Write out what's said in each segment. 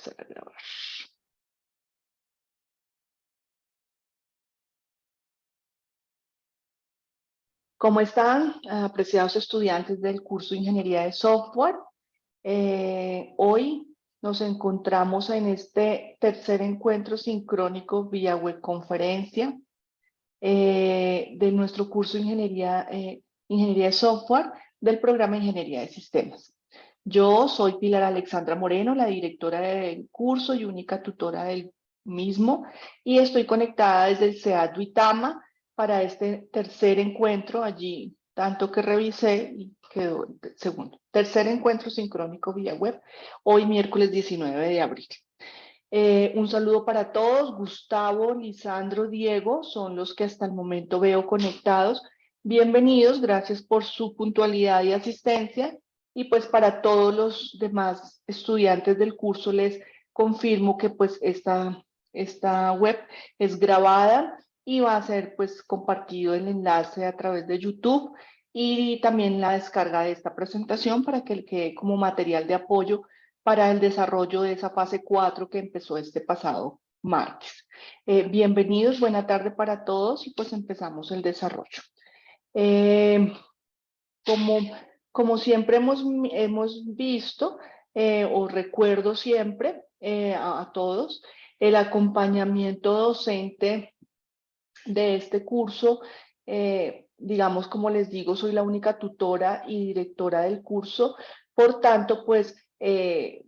empezar a grabar. ¿Cómo están, apreciados estudiantes del curso de Ingeniería de Software? Hoy nos encontramos en este tercer encuentro sincrónico vía webconferencia de nuestro curso de Ingeniería de Software del programa de Ingeniería de Sistemas. Yo soy Pilar Alexandra Moreno, la directora del curso y única tutora del mismo, y estoy conectada desde el CEAD Duitama para este tercer encuentro allí, tanto que revisé y quedó el segundo. Tercer encuentro sincrónico vía web, hoy miércoles 19 de abril. Un saludo para todos. Gustavo, Lisandro, Diego son los que hasta el momento veo conectados. Bienvenidos, gracias por su puntualidad y asistencia. Y pues para todos los demás estudiantes del curso les confirmo que pues esta web es grabada y va a ser pues compartido el enlace a través de YouTube y también la descarga de esta presentación para que quede como material de apoyo para el desarrollo de esa fase 4 que empezó este pasado martes. Bienvenidos, buena tarde para todos y pues empezamos el desarrollo. Como siempre hemos visto, o recuerdo siempre a todos, el acompañamiento docente de este curso, digamos, como les digo, soy la única tutora y directora del curso, por tanto, pues,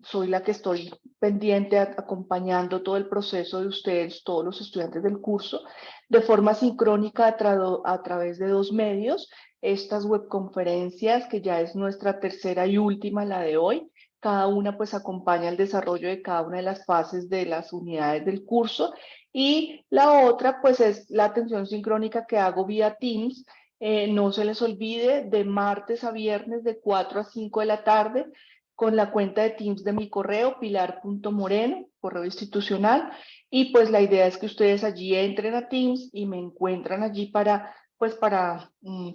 soy la que estoy pendiente acompañando todo el proceso de ustedes, todos los estudiantes del curso, de forma sincrónica a través de dos medios, estas webconferencias, que ya es nuestra tercera y última, la de hoy. Cada una pues acompaña el desarrollo de cada una de las fases de las unidades del curso, y la otra pues es la atención sincrónica que hago vía Teams. No se les olvide, de martes a viernes de 4 a 5 de la tarde, con la cuenta de Teams de mi correo, pilar.moreno, correo institucional, y pues la idea es que ustedes allí entren a Teams y me encuentran allí para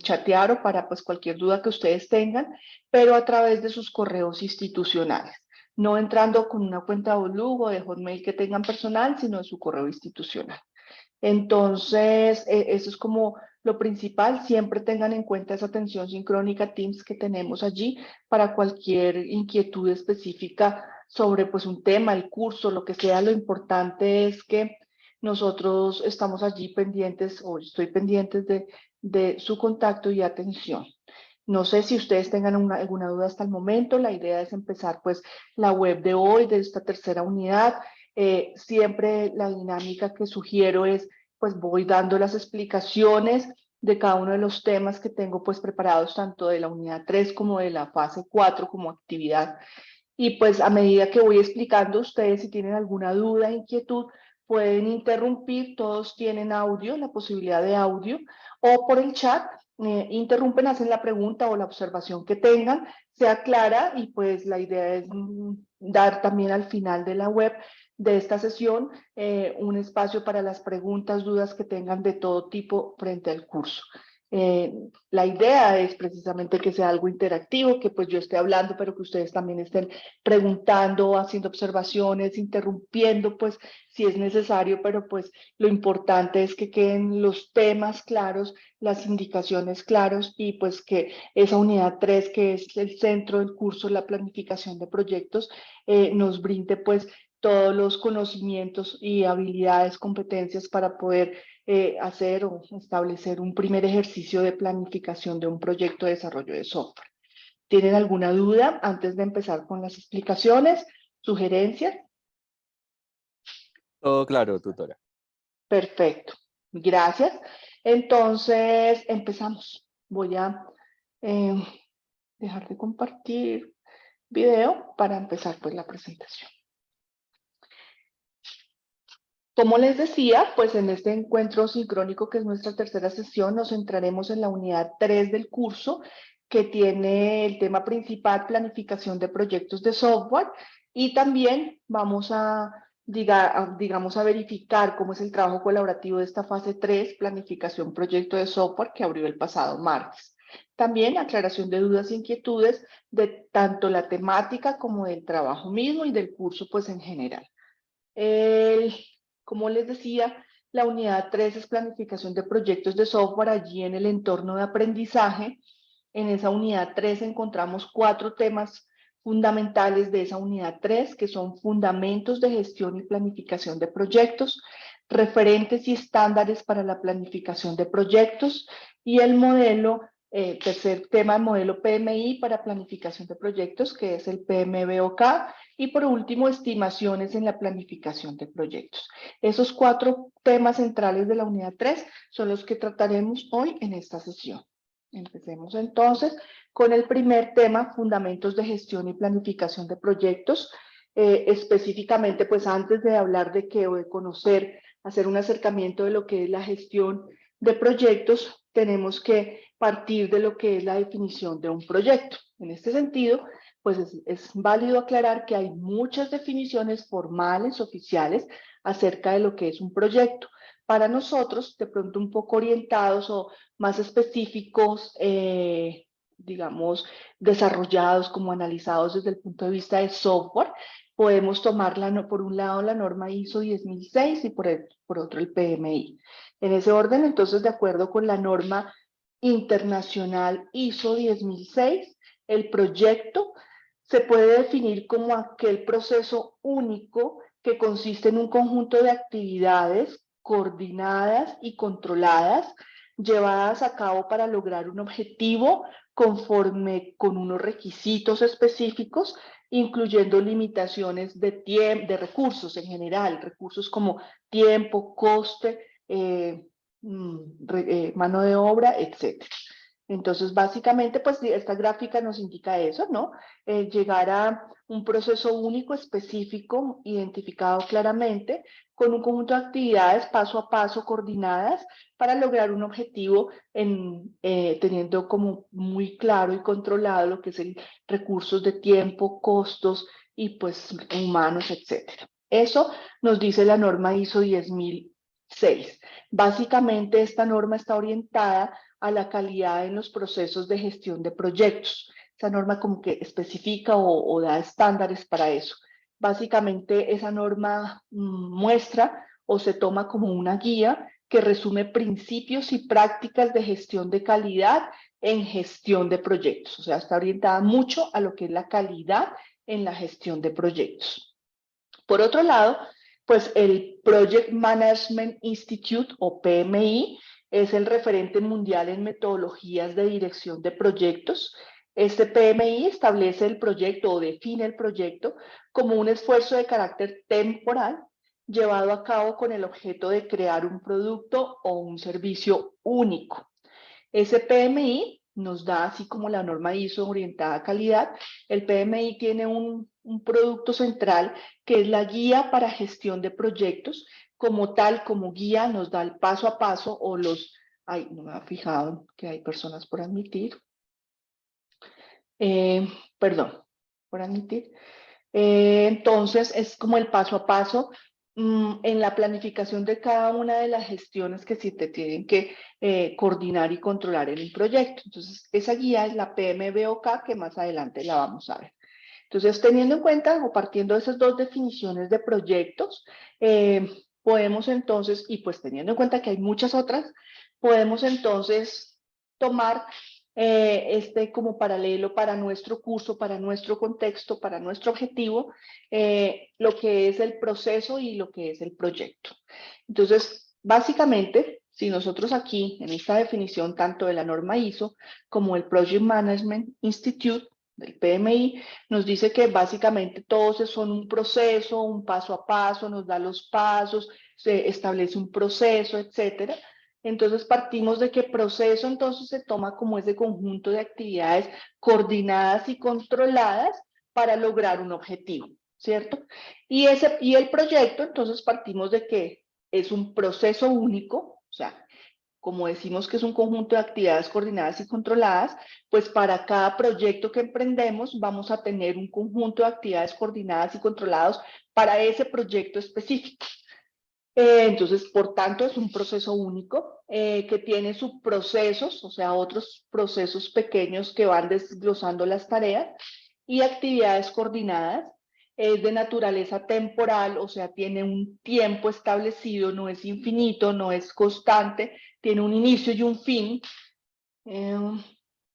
chatear o para pues cualquier duda que ustedes tengan, pero a través de sus correos institucionales, no entrando con una cuenta de Outlook o de Hotmail que tengan personal, sino de su correo institucional. Entonces, eso es como lo principal. Siempre tengan en cuenta esa atención sincrónica Teams que tenemos allí para cualquier inquietud específica sobre pues un tema, el curso, lo que sea. Lo importante es que nosotros estamos allí pendientes, o estoy pendientes de su contacto y atención. No sé si ustedes tengan alguna duda hasta el momento. La idea es empezar pues la web de hoy, de esta tercera unidad. Siempre la dinámica que sugiero es, pues voy dando las explicaciones de cada uno de los temas que tengo pues preparados, tanto de la unidad 3 como de la fase 4 como actividad. Y pues a medida que voy explicando, ustedes si tienen alguna duda, inquietud, pueden interrumpir. Todos tienen audio, la posibilidad de audio, o por el chat, interrumpen, hacen la pregunta o la observación que tengan, sea clara, y pues la idea es dar también al final de la web de esta sesión un espacio para las preguntas, dudas que tengan de todo tipo frente al curso. La idea es precisamente que sea algo interactivo, que pues yo esté hablando, pero que ustedes también estén preguntando, haciendo observaciones, interrumpiendo, pues si es necesario, pero pues lo importante es que queden los temas claros, las indicaciones claros, y pues que esa unidad 3, que es el centro del curso, la planificación de proyectos, nos brinde pues todos los conocimientos y habilidades, competencias para poder hacer o establecer un primer ejercicio de planificación de un proyecto de desarrollo de software. ¿Tienen alguna duda antes de empezar con las explicaciones, sugerencias? Todo claro, tutora. Perfecto, gracias. Entonces, empezamos. Voy a dejar de compartir video para empezar pues la presentación. Como les decía, pues en este encuentro sincrónico, que es nuestra tercera sesión, nos centraremos en la unidad 3 del curso, que tiene el tema principal, planificación de proyectos de software, y también vamos digamos, a verificar cómo es el trabajo colaborativo de esta fase 3, planificación proyecto de software, que abrió el pasado martes. También aclaración de dudas e inquietudes de tanto la temática como del trabajo mismo y del curso pues en general. Como les decía, la unidad 3 es planificación de proyectos de software allí en el entorno de aprendizaje. En esa unidad 3 encontramos 4 temas fundamentales de esa unidad 3, que son fundamentos de gestión y planificación de proyectos, referentes y estándares para la planificación de proyectos y el modelo, tercer tema, el modelo PMI para planificación de proyectos, que es el PMBOK, y por último, estimaciones en la planificación de proyectos. Esos 4 temas centrales de la unidad 3 son los que trataremos hoy en esta sesión. Empecemos entonces con el primer tema, fundamentos de gestión y planificación de proyectos. Específicamente, pues antes de hablar de qué o de conocer, hacer un acercamiento de lo que es la gestión de proyectos, tenemos que partir de lo que es la definición de un proyecto. En este sentido, pues es válido aclarar que hay muchas definiciones formales, oficiales, acerca de lo que es un proyecto. Para nosotros, de pronto un poco orientados o más específicos, digamos, desarrollados como analizados desde el punto de vista de software, podemos tomar por un lado la norma ISO 10006 y por otro el PMI. En ese orden, entonces, de acuerdo con la norma internacional ISO 10006, el proyecto se puede definir como aquel proceso único que consiste en un conjunto de actividades coordinadas y controladas llevadas a cabo para lograr un objetivo conforme con unos requisitos específicos, incluyendo limitaciones de tiempo, de recursos en general, recursos como tiempo, coste, mano de obra, etc. Entonces, básicamente, pues esta gráfica nos indica eso, ¿no? Llegar a un proceso único, específico, identificado claramente, con un conjunto de actividades paso a paso coordinadas para lograr un objetivo teniendo como muy claro y controlado lo que es el recursos de tiempo, costos y pues humanos, etcétera. Eso nos dice la norma ISO 10006. Básicamente, esta norma está orientada a la calidad en los procesos de gestión de proyectos. Esa norma como que especifica o da estándares para eso. Básicamente esa norma muestra o se toma como una guía que resume principios y prácticas de gestión de calidad en gestión de proyectos. O sea, está orientada mucho a lo que es la calidad en la gestión de proyectos. Por otro lado, pues el Project Management Institute o PMI es el referente mundial en metodologías de dirección de proyectos. Este PMI establece el proyecto o define el proyecto como un esfuerzo de carácter temporal llevado a cabo con el objeto de crear un producto o un servicio único. Ese PMI nos da, así como la norma ISO orientada a calidad, el PMI tiene un producto central que es la guía para gestión de proyectos. Como tal, como guía, nos da el paso a paso o los... Ay, no me había fijado que hay personas por admitir. Perdón, por admitir. Entonces, es como el paso a paso en la planificación de cada una de las gestiones que sí te tienen que coordinar y controlar en un proyecto. Entonces, esa guía es la PMBOK, que más adelante la vamos a ver. Entonces, teniendo en cuenta o partiendo de esas dos definiciones de proyectos, podemos entonces, y pues teniendo en cuenta que hay muchas otras, podemos entonces tomar como paralelo para nuestro curso, para nuestro contexto, para nuestro objetivo, lo que es el proceso y lo que es el proyecto. Entonces, básicamente, si nosotros aquí, en esta definición, tanto de la norma ISO como el Project Management Institute, del PMI, nos dice que básicamente todos son un proceso, un paso a paso, nos da los pasos, se establece un proceso, etcétera. Entonces partimos de que proceso entonces se toma como ese conjunto de actividades coordinadas y controladas para lograr un objetivo, ¿cierto? Y el proyecto entonces partimos de que es un proceso único, o sea, como decimos que es un conjunto de actividades coordinadas y controladas, pues para cada proyecto que emprendemos vamos a tener un conjunto de actividades coordinadas y controladas para ese proyecto específico. Entonces, por tanto, es un proceso único que tiene subprocesos, o sea, otros procesos pequeños que van desglosando las tareas y actividades coordinadas. Es de naturaleza temporal, o sea, tiene un tiempo establecido, no es infinito, no es constante, tiene un inicio y un fin. Eh,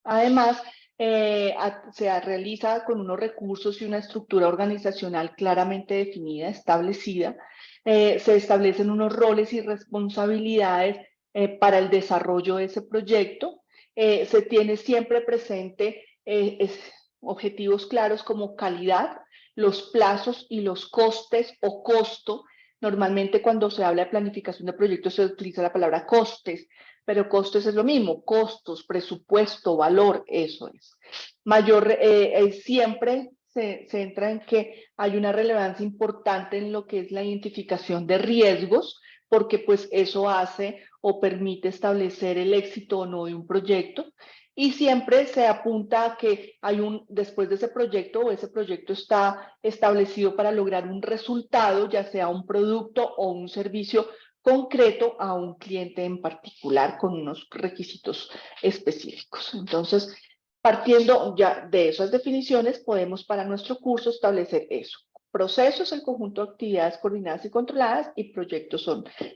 Además, se realiza con unos recursos y una estructura organizacional claramente definida, establecida. Se establecen unos roles y responsabilidades para el desarrollo de ese proyecto. Se tiene siempre presente objetivos claros como calidad, los plazos y los costes o costo. Normalmente cuando se habla de planificación de proyectos se utiliza la palabra costes, pero costos es lo mismo, costos, presupuesto, valor, eso es. Siempre se centra en que hay una relevancia importante en lo que es la identificación de riesgos, porque pues eso hace o permite establecer el éxito o no de un proyecto, y siempre se apunta a que después de ese proyecto o ese proyecto está establecido para lograr un resultado, ya sea un producto o un servicio concreto a un cliente en particular con unos requisitos específicos. Entonces, partiendo ya de esas definiciones, podemos para nuestro curso establecer eso. Procesos, el conjunto de actividades coordinadas y controladas, y proyectos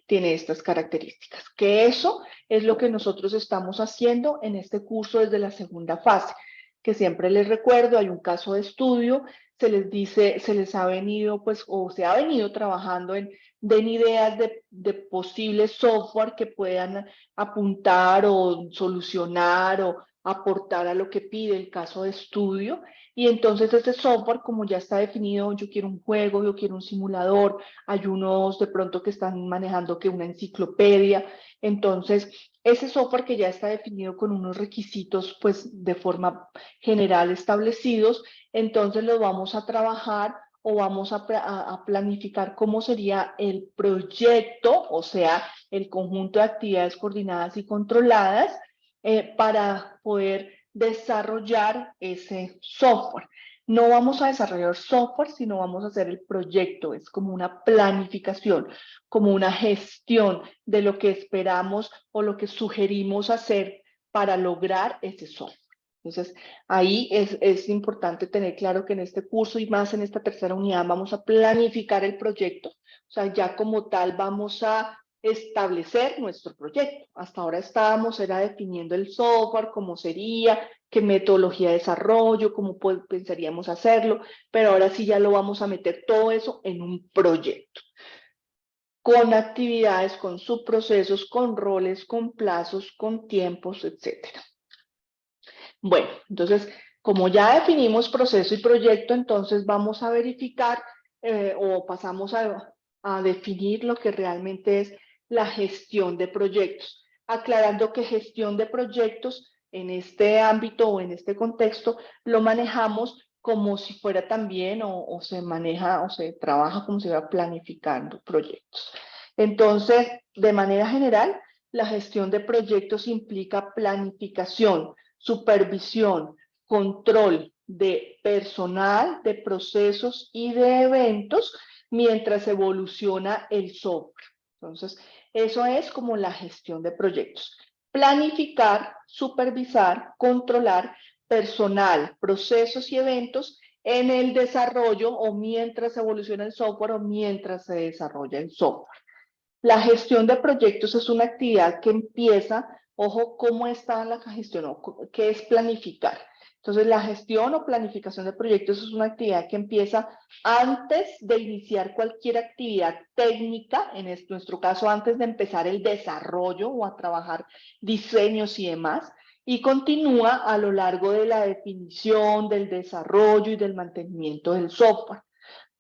tiene estas características. Que eso es lo que nosotros estamos haciendo en este curso desde la segunda fase, que siempre les recuerdo, hay un caso de estudio, se les dice, se les ha venido, pues, o se ha venido trabajando den ideas de posibles software que puedan apuntar o solucionar o aportar a lo que pide el caso de estudio. Y entonces este software, como ya está definido, yo quiero un juego, yo quiero un simulador, hay unos de pronto que están manejando que una enciclopedia. Entonces, ese software que ya está definido con unos requisitos, pues de forma general establecidos, entonces lo vamos a trabajar o vamos a planificar cómo sería el proyecto, o sea, el conjunto de actividades coordinadas y controladas para poder desarrollar ese software. No vamos a desarrollar software, sino vamos a hacer el proyecto. Es como una planificación, como una gestión de lo que esperamos o lo que sugerimos hacer para lograr ese software. Entonces, ahí es importante tener claro que en este curso y más en esta tercera unidad vamos a planificar el proyecto. O sea, ya como tal vamos a establecer nuestro proyecto. Hasta ahora era definiendo el software, cómo sería, qué metodología de desarrollo, cómo pensaríamos hacerlo, pero ahora sí ya lo vamos a meter todo eso en un proyecto con actividades, con subprocesos, con roles, con plazos, con tiempos, etcétera. Bueno, entonces, como ya definimos proceso y proyecto, entonces vamos a verificar o pasamos a definir lo que realmente es la gestión de proyectos, aclarando que gestión de proyectos en este ámbito o en este contexto lo manejamos como si fuera también o se maneja o se trabaja como si fuera planificando proyectos. Entonces, de manera general, la gestión de proyectos implica planificación, supervisión, control de personal, de procesos y de eventos mientras evoluciona el software. Entonces, eso es como la gestión de proyectos. Planificar, supervisar, controlar personal, procesos y eventos en el desarrollo o mientras evoluciona el software o mientras se desarrolla el software. La gestión de proyectos es una actividad que empieza, ojo, ¿cómo está la gestión? ¿Qué es planificar? Entonces, la gestión o planificación de proyectos es una actividad que empieza antes de iniciar cualquier actividad técnica, en nuestro caso, antes de empezar el desarrollo o a trabajar diseños y demás, y continúa a lo largo de la definición, del desarrollo y del mantenimiento del software.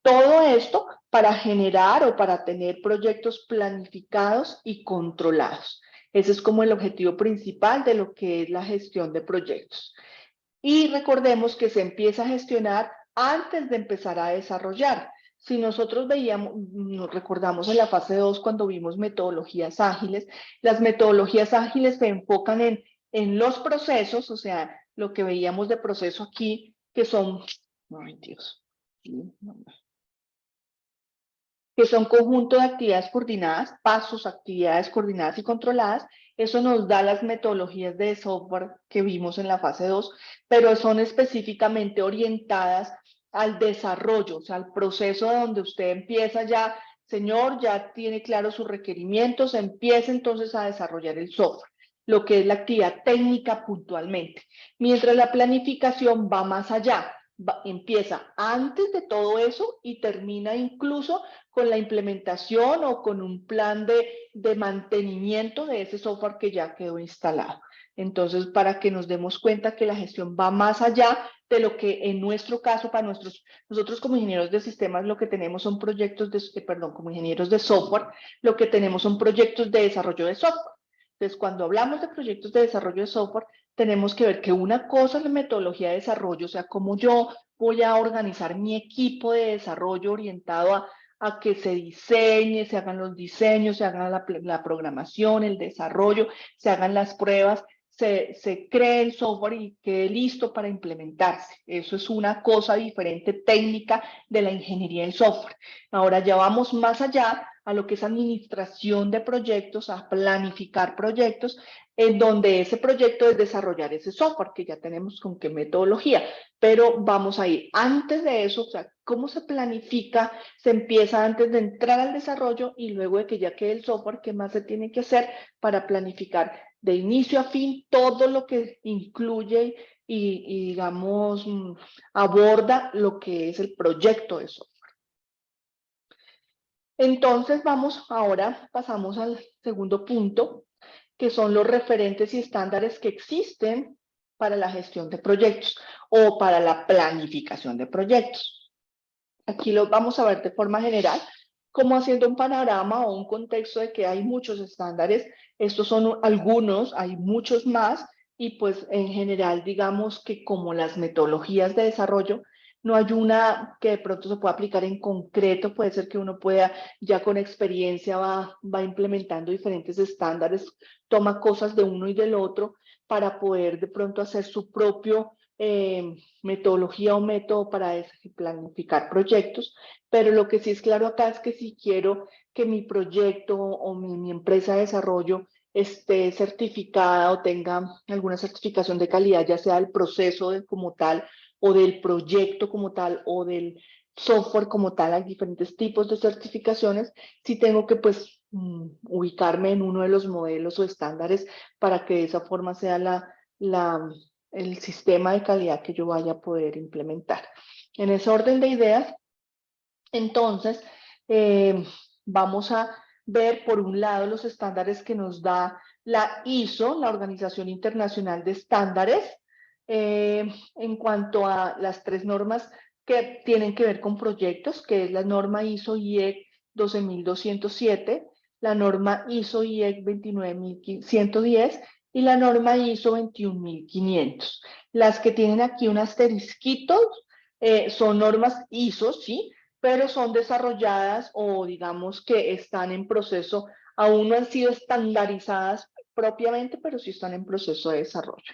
Todo esto para generar o para tener proyectos planificados y controlados. Ese es como el objetivo principal de lo que es la gestión de proyectos. Y recordemos que se empieza a gestionar antes de empezar a desarrollar. Si nosotros nos recordamos en la fase 2 cuando vimos metodologías ágiles, las metodologías ágiles se enfocan en los procesos, o sea, lo que veíamos de proceso aquí, que son, ay Dios, que son conjunto de actividades coordinadas, pasos, actividades coordinadas y controladas. Eso nos da las metodologías de software que vimos en la fase 2, pero son específicamente orientadas al desarrollo, o sea, al proceso donde usted empieza ya, señor, ya tiene claros sus requerimientos, empieza entonces a desarrollar el software, lo que es la actividad técnica puntualmente. Mientras la planificación va más allá, empieza antes de todo eso y termina incluso con la implementación o con un plan de mantenimiento de ese software que ya quedó instalado. Entonces, para que nos demos cuenta que la gestión va más allá de lo que en nuestro caso, para nosotros como ingenieros de sistemas, lo que tenemos son proyectos como ingenieros de software, lo que tenemos son proyectos de desarrollo de software. Entonces, cuando hablamos de proyectos de desarrollo de software, tenemos que ver que una cosa es la metodología de desarrollo, o sea, cómo yo voy a organizar mi equipo de desarrollo orientado a que se diseñe, se hagan los diseños, se haga la programación, el desarrollo, se hagan las pruebas, se cree el software y quede listo para implementarse. Eso es una cosa diferente técnica de la ingeniería del software. Ahora ya vamos más allá a lo que es administración de proyectos, a planificar proyectos, en donde ese proyecto es desarrollar ese software, que ya tenemos con qué metodología, pero vamos a ir antes de eso, o sea, cómo se planifica, se empieza antes de entrar al desarrollo y luego de que ya quede el software, qué más se tiene que hacer para planificar de inicio a fin todo lo que incluye y digamos, aborda lo que es el proyecto de software. Entonces pasamos al segundo punto, que son los referentes y estándares que existen para la gestión de proyectos o para la planificación de proyectos. Aquí lo vamos a ver de forma general, como haciendo un panorama o un contexto de que hay muchos estándares. Estos son algunos, hay muchos más, y pues en general digamos que como las metodologías de desarrollo, no hay una que de pronto se pueda aplicar en concreto, puede ser que uno pueda, ya con experiencia va implementando diferentes estándares, toma cosas de uno y del otro para poder de pronto hacer su propio metodología o método para planificar proyectos, pero lo que sí es claro acá es que si quiero que mi proyecto o mi empresa de desarrollo esté certificada o tenga alguna certificación de calidad, ya sea del proceso como tal, o del proyecto como tal, o del software como tal, hay diferentes tipos de certificaciones, sí tengo que pues ubicarme en uno de los modelos o estándares para que de esa forma sea el sistema de calidad que yo vaya a poder implementar. En ese orden de ideas, entonces, vamos a ver por un lado los estándares que nos da la ISO, la Organización Internacional de Estándares, en cuanto a las tres normas que tienen que ver con proyectos, que es la norma ISO IEC 12207, la norma ISO IEC 29110 y la norma ISO 21500. Las que tienen aquí un asterisquito son normas ISO, ¿sí? Pero son desarrolladas o digamos que están en proceso, aún no han sido estandarizadas propiamente, pero sí están en proceso de desarrollo.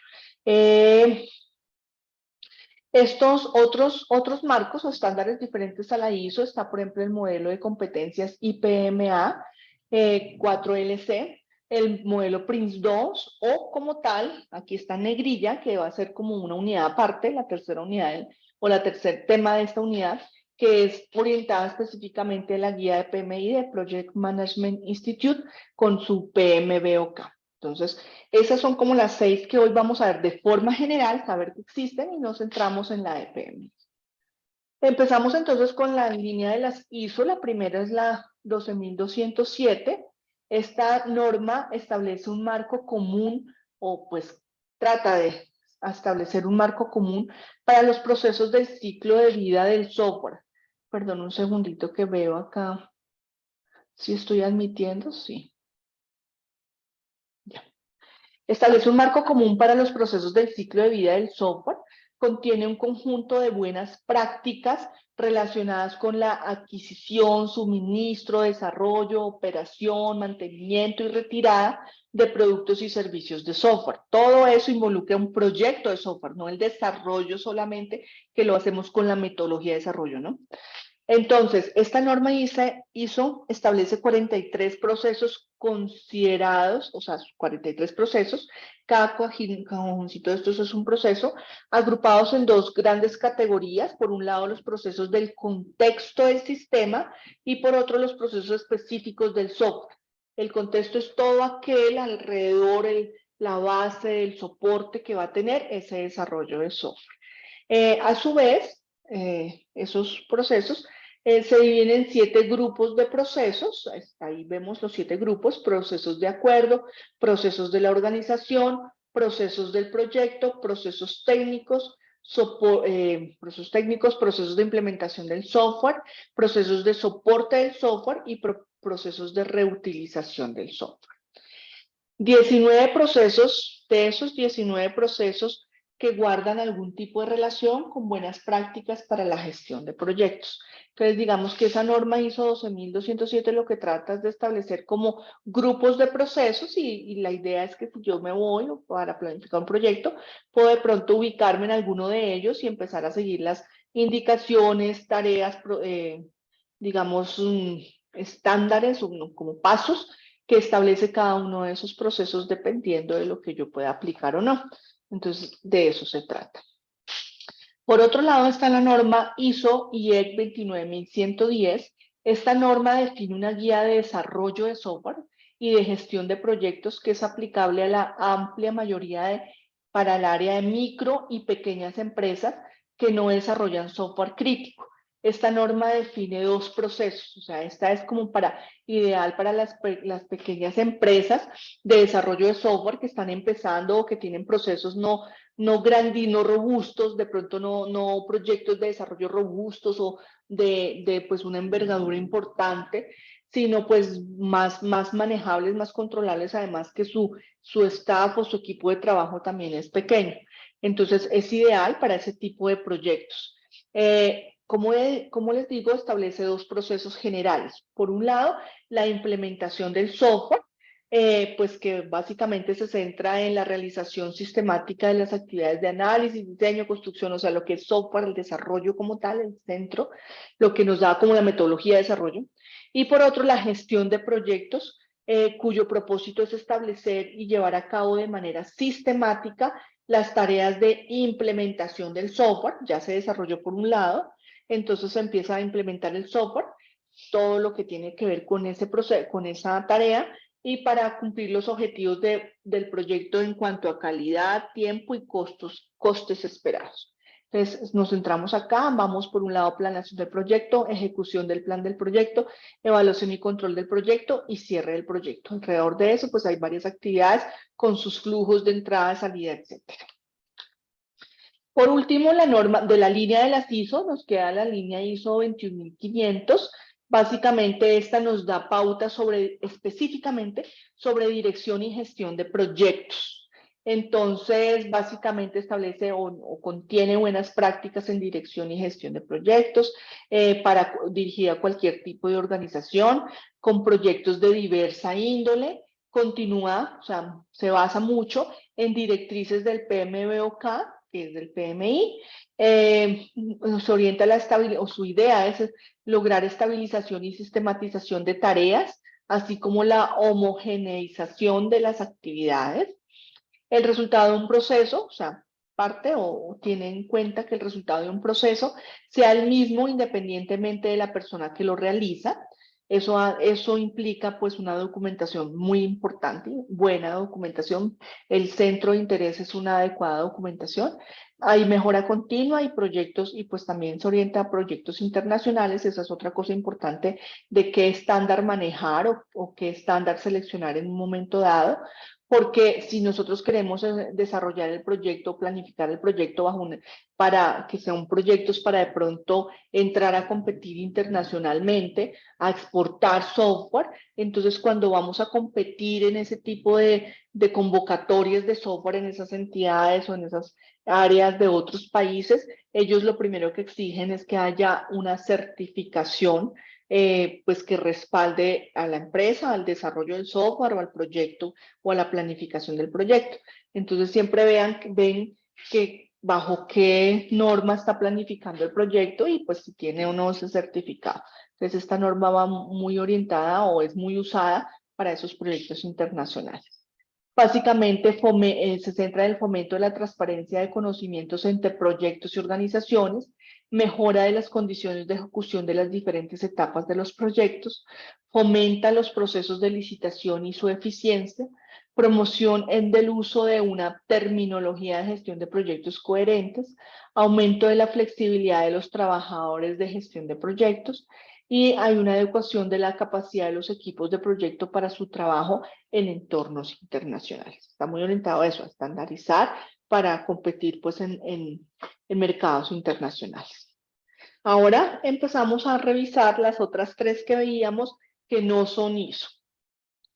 Estos otros marcos o estándares diferentes a la ISO está, por ejemplo, el modelo de competencias IPMA 4LC, el modelo PRINCE2 o como tal, aquí está en negrilla, que va a ser como una unidad aparte, la tercera unidad o la tercer tema de esta unidad, que es orientada específicamente a la guía de PMI de Project Management Institute con su PMBOK. Entonces, esas son como las 6 que hoy vamos a ver de forma general, saber que existen y nos centramos en la EPM. Empezamos entonces con la línea de las ISO. La primera es la 12207. Esta norma establece un marco común o pues trata de establecer un marco común para los procesos del ciclo de vida del software. Perdón, un segundito que veo acá. ¿Sí estoy admitiendo? Sí. Ya. Establece un marco común para los procesos del ciclo de vida del software. Contiene un conjunto de buenas prácticas relacionadas con la adquisición, suministro, desarrollo, operación, mantenimiento y retirada de productos y servicios de software. Todo eso involucra un proyecto de software, no el desarrollo solamente, que lo hacemos con la metodología de desarrollo, ¿no? Entonces, esta norma ISO establece 43 procesos considerados, o sea, 43 procesos. Cada conjuncito de estos es un proceso, agrupados en dos grandes categorías. Por un lado, los procesos del contexto del sistema y por otro, los procesos específicos del software. El contexto es todo aquel alrededor, la base, el soporte que va a tener ese desarrollo de software. A su vez, esos procesos se dividen en 7 grupos de procesos. Ahí vemos los 7 grupos: procesos de acuerdo, procesos de la organización, procesos del proyecto, procesos técnicos, procesos de implementación del software, procesos de soporte del software y procesos de reutilización del software. 19 procesos, de esos 19 procesos que guardan algún tipo de relación con buenas prácticas para la gestión de proyectos. Entonces, digamos que esa norma ISO 12207 lo que trata es de establecer como grupos de procesos y la idea es que si yo me voy para planificar un proyecto, puedo de pronto ubicarme en alguno de ellos y empezar a seguir las indicaciones, tareas, digamos, estándares como pasos que establece cada uno de esos procesos dependiendo de lo que yo pueda aplicar o no. Entonces, de eso se trata. Por otro lado está la norma ISO IEC 29110. Esta norma define una guía de desarrollo de software y de gestión de proyectos que es aplicable a la amplia mayoría para el área de micro y pequeñas empresas que no desarrollan software crítico. Esta norma define 2 procesos, o sea, esta es como ideal para las pequeñas empresas de desarrollo de software que están empezando o que tienen procesos no robustos, de pronto no proyectos de desarrollo robustos o de pues una envergadura importante, sino pues más manejables, más controlables, además que su staff o su equipo de trabajo también es pequeño. Entonces es ideal para ese tipo de proyectos. Como les digo, establece 2 procesos generales. Por un lado, la implementación del software, pues que básicamente se centra en la realización sistemática de las actividades de análisis, diseño, construcción, o sea, lo que es software, el desarrollo como tal, el centro, lo que nos da como la metodología de desarrollo. Y por otro, la gestión de proyectos, cuyo propósito es establecer y llevar a cabo de manera sistemática las tareas de implementación del software. Ya se desarrolló por un lado, entonces se empieza a implementar el software, todo lo que tiene que ver con ese proceso, con esa tarea, y para cumplir los objetivos del proyecto en cuanto a calidad, tiempo y costes esperados. Entonces, nos centramos acá, vamos por un lado planeación del proyecto, ejecución del plan del proyecto, evaluación y control del proyecto y cierre del proyecto. Alrededor de eso, pues hay varias actividades con sus flujos de entrada, salida, etc. Por último, la norma de la línea de las ISO, nos queda la línea ISO 21500. Básicamente esta nos da pautas específicamente sobre dirección y gestión de proyectos. Entonces, básicamente establece o contiene buenas prácticas en dirección y gestión de proyectos para dirigir a cualquier tipo de organización con proyectos de diversa índole. Continúa, o sea, se basa mucho en directrices del PMBOK, que es del PMI, se orienta a la estabilidad, o su idea es lograr estabilización y sistematización de tareas, así como la homogeneización de las actividades. El resultado de un proceso, o sea, parte o tiene en cuenta que el resultado de un proceso sea el mismo independientemente de la persona que lo realiza. Eso implica pues una documentación muy importante, buena documentación. El centro de interés es una adecuada documentación. Hay mejora continua y proyectos, y pues también se orienta a proyectos internacionales. Esa es otra cosa importante de qué estándar manejar o qué estándar seleccionar en un momento dado. Porque si nosotros queremos desarrollar el proyecto, planificar el proyecto para que sean proyectos para de pronto entrar a competir internacionalmente, a exportar software, entonces cuando vamos a competir en ese tipo de convocatorias de software en esas entidades o en esas áreas de otros países, ellos lo primero que exigen es que haya una certificación pues que respalde a la empresa, al desarrollo del software o al proyecto o a la planificación del proyecto. Entonces siempre ven que bajo qué norma está planificando el proyecto y pues si tiene o no ese certificado. Entonces esta norma va muy orientada o es muy usada para esos proyectos internacionales. Básicamente se centra en el fomento de la transparencia de conocimientos entre proyectos y organizaciones, mejora de las condiciones de ejecución de las diferentes etapas de los proyectos, fomenta los procesos de licitación y su eficiencia, promoción del uso de una terminología de gestión de proyectos coherentes, aumento de la flexibilidad de los trabajadores de gestión de proyectos, y hay una adecuación de la capacidad de los equipos de proyecto para su trabajo en entornos internacionales. Está muy orientado a eso, a estandarizar para competir pues, en mercados internacionales. Ahora empezamos a revisar las otras tres que veíamos que no son ISO.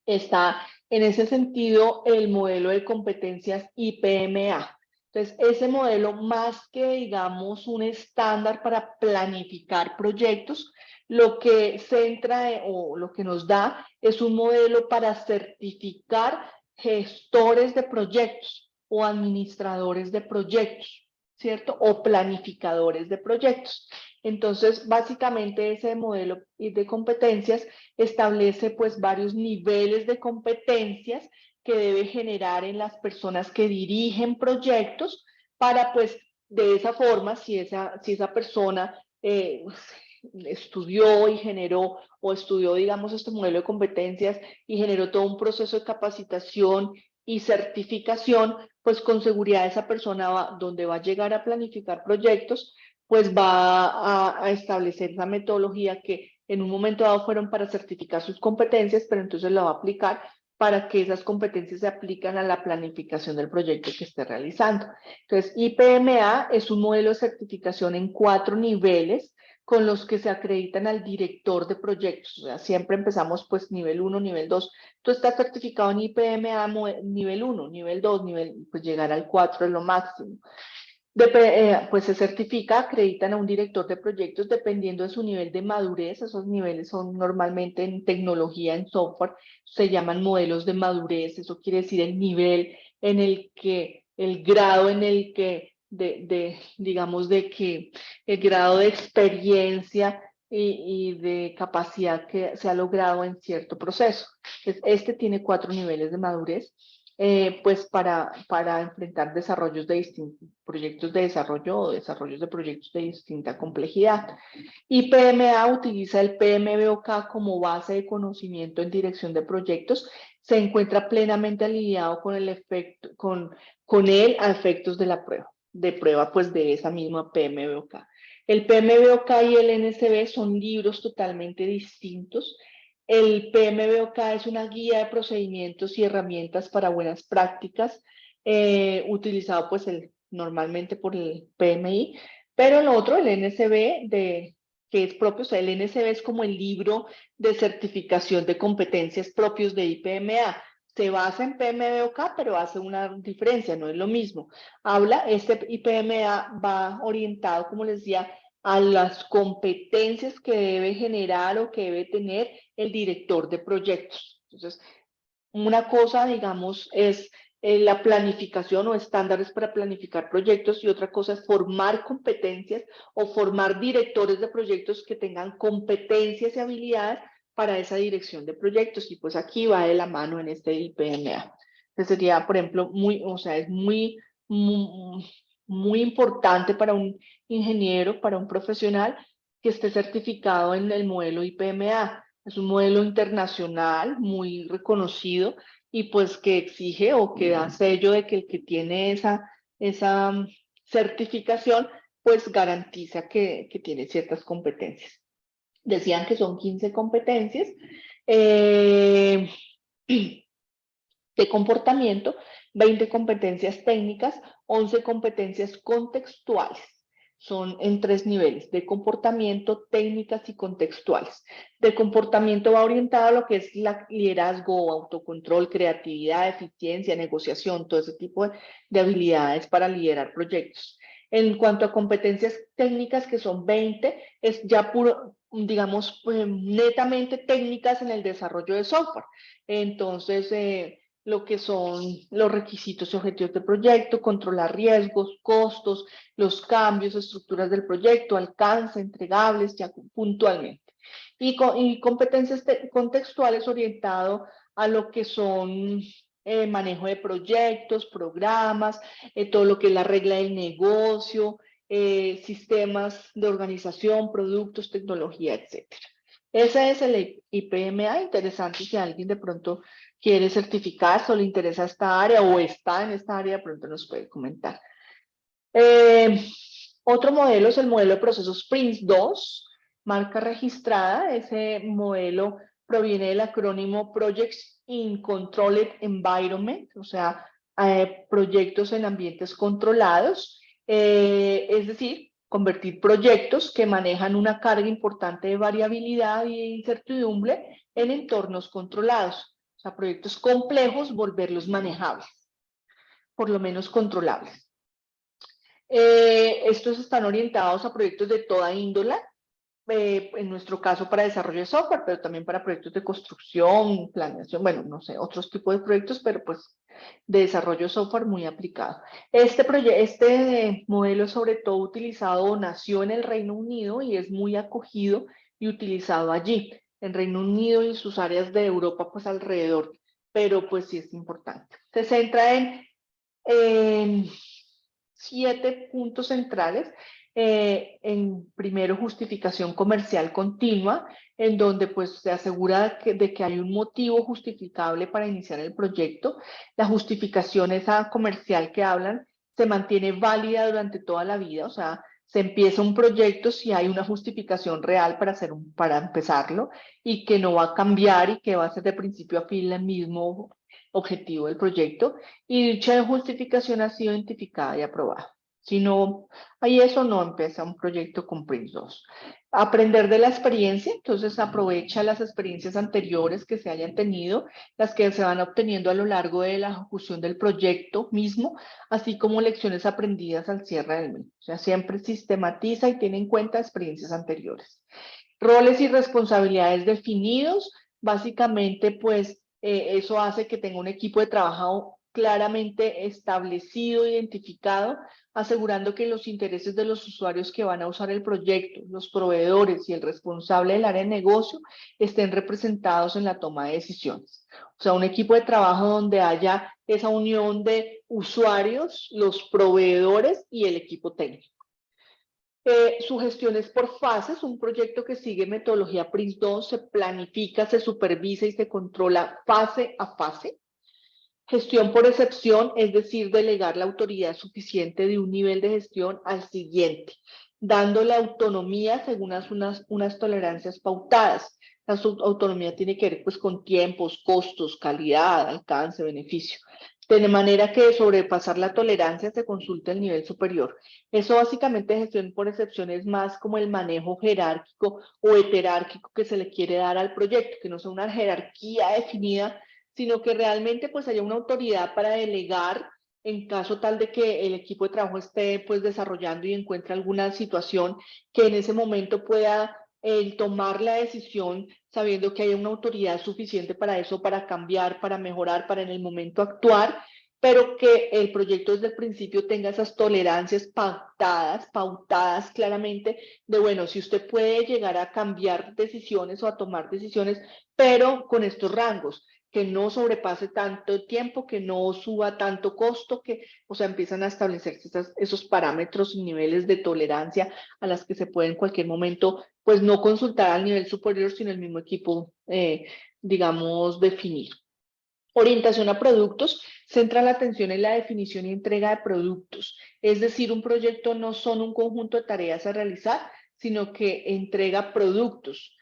Está en ese sentido el modelo de competencias IPMA. Entonces, ese modelo, más que digamos un estándar para planificar proyectos, lo que centra o lo que nos da es un modelo para certificar gestores de proyectos o administradores de proyectos, ¿cierto? O planificadores de proyectos. Entonces, básicamente ese modelo de competencias establece pues varios niveles de competencias que debe generar en las personas que dirigen proyectos para pues de esa forma, si esa persona estudió y generó o estudió, digamos, este modelo de competencias y generó todo un proceso de capacitación y certificación, pues con seguridad esa persona donde va a llegar a planificar proyectos, pues va a establecer esa metodología que en un momento dado fueron para certificar sus competencias, pero entonces la va a aplicar para que esas competencias se aplican a la planificación del proyecto que esté realizando. Entonces, IPMA es un modelo de certificación en 4 niveles con los que se acreditan al director de proyectos. O sea, siempre empezamos pues nivel 1, nivel 2. Tú estás certificado en IPMA nivel 1, nivel 2, pues llegar al 4 es lo máximo. Pues se certifica, acreditan a un director de proyectos dependiendo de su nivel de madurez. Esos niveles son normalmente en tecnología, en software, se llaman modelos de madurez. Eso quiere decir el nivel en el que, el grado en el que, digamos, de que el grado de experiencia y de capacidad que se ha logrado en cierto proceso. Este tiene 4 niveles de madurez. Pues para enfrentar desarrollos de distintos proyectos de desarrollo o desarrollos de proyectos de distinta complejidad. Y PMA utiliza el PMBOK como base de conocimiento en dirección de proyectos. Se encuentra plenamente alineado con él a efectos de la prueba pues de esa misma PMBOK. El PMBOK y el NSB son libros totalmente distintos. El PMBOK es una guía de procedimientos y herramientas para buenas prácticas, utilizado pues normalmente por el PMI, pero el otro, el NSB, que es propio, o sea, el NSB es como el libro de certificación de competencias propios de IPMA. Se basa en PMBOK, pero hace una diferencia, no es lo mismo. Este IPMA va orientado, como les decía, a las competencias que debe generar o que debe tener el director de proyectos. Entonces, una cosa, digamos, es la planificación o estándares para planificar proyectos y otra cosa es formar competencias o formar directores de proyectos que tengan competencias y habilidades para esa dirección de proyectos. Y pues aquí va de la mano en este IPMA. Entonces sería, por ejemplo, o sea, es muy importante para un ingeniero, para un profesional que esté certificado en el modelo IPMA. Es un modelo internacional muy reconocido y pues que exige o que da sello de que el que tiene esa certificación pues garantiza que tiene ciertas competencias. Decían que son 15 competencias de comportamiento, 20 competencias técnicas, 11 competencias contextuales. Son en 3 niveles, de comportamiento, técnicas y contextuales. De comportamiento va orientado a lo que es liderazgo, autocontrol, creatividad, eficiencia, negociación, todo ese tipo de habilidades para liderar proyectos. En cuanto a competencias técnicas, que son 20, es ya puro, digamos, netamente técnicas en el desarrollo de software. Entonces, lo que son los requisitos y objetivos del proyecto, controlar riesgos, costos, los cambios, estructuras del proyecto, alcance, entregables, ya puntualmente. Y competencias contextuales orientado a lo que son manejo de proyectos, programas, todo lo que es la regla del negocio, sistemas de organización, productos, tecnología, etcétera. Ese es el IPMA, interesante si alguien de pronto quiere certificarse o le interesa esta área o está en esta área, de pronto nos puede comentar. Otro modelo es el modelo de procesos PRINCE2, marca registrada. Ese modelo proviene del acrónimo Projects in Controlled Environment, o sea, proyectos en ambientes controlados, es decir, convertir proyectos que manejan una carga importante de variabilidad y de incertidumbre en entornos controlados. O sea, proyectos complejos, volverlos manejables, por lo menos controlables. Estos están orientados a proyectos de toda índole, en nuestro caso para desarrollo de software, pero también para proyectos de construcción, planeación, bueno, no sé, otros tipos de proyectos, pero pues de desarrollo de software muy aplicado. Este modelo sobre todo utilizado, nació en el Reino Unido y es muy acogido y utilizado allí, en Reino Unido y sus áreas de Europa pues alrededor, pero pues sí es importante. Se centra en 7 puntos centrales. En primero, justificación comercial continua, en donde pues se asegura de que hay un motivo justificable para iniciar el proyecto. La justificación esa comercial que hablan se mantiene válida durante toda la vida, o sea, se empieza un proyecto si hay una justificación real para empezarlo y que no va a cambiar y que va a ser de principio a fin el mismo objetivo del proyecto, y dicha justificación ha sido identificada y aprobada. Si no hay eso, no empieza un proyecto con PRINCE2. Aprender de la experiencia, entonces aprovecha las experiencias anteriores que se hayan tenido, las que se van obteniendo a lo largo de la ejecución del proyecto mismo, así como lecciones aprendidas al cierre del mismo. O sea, siempre sistematiza y tiene en cuenta experiencias anteriores. Roles y responsabilidades definidos, básicamente pues eso hace que tenga un equipo de trabajo claramente establecido, identificado, asegurando que los intereses de los usuarios que van a usar el proyecto, los proveedores y el responsable del área de negocio estén representados en la toma de decisiones. O sea, un equipo de trabajo donde haya esa unión de usuarios, los proveedores y el equipo técnico. Su gestión es por fases, un proyecto que sigue metodología PRINCE2, se planifica, se supervisa y se controla fase a fase. Gestión por excepción, es decir, delegar la autoridad suficiente de un nivel de gestión al siguiente, dándole autonomía según unas tolerancias pautadas. La autonomía tiene que ver pues, con tiempos, costos, calidad, alcance, beneficio. De manera que de sobrepasar la tolerancia se consulta el nivel superior. Eso básicamente gestión por excepción es más como el manejo jerárquico o heterárquico que se le quiere dar al proyecto, que no sea una jerarquía definida, sino que realmente pues haya una autoridad para delegar en caso tal de que el equipo de trabajo esté pues desarrollando y encuentre alguna situación que en ese momento pueda tomar la decisión sabiendo que haya una autoridad suficiente para eso, para cambiar, para mejorar, para en el momento actuar, pero que el proyecto desde el principio tenga esas tolerancias pautadas claramente de, bueno, si usted puede llegar a cambiar decisiones o a tomar decisiones, pero con estos rangos, que no sobrepase tanto tiempo, que no suba tanto costo, que, o sea, empiezan a establecerse esos parámetros y niveles de tolerancia a las que se puede en cualquier momento, pues no consultar al nivel superior, sino el mismo equipo, digamos, definir. Orientación a productos, centra la atención en la definición y entrega de productos. Es decir, un proyecto no son un conjunto de tareas a realizar, sino que entrega productos.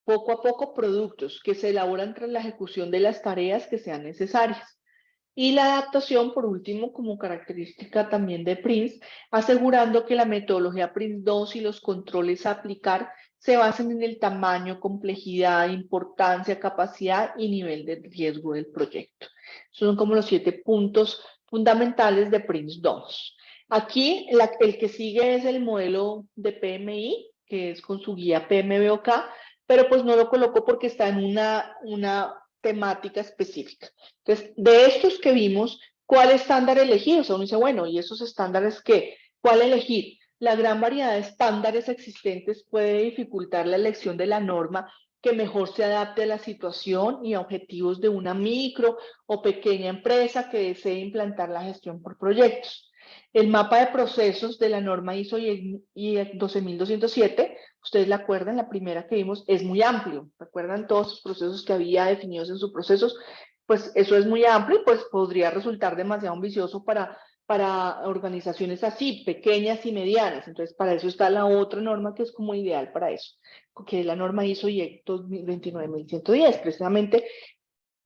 Poco a poco productos que se elaboran tras la ejecución de las tareas que sean necesarias. Y la adaptación, por último, como característica también de PRINCE, asegurando que la metodología PRINCE2 y los controles a aplicar se basen en el tamaño, complejidad, importancia, capacidad y nivel de riesgo del proyecto. Esos son como los 7 puntos fundamentales de PRINCE2. Aquí el que sigue es el modelo de PMI, que es con su guía PMBOK, pero pues no lo coloco porque está en una temática específica. Entonces, de estos que vimos, ¿cuál estándar elegir? O sea, uno dice, bueno, ¿y esos estándares qué? ¿Cuál elegir? La gran variedad de estándares existentes puede dificultar la elección de la norma que mejor se adapte a la situación y a objetivos de una micro o pequeña empresa que desee implantar la gestión por proyectos. El mapa de procesos de la norma ISO IEC 12207, ustedes la acuerdan, la primera que vimos, es muy amplio. ¿Recuerdan todos los procesos que había definidos en sus procesos? Pues eso es muy amplio y pues podría resultar demasiado ambicioso para organizaciones así, pequeñas y medianas. Entonces, para eso está la otra norma que es como ideal para eso, que es la norma ISO IEC 29110. Precisamente,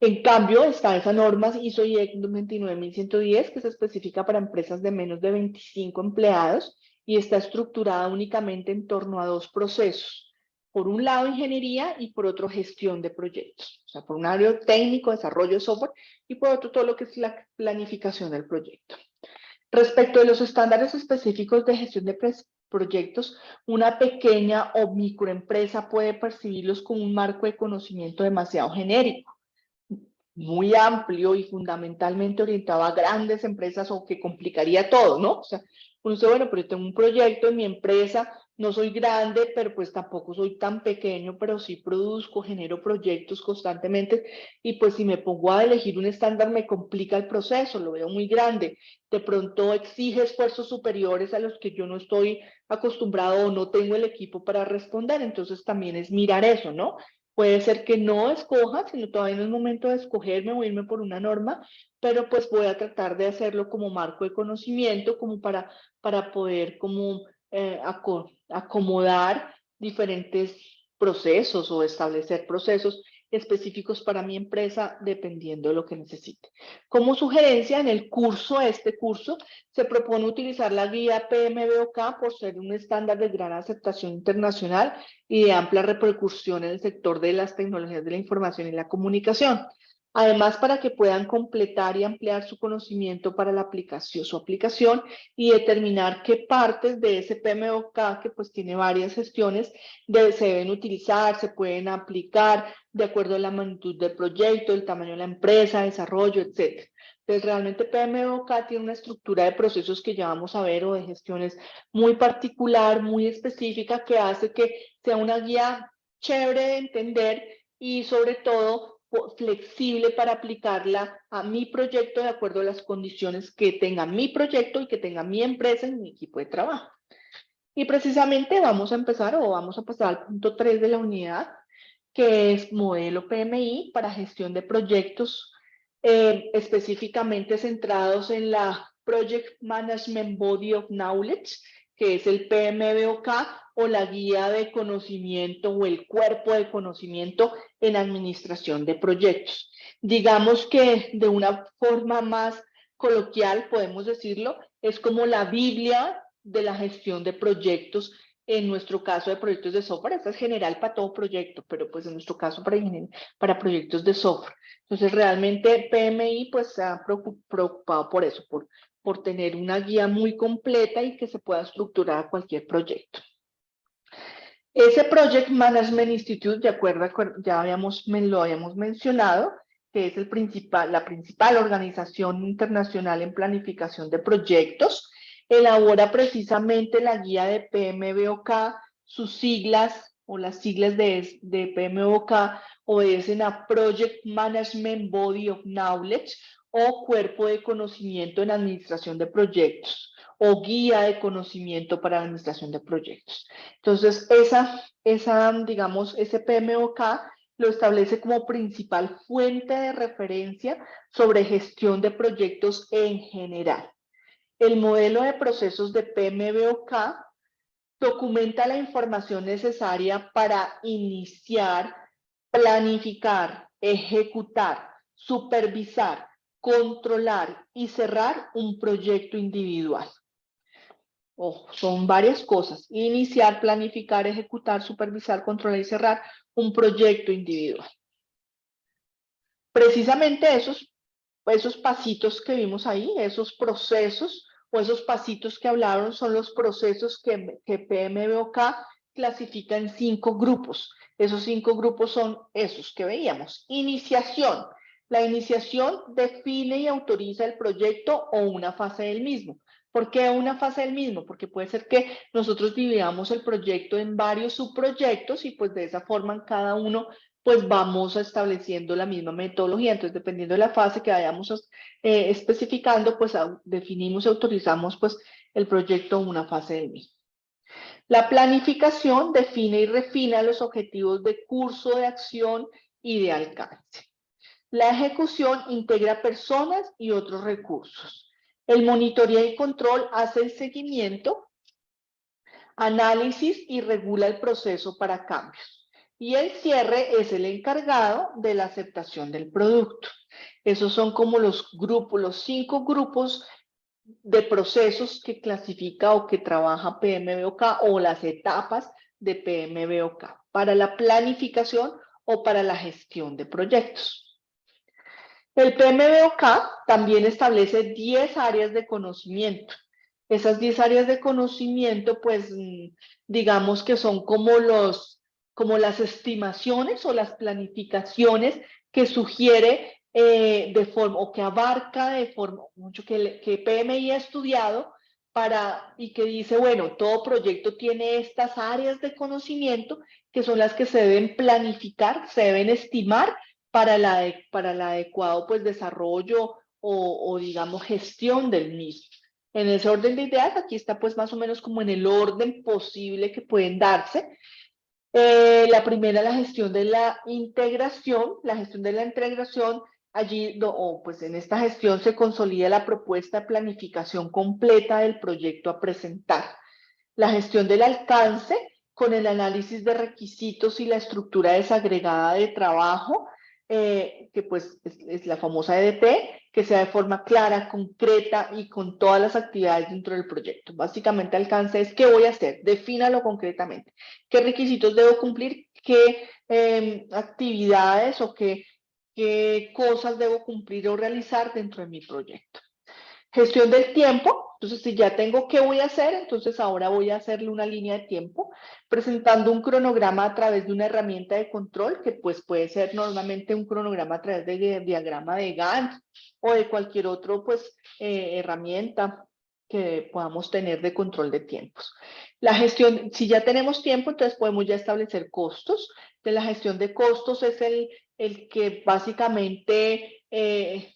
en cambio, está esa norma ISO IEC 29110 que se especifica para empresas de menos de 25 empleados y está estructurada únicamente en torno a dos procesos. Por un lado, ingeniería y por otro, gestión de proyectos. O sea, por un lado, técnico, desarrollo de software y por otro, todo lo que es la planificación del proyecto. Respecto de los estándares específicos de gestión de proyectos, una pequeña o microempresa puede percibirlos como un marco de conocimiento demasiado genérico, muy amplio y fundamentalmente orientado a grandes empresas o que complicaría todo, ¿no? O sea, uno dice, bueno, pero yo tengo un proyecto en mi empresa, no soy grande, pero pues tampoco soy tan pequeño, pero sí produzco, genero proyectos constantemente y pues si me pongo a elegir un estándar me complica el proceso, lo veo muy grande, de pronto exige esfuerzos superiores a los que yo no estoy acostumbrado o no tengo el equipo para responder, entonces también es mirar eso, ¿no? Puede ser que no escoja, sino todavía no es momento de escogerme o irme por una norma, pero pues voy a tratar de hacerlo como marco de conocimiento, como para poder como acomodar diferentes procesos o establecer procesos específicos para mi empresa dependiendo de lo que necesite. Como sugerencia, en el curso, este curso, se propone utilizar la guía PMBOK por ser un estándar de gran aceptación internacional y de amplia repercusión en el sector de las tecnologías de la información y la comunicación. Además, para que puedan completar y ampliar su conocimiento para la aplicación, su aplicación y determinar qué partes de ese PMBOK, que pues tiene varias gestiones, se deben utilizar, se pueden aplicar de acuerdo a la magnitud del proyecto, el tamaño de la empresa, desarrollo, etc. Entonces, realmente PMBOK tiene una estructura de procesos que ya vamos a ver o de gestiones muy particular, muy específica, que hace que sea una guía chévere de entender y sobre todo flexible para aplicarla a mi proyecto de acuerdo a las condiciones que tenga mi proyecto y que tenga mi empresa y mi equipo de trabajo. Y precisamente vamos a pasar al punto 3 de la unidad, que es modelo PMI para gestión de proyectos específicamente centrados en la Project Management Body of Knowledge, que es el PMBOK o la guía de conocimiento o el cuerpo de conocimiento en administración de proyectos. Digamos que de una forma más coloquial, podemos decirlo, es como la Biblia de la gestión de proyectos. En nuestro caso de proyectos de software, esta es general para todo proyecto, pero pues en nuestro caso para proyectos de software. Entonces realmente PMI pues se ha preocupado por eso, por tener una guía muy completa y que se pueda estructurar cualquier proyecto. Ese Project Management Institute, de acuerdo, ya lo habíamos mencionado, que es la principal organización internacional en planificación de proyectos, elabora precisamente la guía de PMBOK, sus siglas o las siglas de PMBOK obedecen a Project Management Body of Knowledge o Cuerpo de Conocimiento en Administración de Proyectos o Guía de Conocimiento para la Administración de Proyectos. Entonces, digamos, ese PMBOK lo establece como principal fuente de referencia sobre gestión de proyectos en general. El modelo de procesos de PMBOK documenta la información necesaria para iniciar, planificar, ejecutar, supervisar, controlar y cerrar un proyecto individual. Son varias cosas: iniciar, planificar, ejecutar, supervisar, controlar y cerrar un proyecto individual. Precisamente esos pasitos que vimos ahí, esos procesos o esos pasitos que hablaron son los procesos que PMBOK clasifica en 5 grupos. Esos 5 grupos son esos que veíamos. Iniciación. La iniciación define y autoriza el proyecto o una fase del mismo. ¿Por qué una fase del mismo? Porque puede ser que nosotros dividamos el proyecto en varios subproyectos y pues de esa forma en cada uno pues vamos estableciendo la misma metodología. Entonces, dependiendo de la fase que vayamos especificando, pues definimos y autorizamos pues el proyecto o una fase del mismo. La planificación define y refina los objetivos de curso de acción y de alcance. La ejecución integra personas y otros recursos. El monitoreo y control hace el seguimiento, análisis y regula el proceso para cambios. Y el cierre es el encargado de la aceptación del producto. Esos son como los grupos, los 5 grupos de procesos que clasifica o que trabaja PMBOK o las etapas de PMBOK para la planificación o para la gestión de proyectos. El PMBOK también establece 10 áreas de conocimiento. Esas 10 áreas de conocimiento, pues, digamos que son como las estimaciones o las planificaciones que sugiere de forma, o que abarca de forma, mucho que PMI ha estudiado y que dice, bueno, todo proyecto tiene estas áreas de conocimiento que son las que se deben planificar, se deben estimar para el adecuado pues, desarrollo o digamos gestión del mismo. En ese orden de ideas, aquí está pues más o menos como en el orden posible que pueden darse. La primera, la gestión de la integración. La gestión de la integración, allí, pues en esta gestión se consolida la propuesta de planificación completa del proyecto a presentar. La gestión del alcance, con el análisis de requisitos y la estructura desagregada de trabajo, que pues es la famosa EDP, que sea de forma clara, concreta y con todas las actividades dentro del proyecto. Básicamente alcance es qué voy a hacer, defínalo concretamente. ¿Qué requisitos debo cumplir? ¿Qué actividades o qué cosas debo cumplir o realizar dentro de mi proyecto? Gestión del tiempo. Entonces, si ya tengo qué voy a hacer, entonces ahora voy a hacerle una línea de tiempo, presentando un cronograma a través de una herramienta de control, que pues puede ser normalmente un cronograma a través de diagrama de Gantt o de cualquier otro pues herramienta que podamos tener de control de tiempos. La gestión, si ya tenemos tiempo, entonces podemos ya establecer costos. De la gestión de costos es el que básicamente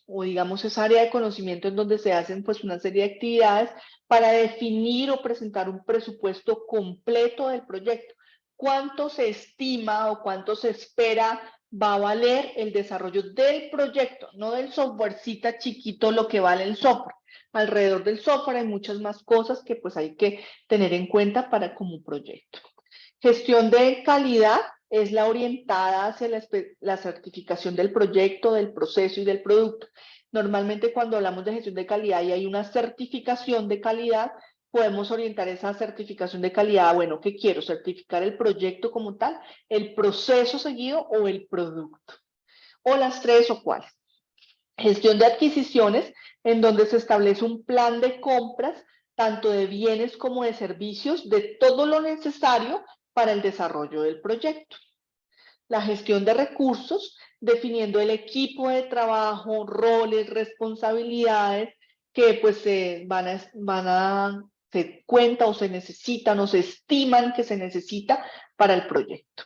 o digamos esa área de conocimiento en donde se hacen pues una serie de actividades para definir o presentar un presupuesto completo del proyecto. ¿Cuánto se estima o cuánto se espera va a valer el desarrollo del proyecto? No del softwarecita chiquito lo que vale el software. Alrededor del software hay muchas más cosas que pues hay que tener en cuenta para como proyecto. Gestión de calidad es la orientada hacia la certificación del proyecto, del proceso y del producto. Normalmente cuando hablamos de gestión de calidad y hay una certificación de calidad, podemos orientar esa certificación de calidad, bueno, ¿qué quiero? ¿Certificar el proyecto como tal, el proceso seguido o el producto? O las 3 o cuáles. Gestión de adquisiciones, en donde se establece un plan de compras, tanto de bienes como de servicios, de todo lo necesario para el desarrollo del proyecto. La gestión de recursos, definiendo el equipo de trabajo, roles, responsabilidades que pues se cuenta o se necesitan o se estiman que se necesita para el proyecto,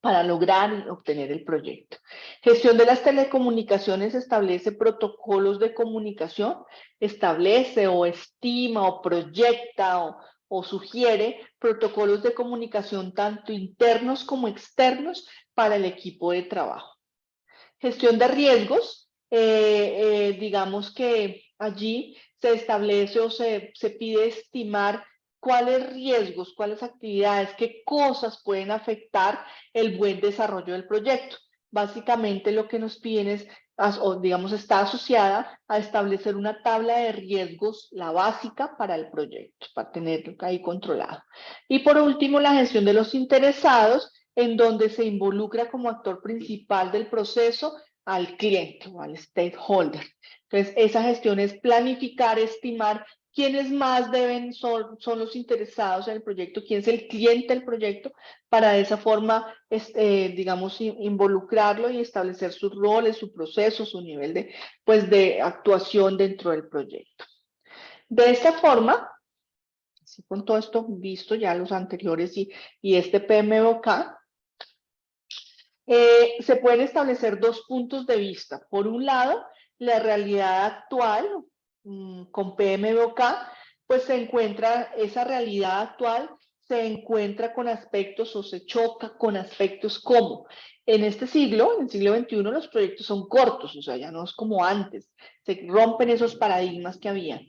para lograr y obtener el proyecto. Gestión de las telecomunicaciones establece protocolos de comunicación, establece o estima o proyecta o sugiere protocolos de comunicación tanto internos como externos para el equipo de trabajo. Gestión de riesgos, digamos que allí se establece o se pide estimar cuáles riesgos, cuáles actividades, qué cosas pueden afectar el buen desarrollo del proyecto. Básicamente lo que nos piden es, o digamos, está asociada a establecer una tabla de riesgos, la básica para el proyecto, para tenerlo ahí controlado. Y por último, la gestión de los interesados, en donde se involucra como actor principal del proceso al cliente o al stakeholder. Entonces, esa gestión es planificar, estimar quiénes más son los interesados en el proyecto, quién es el cliente del proyecto, para de esa forma, digamos, involucrarlo y establecer sus roles, su proceso, su nivel de actuación dentro del proyecto. De esta forma, así con todo esto visto ya los anteriores y este PMBOK, se pueden establecer dos puntos de vista. Por un lado, la realidad actual con PMBOK, pues se encuentra, esa realidad actual se encuentra con aspectos o se choca con aspectos como en este siglo, en el siglo XXI, los proyectos son cortos, o sea, ya no es como antes, se rompen esos paradigmas que había.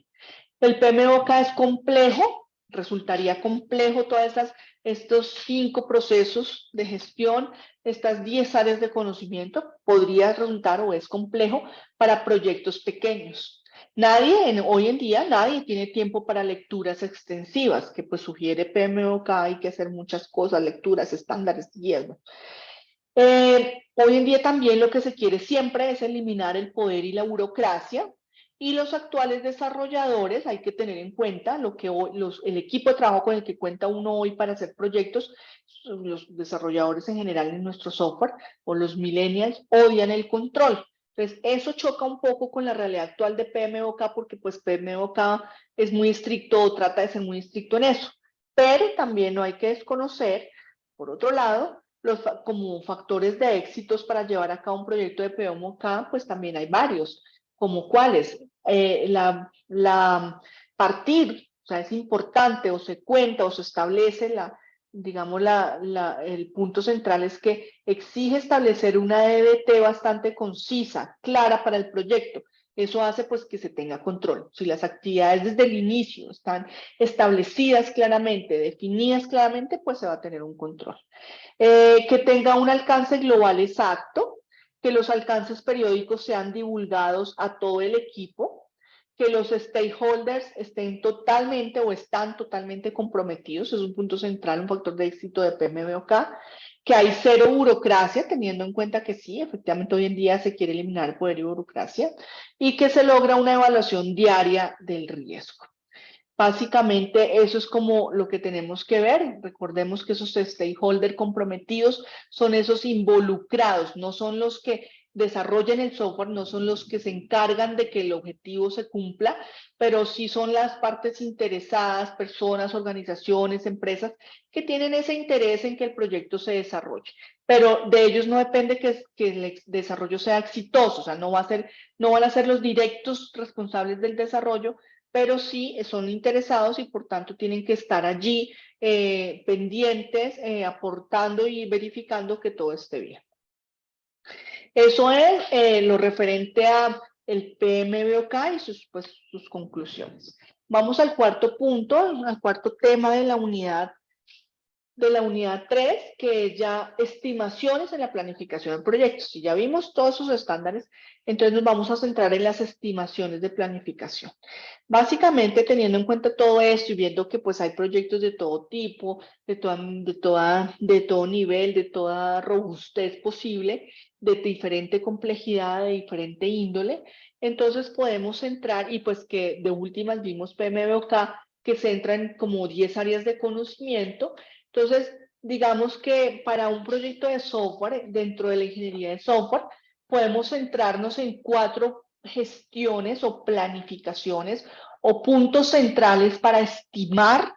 El PMBOK es complejo, resultaría complejo estos 5 procesos de gestión, estas 10 áreas de conocimiento, podría resultar o es complejo para proyectos pequeños. Hoy en día, nadie tiene tiempo para lecturas extensivas, que pues sugiere PMBOK, hay que hacer muchas cosas, lecturas, estándares, guías. Hoy en día también lo que se quiere siempre es eliminar el poder y la burocracia, y los actuales desarrolladores, hay que tener en cuenta lo que el equipo de trabajo con el que cuenta uno hoy para hacer proyectos, los desarrolladores en general en nuestro software, o los millennials, odian el control. Entonces, eso choca un poco con la realidad actual de PMBOK, porque pues PMBOK es muy estricto, trata de ser muy estricto en eso. Pero también no hay que desconocer, por otro lado, como factores de éxitos para llevar a cabo un proyecto de PMBOK, pues también hay varios, como cuáles, partir, o sea, es importante o se cuenta o se establece digamos, el punto central es que exige establecer una EBT bastante concisa, clara para el proyecto. Eso hace pues que se tenga control. Si las actividades desde el inicio están establecidas claramente, definidas claramente, pues se va a tener un control. Que tenga un alcance global exacto, que los alcances periódicos sean divulgados a todo el equipo, que los stakeholders estén totalmente o están totalmente comprometidos, es un punto central, un factor de éxito de PMBOK, que hay cero burocracia, teniendo en cuenta que sí, efectivamente hoy en día se quiere eliminar el poder y burocracia, y que se logra una evaluación diaria del riesgo. Básicamente eso es como lo que tenemos que ver. Recordemos que esos stakeholders comprometidos son esos involucrados, no son los que desarrollan el software, no son los que se encargan de que el objetivo se cumpla, pero sí son las partes interesadas, personas, organizaciones, empresas, que tienen ese interés en que el proyecto se desarrolle. Pero de ellos no depende que el desarrollo sea exitoso, o sea, no van a ser los directos responsables del desarrollo, pero sí son interesados y por tanto tienen que estar allí pendientes, aportando y verificando que todo esté bien. Eso es lo referente a el PMBOK y sus conclusiones. Vamos al cuarto punto, al cuarto tema de la unidad 3, que es ya estimaciones en la planificación del proyecto. Si ya vimos todos sus estándares, entonces nos vamos a centrar en las estimaciones de planificación. Básicamente, teniendo en cuenta todo esto y viendo que pues hay proyectos de todo tipo, de todo nivel, de toda robustez posible, de diferente complejidad, de diferente índole, entonces podemos entrar y pues que de últimas vimos PMBOK, que se entra en como 10 áreas de conocimiento. Entonces, digamos que para un proyecto de software, dentro de la ingeniería de software, podemos centrarnos en 4 gestiones o planificaciones o puntos centrales para estimar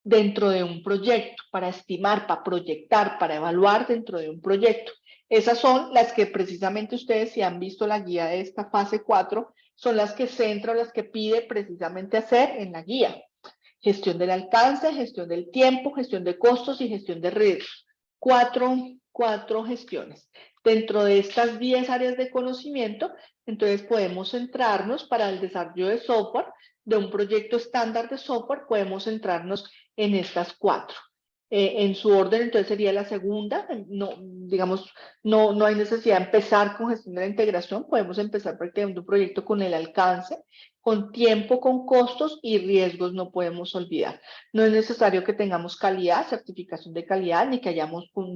dentro de un proyecto, para estimar, para proyectar, para evaluar dentro de un proyecto. Esas son las que precisamente ustedes, si han visto la guía de esta fase 4, son las que centra o las que pide precisamente hacer en la guía. Gestión del alcance, gestión del tiempo, gestión de costos y gestión de riesgos. Cuatro gestiones. Dentro de estas 10 áreas de conocimiento, entonces podemos centrarnos para el desarrollo de software, de un proyecto estándar de software, podemos centrarnos en estas 4. En su orden, entonces sería la segunda, digamos, no hay necesidad de empezar con gestión de la integración, podemos empezar prácticamente un proyecto con el alcance, con tiempo, con costos y riesgos, no podemos olvidar. No es necesario que tengamos calidad, certificación de calidad, ni que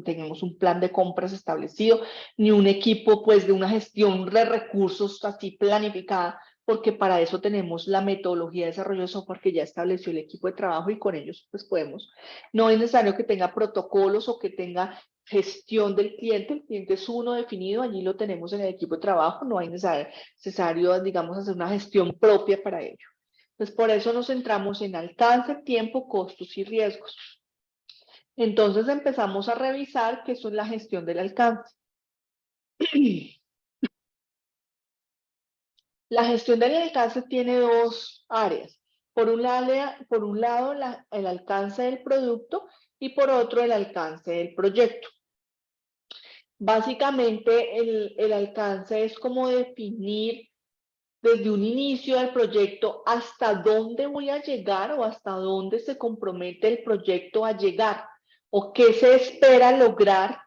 tengamos un plan de compras establecido, ni un equipo pues de una gestión de recursos así planificada porque para eso tenemos la metodología de desarrollo de software que ya estableció el equipo de trabajo y con ellos pues podemos. No es necesario que tenga protocolos o que tenga gestión del cliente, el cliente es uno definido, allí lo tenemos en el equipo de trabajo, no hay necesario, digamos, hacer una gestión propia para ello. Pues por eso nos centramos en alcance, tiempo, costos y riesgos. Entonces empezamos a revisar qué es la gestión del alcance. La gestión del alcance tiene dos áreas. Por un lado el alcance del producto y por otro el alcance del proyecto. Básicamente el alcance es como definir desde un inicio del proyecto hasta dónde voy a llegar o hasta dónde se compromete el proyecto a llegar o qué se espera lograr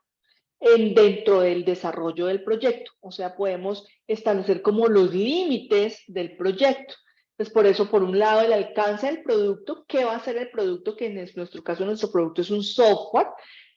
dentro del desarrollo del proyecto. O sea, podemos establecer como los límites del proyecto. Pues por eso, por un lado, el alcance del producto, ¿qué va a ser el producto? Que en nuestro caso, nuestro producto es un software.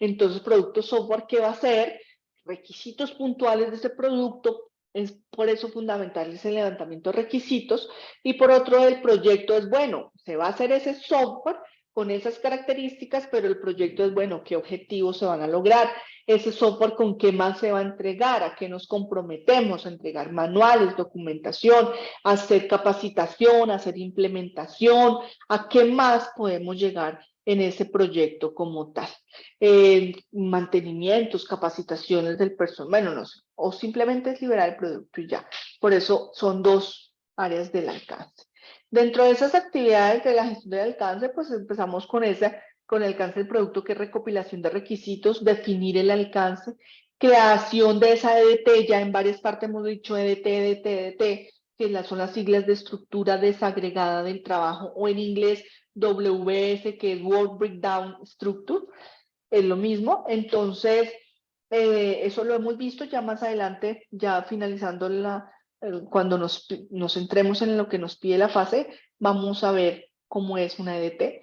Entonces, producto software, ¿qué va a ser? Requisitos puntuales de ese producto. Es por eso fundamental ese levantamiento de requisitos. Y por otro, el proyecto es, bueno, se va a hacer ese software con esas características, pero el proyecto es, bueno, ¿qué objetivos se van a lograr? Ese software con qué más se va a entregar, a qué nos comprometemos, a entregar manuales, documentación, a hacer capacitación, a hacer implementación, a qué más podemos llegar en ese proyecto como tal. Mantenimientos, capacitaciones del personal, bueno, no sé, o simplemente es liberar el producto y ya. Por eso son dos áreas del alcance. Dentro de esas actividades de la gestión del alcance, pues empezamos con el alcance del producto, que es recopilación de requisitos, definir el alcance, creación de esa EDT, ya en varias partes hemos dicho EDT, EDT, EDT, que son las siglas de estructura desagregada del trabajo, o en inglés WS, que es Work Breakdown Structure, es lo mismo. Entonces, eso lo hemos visto ya más adelante, ya finalizando cuando nos centremos en lo que nos pide la fase, vamos a ver cómo es una EDT.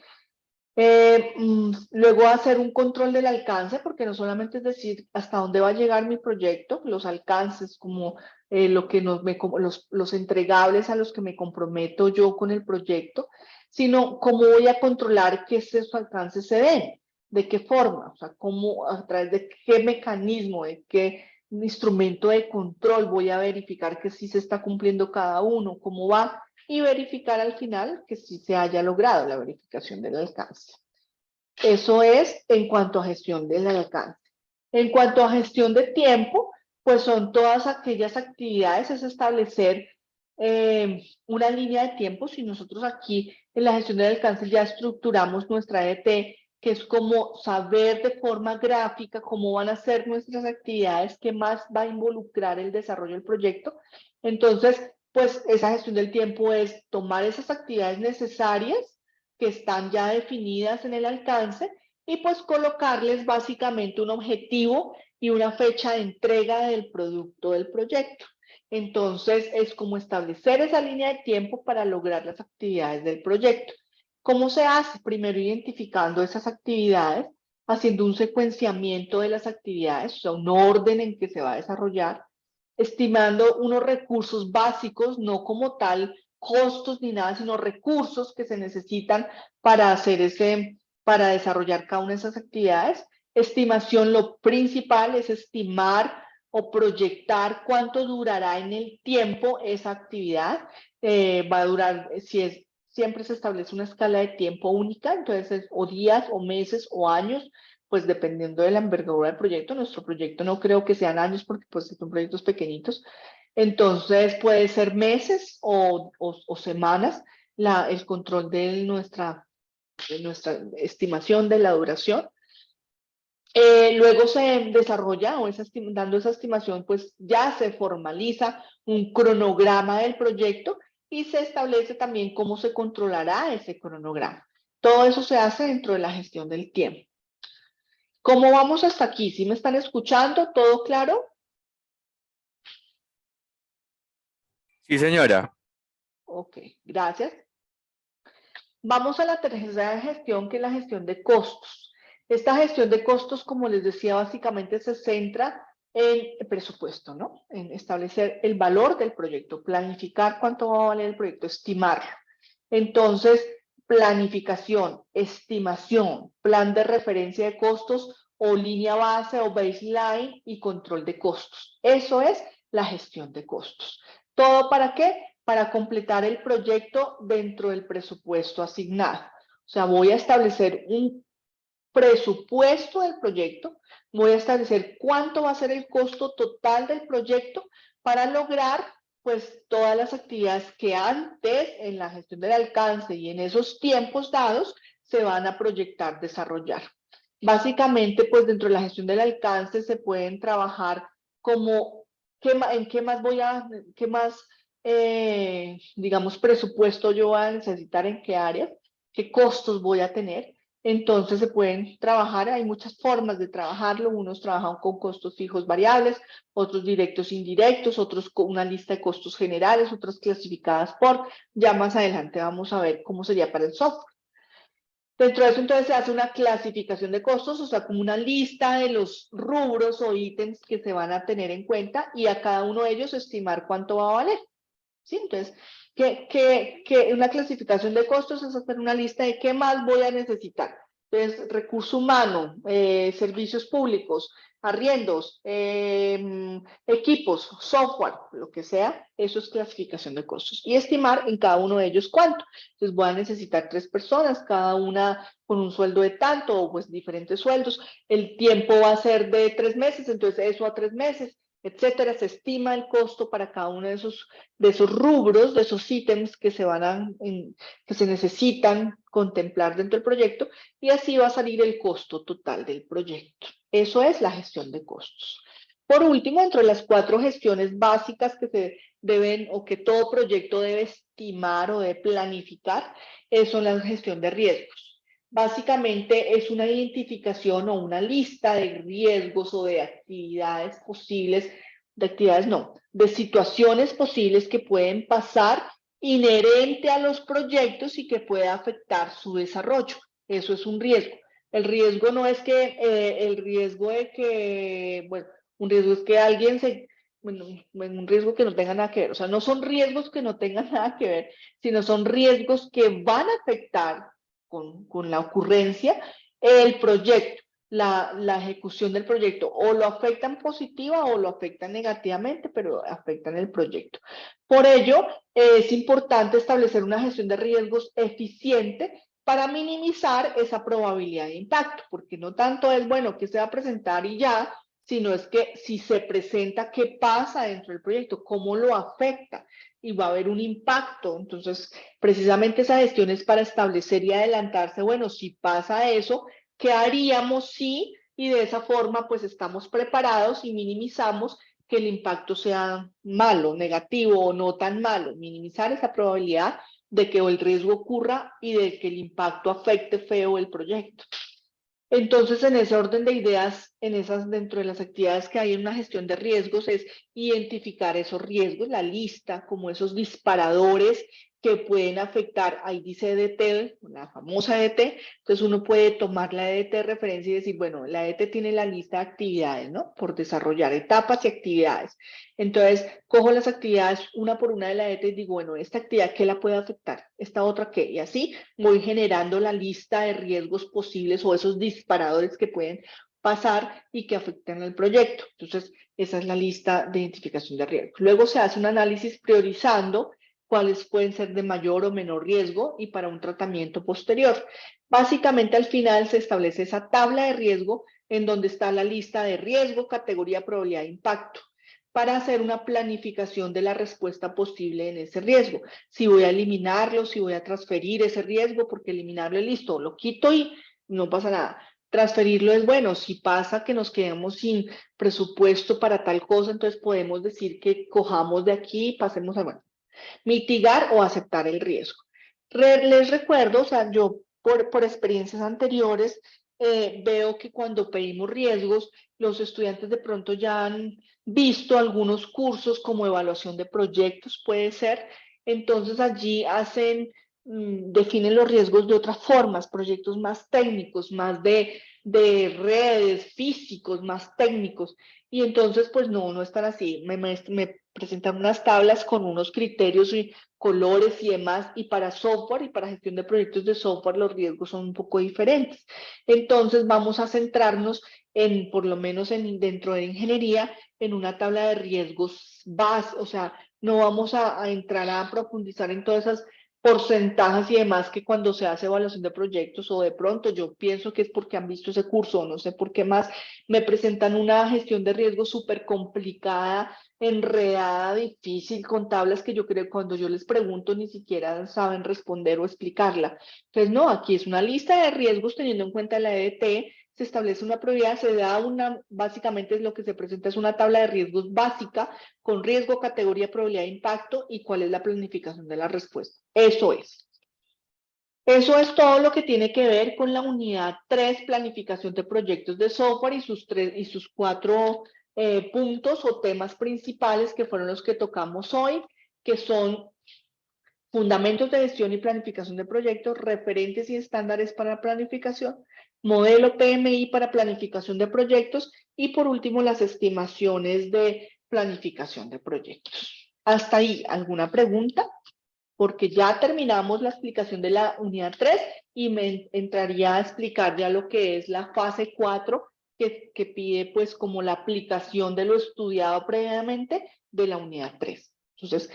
Luego hacer un control del alcance, porque no solamente es decir hasta dónde va a llegar mi proyecto, los alcances como lo que los entregables a los que me comprometo yo con el proyecto, sino cómo voy a controlar que esos alcances se den, de qué forma, o sea, cómo, a través de qué mecanismo, de qué instrumento de control voy a verificar que sí se está cumpliendo cada uno, cómo va, y verificar al final que sí se haya logrado la verificación del alcance. Eso es en cuanto a gestión del alcance. En cuanto a gestión de tiempo, pues son todas aquellas actividades, es establecer una línea de tiempo. Si nosotros aquí en la gestión del alcance ya estructuramos nuestra EDT, que es como saber de forma gráfica cómo van a ser nuestras actividades, qué más va a involucrar el desarrollo del proyecto. Entonces, pues esa gestión del tiempo es tomar esas actividades necesarias que están ya definidas en el alcance y pues colocarles básicamente un objetivo y una fecha de entrega del producto del proyecto. Entonces es como establecer esa línea de tiempo para lograr las actividades del proyecto. ¿Cómo se hace? Primero identificando esas actividades, haciendo un secuenciamiento de las actividades, o sea, un orden en que se va a desarrollar, estimando unos recursos básicos, no como tal costos ni nada, sino recursos que se necesitan para para desarrollar cada una de esas actividades. Estimación, lo principal es estimar o proyectar cuánto durará en el tiempo esa actividad. Va a durar, siempre se establece una escala de tiempo única, entonces o días o meses o años, pues dependiendo de la envergadura del proyecto. Nuestro proyecto no creo que sean años porque pues son proyectos pequeñitos. Entonces puede ser meses o semanas el control de nuestra estimación de la duración. Luego se desarrolla, dando esa estimación, pues ya se formaliza un cronograma del proyecto y se establece también cómo se controlará ese cronograma. Todo eso se hace dentro de la gestión del tiempo. ¿Cómo vamos hasta aquí? ¿Sí me están escuchando? ¿Todo claro? Sí, señora. Ok, gracias. Vamos a la tercera gestión, que es la gestión de costos. Esta gestión de costos, como les decía, básicamente se centra en presupuesto, ¿no? En establecer el valor del proyecto, planificar cuánto va a valer el proyecto, estimarlo. Entonces, planificación, estimación, plan de referencia de costos o línea base o baseline y control de costos. Eso es la gestión de costos. ¿Todo para qué? Para completar el proyecto dentro del presupuesto asignado. O sea, voy a establecer un presupuesto del proyecto, voy a establecer cuánto va a ser el costo total del proyecto para lograr pues todas las actividades que antes en la gestión del alcance y en esos tiempos dados se van a proyectar, desarrollar. Básicamente pues dentro de la gestión del alcance se pueden trabajar como en qué más qué más digamos presupuesto yo voy a necesitar en qué áreas, qué costos voy a tener. Entonces se pueden trabajar, hay muchas formas de trabajarlo, unos trabajan con costos fijos variables, otros directos indirectos, otros con una lista de costos generales, otras clasificadas por, ya más adelante vamos a ver cómo sería para el software. Dentro de eso entonces se hace una clasificación de costos, o sea, como una lista de los rubros o ítems que se van a tener en cuenta y a cada uno de ellos estimar cuánto va a valer. ¿Sí? Entonces, una clasificación de costos es hacer una lista de qué más voy a necesitar. Entonces, recurso humano, servicios públicos, arriendos, equipos, software, lo que sea, eso es clasificación de costos. Y estimar en cada uno de ellos cuánto. Entonces, voy a necesitar 3 personas, cada una con un sueldo de tanto, o pues diferentes sueldos. El tiempo va a ser de 3 meses, entonces eso a 3 meses, etcétera. Se estima el costo para cada uno de esos rubros, de esos ítems que que se necesitan contemplar dentro del proyecto, y así va a salir el costo total del proyecto. Eso es la gestión de costos. Por último, dentro de las 4 gestiones básicas que se deben o que todo proyecto debe estimar o debe planificar, son la gestión de riesgos. Básicamente es una identificación o una lista de riesgos o de actividades posibles, de situaciones posibles que pueden pasar inherente a los proyectos y que pueda afectar su desarrollo. Eso es un riesgo. El riesgo no es que, el riesgo de que, bueno, un riesgo es que alguien bueno, un riesgo que no tenga nada que ver, o sea, no son riesgos que no tengan nada que ver, sino son riesgos que van a afectar con la ocurrencia el proyecto, la ejecución del proyecto, o lo afectan positiva o lo afectan negativamente, pero afectan el proyecto. Por ello, es importante establecer una gestión de riesgos eficiente para minimizar esa probabilidad de impacto, porque no tanto es, bueno, que se va a presentar y ya, sino es que si se presenta, ¿qué pasa dentro del proyecto? ¿Cómo lo afecta? Y va a haber un impacto. Entonces, precisamente esa gestión es para establecer y adelantarse, bueno, si pasa eso, ¿qué haríamos si? Y de esa forma, pues estamos preparados y minimizamos que el impacto sea malo, negativo o no tan malo. Minimizar esa probabilidad de que el riesgo ocurra y de que el impacto afecte feo el proyecto. Entonces, en ese orden de ideas, dentro de las actividades que hay en una gestión de riesgos, es identificar esos riesgos, la lista, como esos disparadores que pueden afectar, ahí dice EDT, la famosa EDT, entonces uno puede tomar la EDT de referencia y decir, bueno, la EDT tiene la lista de actividades, ¿no? Por desarrollar, etapas y actividades. Entonces, cojo las actividades una por una de la EDT y digo, bueno, esta actividad, ¿qué la puede afectar? ¿Esta otra qué? Y así voy generando la lista de riesgos posibles o esos disparadores que pueden pasar y que afecten al proyecto. Entonces, esa es la lista de identificación de riesgos. Luego se hace un análisis priorizando cuáles pueden ser de mayor o menor riesgo y para un tratamiento posterior. Básicamente, al final se establece esa tabla de riesgo en donde está la lista de riesgo, categoría, probabilidad de impacto, para hacer una planificación de la respuesta posible en ese riesgo. Si voy a eliminarlo, si voy a transferir ese riesgo, porque eliminarlo es listo, lo quito y no pasa nada. Transferirlo es bueno, si pasa que nos quedemos sin presupuesto para tal cosa, entonces podemos decir que cojamos de aquí y pasemos a, bueno, mitigar o aceptar el riesgo. Les recuerdo, o sea, yo por experiencias anteriores veo que cuando pedimos riesgos, los estudiantes de pronto ya han visto algunos cursos como evaluación de proyectos, puede ser, entonces allí definen los riesgos de otras formas, proyectos más técnicos, más de de redes, físicos, más técnicos. Y entonces, pues no están así. Me presentan unas tablas con unos criterios y colores y demás, y para software y para gestión de proyectos de software los riesgos son un poco diferentes. Entonces vamos a centrarnos en, por lo menos dentro de ingeniería, en una tabla de riesgos base, o sea, no vamos a entrar a profundizar en todas esas porcentajes y demás que cuando se hace evaluación de proyectos o de pronto yo pienso que es porque han visto ese curso o no sé por qué más, me presentan una gestión de riesgo súper complicada, enredada, difícil, con tablas que yo creo que cuando yo les pregunto ni siquiera saben responder o explicarla. Entonces, no, aquí es una lista de riesgos teniendo en cuenta la EDT, se establece una prioridad, se da básicamente es lo que se presenta es una tabla de riesgos básica con riesgo, categoría, probabilidad de impacto y cuál es la planificación de la respuesta. Eso es. Eso es todo lo que tiene que ver con la unidad 3, planificación de proyectos de software y sus 4 puntos o temas principales que fueron los que tocamos hoy, que son fundamentos de gestión y planificación de proyectos, referentes y estándares para planificación, modelo PMI para planificación de proyectos y por último las estimaciones de planificación de proyectos. Hasta ahí, ¿alguna pregunta? Porque ya terminamos la explicación de la unidad 3 y me entraría a explicar ya lo que es la fase 4 que pide pues como la aplicación de lo estudiado previamente de la unidad 3. Entonces,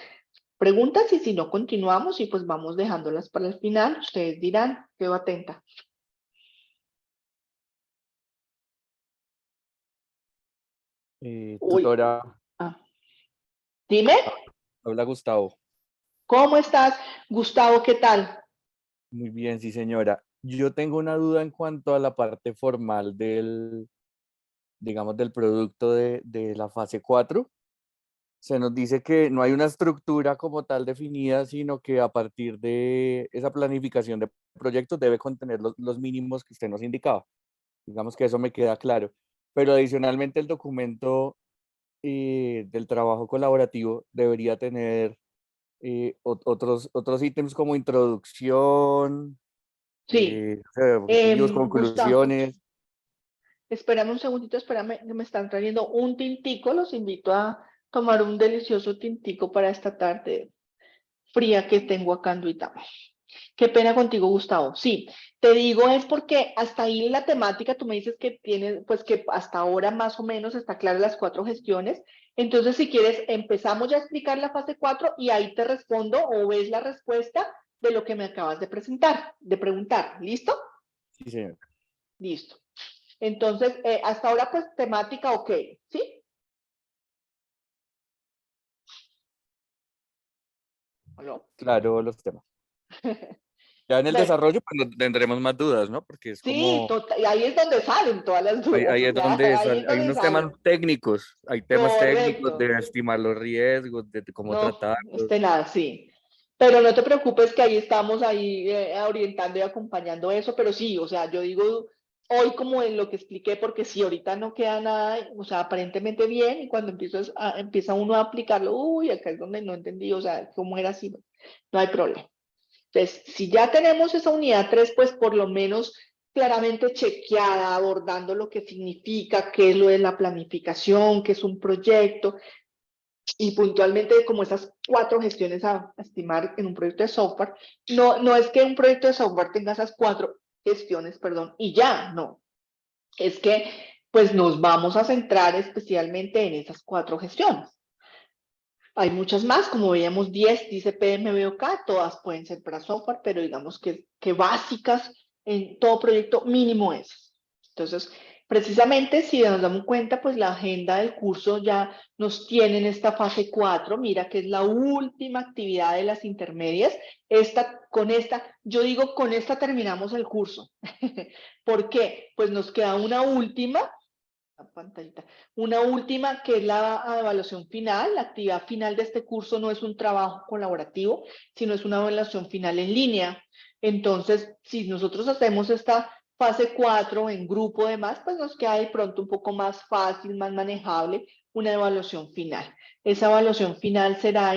preguntas y si no continuamos y pues vamos dejándolas para el final. Ustedes dirán, quedo atenta. Uy, Tutora, dime, habla Gustavo. ¿cómo estás? Gustavo, ¿qué tal? Muy bien, sí, señora. Yo tengo una duda en cuanto a la parte formal digamos, del producto de la fase 4. Se nos dice que no hay una estructura como tal definida, sino que a partir de esa planificación de proyectos debe contener los mínimos que usted nos indicaba. Digamos que eso me queda claro. Pero adicionalmente el documento del trabajo colaborativo debería tener otros ítems como introducción, Sí, objetivos, Gustavo. conclusiones. Espérame un segundito, espérame, que me están trayendo un tintico. Los invito a tomar un delicioso tintico para esta tarde fría que tengo acá en Duitama. Qué pena contigo, Gustavo. Sí, te digo es porque hasta ahí la temática, tú me dices que tienes, pues que hasta ahora más o menos está clara las 4 gestiones. Entonces, si quieres, empezamos ya a explicar la fase 4 y ahí te respondo o ves la respuesta de lo que me acabas de presentar, de preguntar. ¿Listo? Sí, señor. Listo. Entonces, hasta ahora, pues temática, ok, ¿sí? ¿Aló? Claro, los temas. Ya en el Bueno, desarrollo pues, tendremos más dudas, ¿no? Porque es sí, como, y ahí es donde salen todas las dudas, ahí o es sea, donde ahí es hay donde unos temas salen. técnicos, hay temas técnicos Correcto. de estimar los riesgos, de cómo No, tratarlos. nada, sí. Pero no te preocupes que ahí estamos ahí orientando y acompañando eso, pero sí, o sea, yo digo hoy como en lo que expliqué, porque si ahorita no queda nada, o sea, aparentemente bien, y cuando empieza uno a aplicarlo, uy, acá es donde no entendí, o sea, cómo era así, no hay problema. Entonces, si ya tenemos esa unidad 3, pues por lo menos claramente chequeada, abordando lo que significa, qué es lo de la planificación, qué es un proyecto, y puntualmente como esas 4 gestiones a estimar en un proyecto de software, no es que un proyecto de software tenga esas 4 gestiones, perdón, y ya, no. Es que pues nos vamos a centrar especialmente en esas 4 gestiones. Hay muchas más, como veíamos 10, dice PMBOK, todas pueden ser para software, pero digamos que básicas en todo proyecto mínimo es. Entonces, precisamente si nos damos cuenta, pues la agenda del curso ya nos tiene en esta fase 4, mira que es la última actividad de las intermedias. Yo digo, con esta terminamos el curso. ¿Por qué? Pues nos queda una última, la pantallita. Una última que es la evaluación final. La actividad final de este curso no es un trabajo colaborativo, sino es una evaluación final en línea. Entonces, si nosotros hacemos esta fase 4 en grupo demás, pues nos queda de pronto un poco más fácil, más manejable, una evaluación final. Esa evaluación final será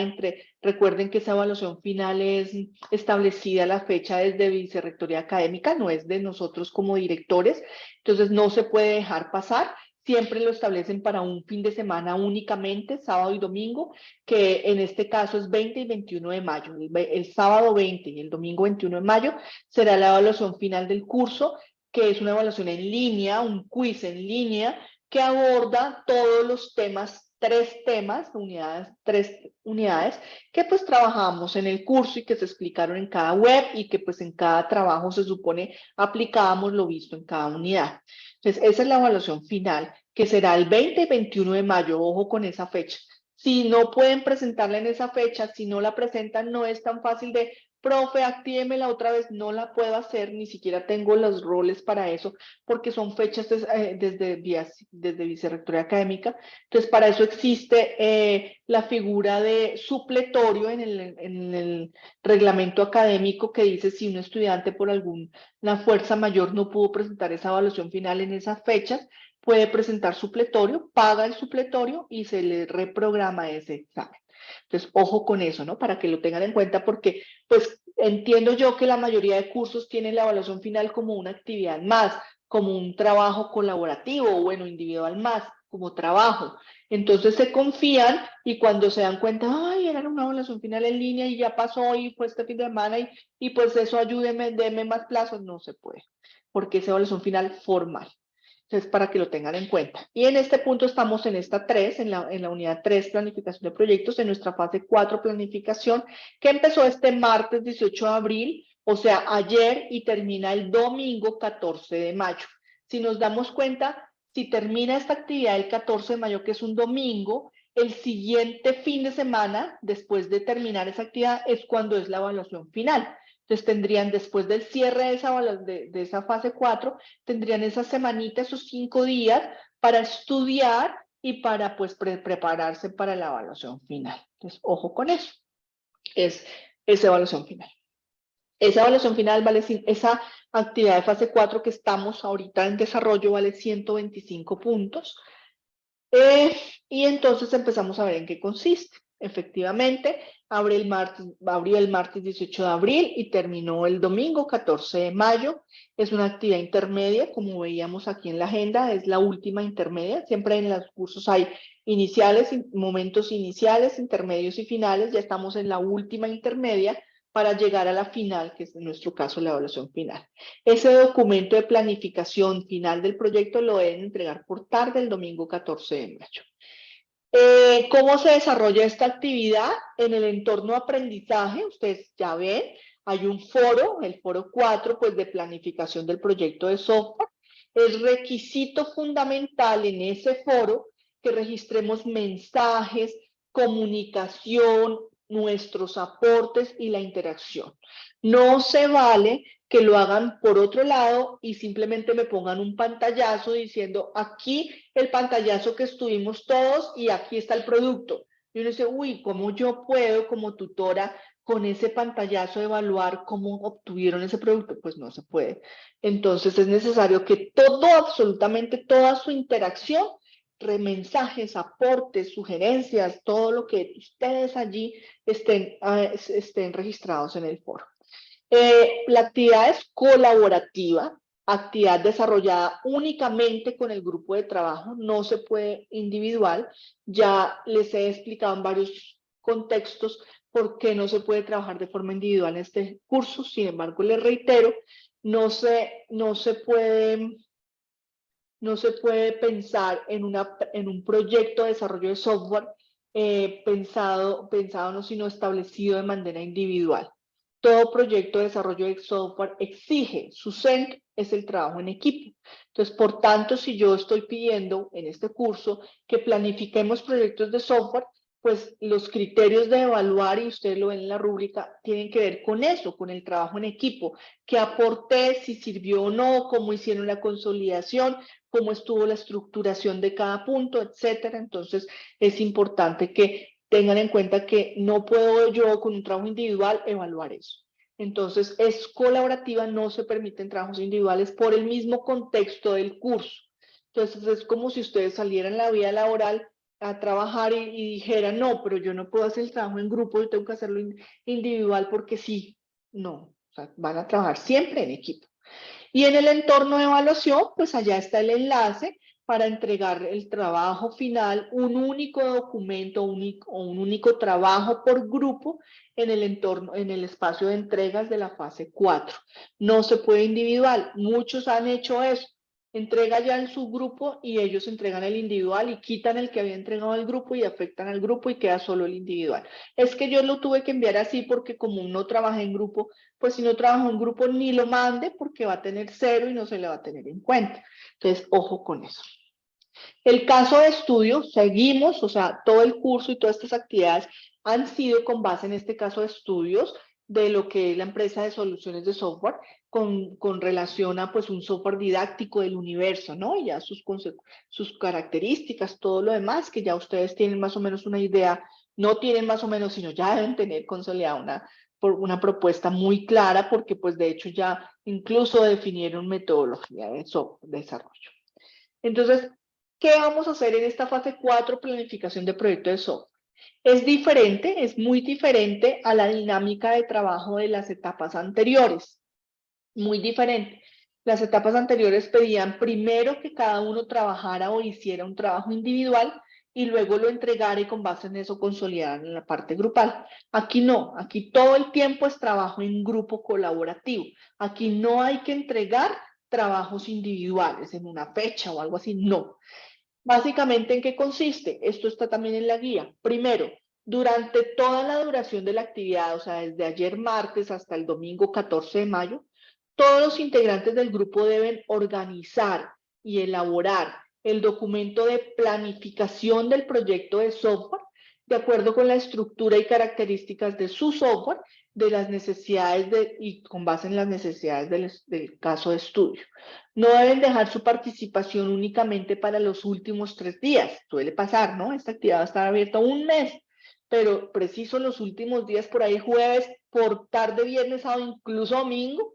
recuerden que esa evaluación final es establecida la fecha desde Vicerrectoría Académica, no es de nosotros como directores, entonces no se puede dejar pasar. Siempre lo establecen para un fin de semana únicamente, sábado y domingo, que en este caso es 20 y 21 de mayo. El sábado 20 y el domingo 21 de mayo será la evaluación final del curso, que es una evaluación en línea, un quiz en línea, que aborda todos los temas, tres unidades, que pues trabajamos en el curso y que se explicaron en cada web y que pues en cada trabajo se supone aplicábamos lo visto en cada unidad. Entonces, esa es la evaluación final, que será el 20 y 21 de mayo, ojo con esa fecha. Si no pueden presentarla en esa fecha, si no la presentan, no es tan fácil de, profe, actívemela otra vez, no la puedo hacer, ni siquiera tengo los roles para eso, porque son fechas desde Vicerrectoría Académica. Entonces, para eso existe la figura de supletorio en el reglamento académico que dice si un estudiante por alguna fuerza mayor no pudo presentar esa evaluación final en esas fechas, puede presentar supletorio, paga el supletorio y se le reprograma ese examen. Entonces, ojo con eso, ¿no? Para que lo tengan en cuenta porque, pues, entiendo yo que la mayoría de cursos tienen la evaluación final como una actividad más, como un trabajo colaborativo o, bueno, individual más, como trabajo. Entonces se confían y cuando se dan cuenta, ay, era una evaluación final en línea y ya pasó y fue este fin de semana y pues eso ayúdeme, deme más plazos, no se puede, porque es evaluación final formal. Entonces, para que lo tengan en cuenta. Y en este punto estamos en esta 3, en la unidad 3, planificación de proyectos, en nuestra fase 4, planificación, que empezó este martes 18 de abril, o sea, ayer, y termina el domingo 14 de mayo. Si nos damos cuenta, si termina esta actividad el 14 de mayo, que es un domingo, el siguiente fin de semana, después de terminar esa actividad, es cuando es la evaluación final. Entonces tendrían, después del cierre de esa fase 4, tendrían esa semanita, esos 5 días para estudiar y para pues prepararse para la evaluación final. Entonces, ojo con eso. Es esa evaluación final. Esa evaluación final vale, esa actividad de fase 4 que estamos ahorita en desarrollo vale 125 puntos. Y entonces empezamos a ver en qué consiste. Efectivamente, abrió el martes 18 de abril y terminó el domingo 14 de mayo. Es una actividad intermedia, como veíamos aquí en la agenda, es la última intermedia. Siempre en los cursos hay iniciales, momentos iniciales, intermedios y finales. Ya estamos en la última intermedia para llegar a la final, que es en nuestro caso la evaluación final. Ese documento de planificación final del proyecto lo deben entregar por tarde el domingo 14 de mayo. ¿Cómo se desarrolla esta actividad? En el entorno aprendizaje, ustedes ya ven, hay un foro, el foro 4, pues de planificación del proyecto de software. Es requisito fundamental en ese foro que registremos mensajes, comunicación, nuestros aportes y la interacción. No se vale que lo hagan por otro lado y simplemente me pongan un pantallazo diciendo aquí el pantallazo que estuvimos todos y aquí está el producto. Y uno dice, uy, ¿cómo yo puedo como tutora con ese pantallazo evaluar cómo obtuvieron ese producto? Pues no se puede. Entonces es necesario que absolutamente toda su interacción, mensajes, aportes, sugerencias, todo lo que ustedes allí estén registrados en el foro. La actividad es colaborativa, actividad desarrollada únicamente con el grupo de trabajo, no se puede individual. Ya les he explicado en varios contextos por qué no se puede trabajar de forma individual en este curso. Sin embargo, les reitero, no se puede pensar en un proyecto de desarrollo de software pensado no, sino establecido de manera individual. Todo proyecto de desarrollo de software exige, su centro es el trabajo en equipo. Entonces, por tanto, si yo estoy pidiendo en este curso que planifiquemos proyectos de software, pues los criterios de evaluar, y ustedes lo ven en la rúbrica, tienen que ver con eso, con el trabajo en equipo. ¿Qué aporté? Si sirvió o no, cómo hicieron la consolidación, cómo estuvo la estructuración de cada punto, etcétera. Entonces, es importante que tengan en cuenta que no puedo yo con un trabajo individual evaluar eso. Entonces, es colaborativa, no se permiten trabajos individuales por el mismo contexto del curso. Entonces, es como si ustedes salieran a la vida laboral a trabajar y dijera, no, pero yo no puedo hacer el trabajo en grupo, yo tengo que hacerlo individual porque sí, no, o sea, van a trabajar siempre en equipo. Y en el entorno de evaluación, pues allá está el enlace para entregar el trabajo final, un único documento o un único trabajo por grupo en el entorno, en el espacio de entregas de la fase 4. No se puede individual. Muchos han hecho eso. Entrega ya en su grupo y ellos entregan el individual y quitan el que había entregado al grupo y afectan al grupo y queda solo el individual. Es que yo lo tuve que enviar así porque como no trabajé en grupo, pues si no trabajo en grupo ni lo mande porque va a tener 0 y no se le va a tener en cuenta. Entonces, ojo con eso. El caso de estudio, seguimos, o sea, todo el curso y todas estas actividades han sido con base en este caso de estudios de lo que es la empresa de soluciones de software con relación a pues un software didáctico del universo, ¿no? Y ya sus características, todo lo demás, que ya ustedes tienen más o menos una idea, no tienen más o menos, sino ya deben tener consolidada una propuesta muy clara, porque pues de hecho ya incluso definieron metodología de software, de desarrollo. Entonces, ¿qué vamos a hacer en esta fase 4, planificación de proyecto de software? Es diferente, es muy diferente a la dinámica de trabajo de las etapas anteriores. Muy diferente. Las etapas anteriores pedían primero que cada uno trabajara o hiciera un trabajo individual y luego lo entregara y con base en eso consolidaran en la parte grupal. Aquí no, aquí todo el tiempo es trabajo en grupo colaborativo. Aquí no hay que entregar trabajos individuales en una fecha o algo así, no. Básicamente, ¿en qué consiste? Esto está también en la guía. Primero, durante toda la duración de la actividad, o sea, desde ayer martes hasta el domingo 14 de mayo, todos los integrantes del grupo deben organizar y elaborar el documento de planificación del proyecto de software de acuerdo con la estructura y características de su software, de las necesidades y con base en las necesidades del caso de estudio. No deben dejar su participación únicamente para los últimos 3 días. Suele pasar, ¿no? Esta actividad va a estar abierta un mes, pero preciso los últimos días, por ahí jueves, por tarde, viernes, sábado, incluso domingo,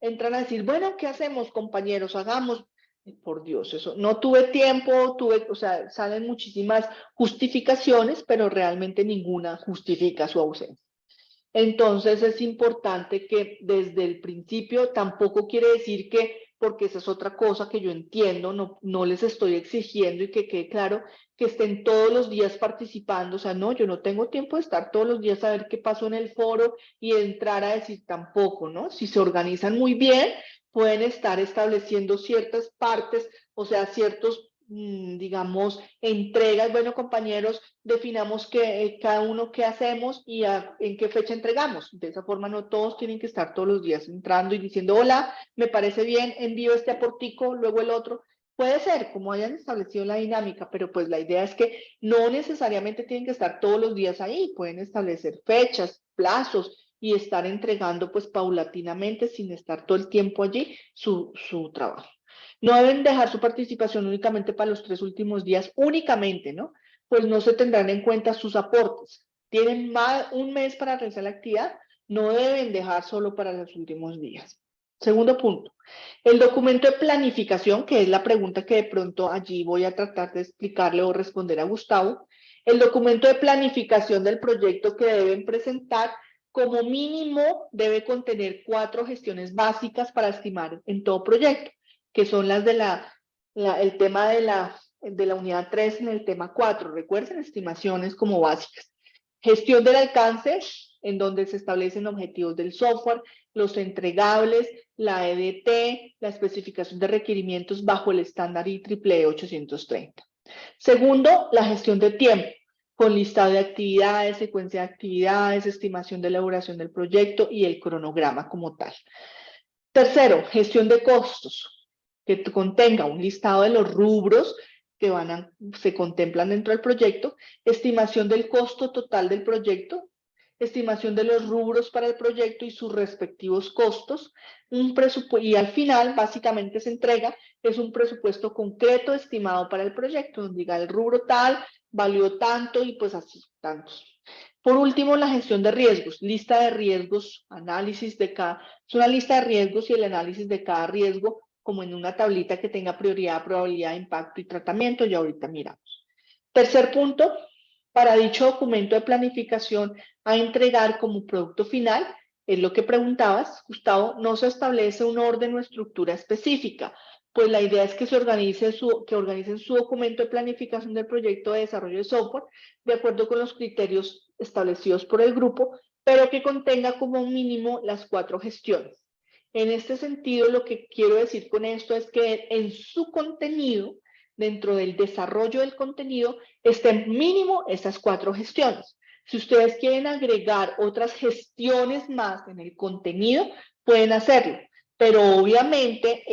entran a decir, bueno, ¿qué hacemos, compañeros? Hagamos. Por Dios, eso. No tuve tiempo, o sea, salen muchísimas justificaciones, pero realmente ninguna justifica su ausencia. Entonces es importante que desde el principio tampoco quiere decir que, porque esa es otra cosa que yo entiendo, no les estoy exigiendo y que quede claro que estén todos los días participando, o sea, no, yo no tengo tiempo de estar todos los días a ver qué pasó en el foro y entrar a decir tampoco, ¿no? Si se organizan muy bien, pueden estar estableciendo ciertas partes, o sea, ciertos digamos, entregas, bueno, compañeros, definamos cada uno qué hacemos y en qué fecha entregamos. De esa forma no todos tienen que estar todos los días entrando y diciendo, hola, me parece bien, envío este aportico, luego el otro. Puede ser, como hayan establecido la dinámica, pero pues la idea es que no necesariamente tienen que estar todos los días ahí, pueden establecer fechas, plazos y estar entregando pues paulatinamente sin estar todo el tiempo allí su trabajo. No deben dejar su participación únicamente para los 3 últimos días, únicamente, ¿no? Pues no se tendrán en cuenta sus aportes. Tienen un mes para realizar la actividad, no deben dejar solo para los últimos días. Segundo punto, el documento de planificación, que es la pregunta que de pronto allí voy a tratar de explicarle o responder a Gustavo. El documento de planificación del proyecto que deben presentar como mínimo debe contener 4 gestiones básicas para estimar en todo proyecto, que son las de el tema de la unidad 3 en el tema 4. Recuerden, estimaciones como básicas. Gestión del alcance, en donde se establecen objetivos del software, los entregables, la EDT, la especificación de requerimientos bajo el estándar IEEE 830. Segundo, la gestión de tiempo, con listado de actividades, secuencia de actividades, estimación de elaboración del proyecto y el cronograma como tal. Tercero, gestión de costos, que contenga un listado de los rubros que se contemplan dentro del proyecto, estimación del costo total del proyecto, estimación de los rubros para el proyecto y sus respectivos costos, y al final básicamente se entrega, es un presupuesto concreto estimado para el proyecto, donde diga el rubro tal, valió tanto y pues así, tantos. Por último, la gestión de riesgos, lista de riesgos, análisis de cada, es una lista de riesgos y el análisis de cada riesgo como en una tablita que tenga prioridad, probabilidad, impacto y tratamiento, y ahorita miramos. Tercer punto, para dicho documento de planificación a entregar como producto final, es lo que preguntabas, Gustavo, no se establece un orden o estructura específica, pues la idea es que organicen su documento de planificación del proyecto de desarrollo de software de acuerdo con los criterios establecidos por el grupo, pero que contenga como mínimo las 4 gestiones. En este sentido, lo que quiero decir con esto es que en su contenido, dentro del desarrollo del contenido, estén mínimo estas 4 gestiones. Si ustedes quieren agregar otras gestiones más en el contenido, pueden hacerlo, pero obviamente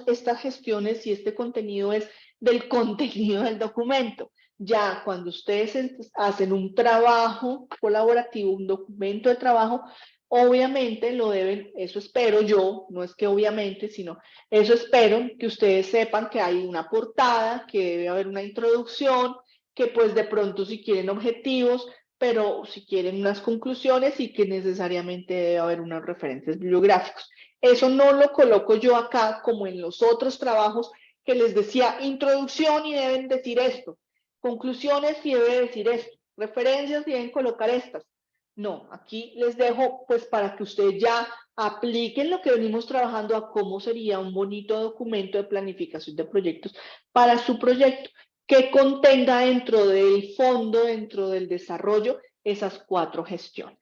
estas gestiones y este contenido es del contenido del documento. Ya cuando ustedes hacen un trabajo colaborativo, un documento de trabajo, obviamente lo deben, eso espero yo, no es que obviamente, sino eso espero que ustedes sepan que hay una portada, que debe haber una introducción, que pues de pronto si quieren objetivos, pero si quieren unas conclusiones y que necesariamente debe haber unas referencias bibliográficas. Eso no lo coloco yo acá como en los otros trabajos que les decía introducción y deben decir esto, conclusiones y deben decir esto, referencias y deben colocar estas. No, aquí les dejo pues para que ustedes ya apliquen lo que venimos trabajando a cómo sería un bonito documento de planificación de proyectos para su proyecto que contenga dentro del fondo, dentro del desarrollo, esas 4 gestiones.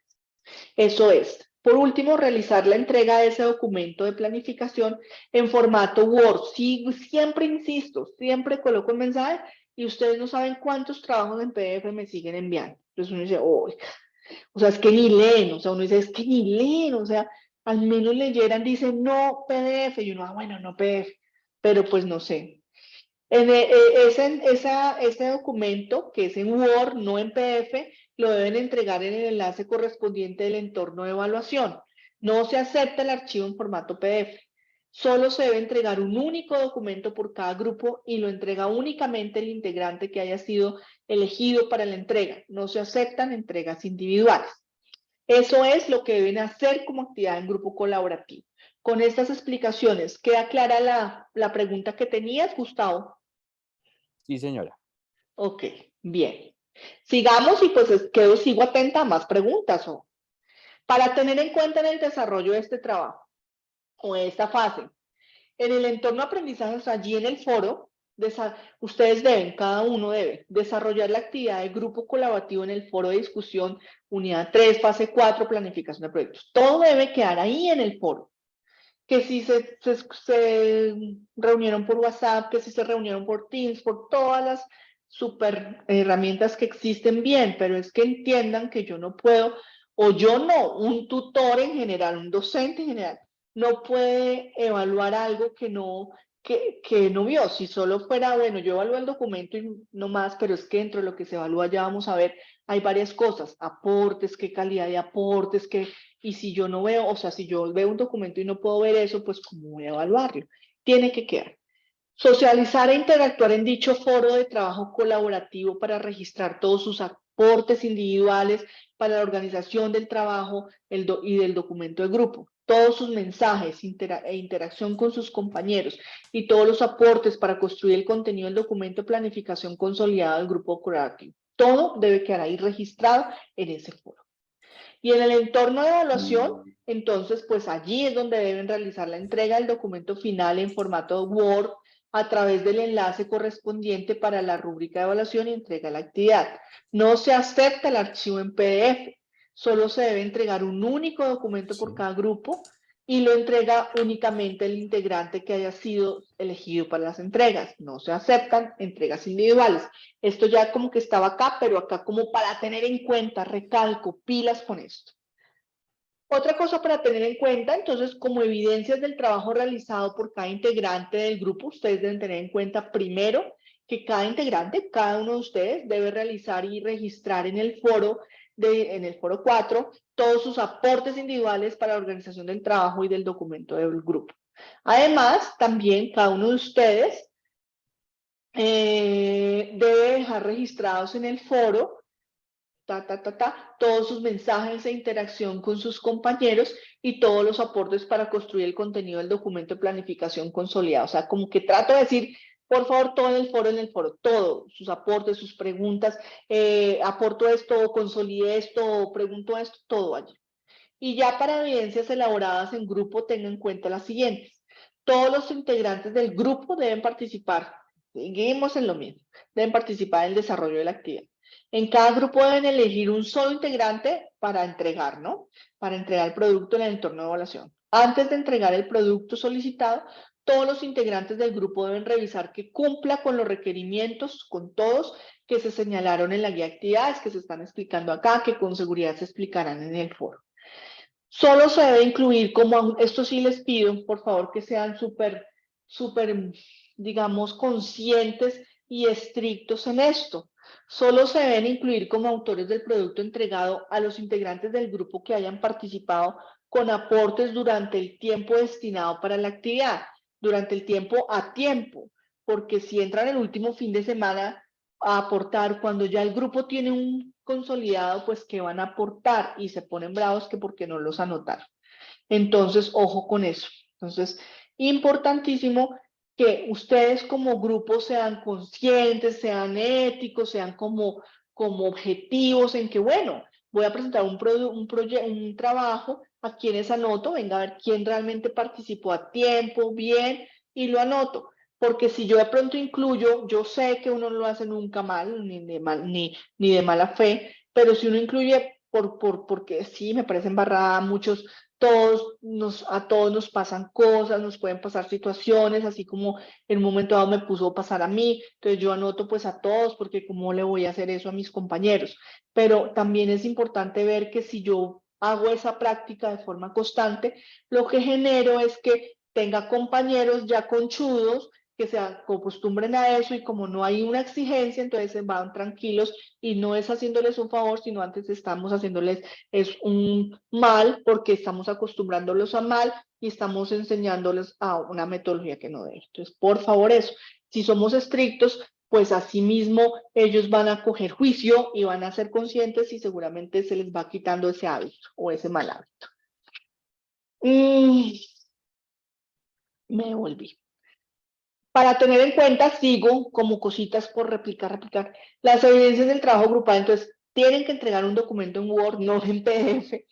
Eso es. Por último, realizar la entrega de ese documento de planificación en formato Word. Sí, siempre insisto, siempre coloco el mensaje y ustedes no saben cuántos trabajos en PDF me siguen enviando. Entonces uno dice, oh, o sea, es que ni leen, o sea, uno dice, es que ni leen, o sea, al menos leyeran, dicen, no PDF, y uno, bueno, no PDF, pero pues no sé. Ese documento, que es en Word, no en PDF, lo deben entregar en el enlace correspondiente del entorno de evaluación. No se acepta el archivo en formato PDF. Solo se debe entregar un único documento por cada grupo y lo entrega únicamente el integrante que haya sido elegido para la entrega. No se aceptan entregas individuales. Eso es lo que deben hacer como actividad en grupo colaborativo. Con estas explicaciones, ¿queda clara la pregunta que tenías, Gustavo? Sí, señora. Ok, bien. Sigamos y pues sigo atenta a más preguntas. Para tener en cuenta en el desarrollo de este trabajo o de esta fase, en el entorno de aprendizaje, o sea, allí en el foro, ustedes deben, cada uno debe desarrollar la actividad de grupo colaborativo en el foro de discusión, unidad 3, fase 4, planificación de proyectos. Todo debe quedar ahí en el foro. Que si se reunieron por WhatsApp, que si se reunieron por Teams, por todas las super herramientas que existen bien, pero es que entiendan que yo no puedo, o yo no, un tutor en general, un docente en general, no puede evaluar algo que no vio. Si solo fuera, bueno, yo evalúo el documento y no más, pero es que dentro de lo que se evalúa ya vamos a ver, hay varias cosas, aportes, qué calidad de aportes, y si yo no veo, o sea, si yo veo un documento y no puedo ver eso, pues ¿cómo voy a evaluarlo? Tiene que quedar. Socializar e interactuar en dicho foro de trabajo colaborativo para registrar todos sus aportes individuales para la organización del trabajo y del documento de grupo. Todos sus mensajes e interacción con sus compañeros y todos los aportes para construir el contenido del documento de planificación consolidado del grupo colaborativo. Todo debe quedar ahí registrado en ese foro. Y en el entorno de evaluación, entonces, pues allí es donde deben realizar la entrega del documento final en formato Word a través del enlace correspondiente para la rúbrica de evaluación y entrega de la actividad. No se acepta el archivo en PDF, solo se debe entregar un único documento por cada grupo y lo entrega únicamente el integrante que haya sido elegido para las entregas. No se aceptan entregas individuales. Esto ya como que estaba acá, pero acá como para tener en cuenta, recalco, pilas con esto. Otra cosa para tener en cuenta, entonces, como evidencias del trabajo realizado por cada integrante del grupo, ustedes deben tener en cuenta primero que cada integrante, cada uno de ustedes debe realizar y registrar en el foro 4, todos sus aportes individuales para la organización del trabajo y del documento del grupo. Además, también cada uno de ustedes debe dejar registrados en el foro todos sus mensajes e interacción con sus compañeros y todos los aportes para construir el contenido del documento de planificación consolidado. O sea, como que trato de decir, por favor, todo en el foro, todo, sus aportes, sus preguntas, aporto esto, consolidé esto, pregunto esto, todo allí. Y ya para evidencias elaboradas en grupo, tengan en cuenta las siguientes. Todos los integrantes del grupo deben participar, seguimos en lo mismo, deben participar en el desarrollo de la actividad. En cada grupo deben elegir un solo integrante para entregar, ¿no? Para entregar el producto en el entorno de evaluación. Antes de entregar el producto solicitado, todos los integrantes del grupo deben revisar que cumpla con los requerimientos, con todos, que se señalaron en la guía de actividades, que se están explicando acá, que con seguridad se explicarán en el foro. Solo se debe incluir, como esto sí les pido, por favor, que sean súper, digamos, conscientes y estrictos en esto. Solo se deben incluir como autores del producto entregado a los integrantes del grupo que hayan participado con aportes durante el tiempo destinado para la actividad, durante el tiempo a tiempo, porque si entran el último fin de semana a aportar, cuando ya el grupo tiene un consolidado, pues que van a aportar y se ponen bravos que porque no los anotaron. Entonces, ojo con eso. Entonces, importantísimo que ustedes como grupo sean conscientes, sean éticos, sean como objetivos en que, bueno, voy a presentar un trabajo, a quienes anoto, venga a ver quién realmente participó a tiempo, bien, y lo anoto. Porque si yo de pronto incluyo, yo sé que uno no lo hace nunca mal, ni de mala fe, pero si uno incluye porque sí, me parecen barradas muchos, a todos nos pasan cosas, nos pueden pasar situaciones, así como en un momento dado me puso a pasar a mí, entonces yo anoto pues a todos, porque cómo le voy a hacer eso a mis compañeros. Pero también es importante ver que si yo hago esa práctica de forma constante, lo que genero es que tenga compañeros ya conchudos que se acostumbren a eso y como no hay una exigencia, entonces se van tranquilos y no es haciéndoles un favor, sino antes estamos haciéndoles es un mal porque estamos acostumbrándolos a mal y estamos enseñándoles a una metodología que no debe. Entonces, por favor, eso. Si somos estrictos, pues asimismo ellos van a coger juicio y van a ser conscientes y seguramente se les va quitando ese hábito o ese mal hábito. Me volví. Para tener en cuenta, sigo como cositas por replicar. Las evidencias del trabajo grupal, entonces, tienen que entregar un documento en Word, no en PDF.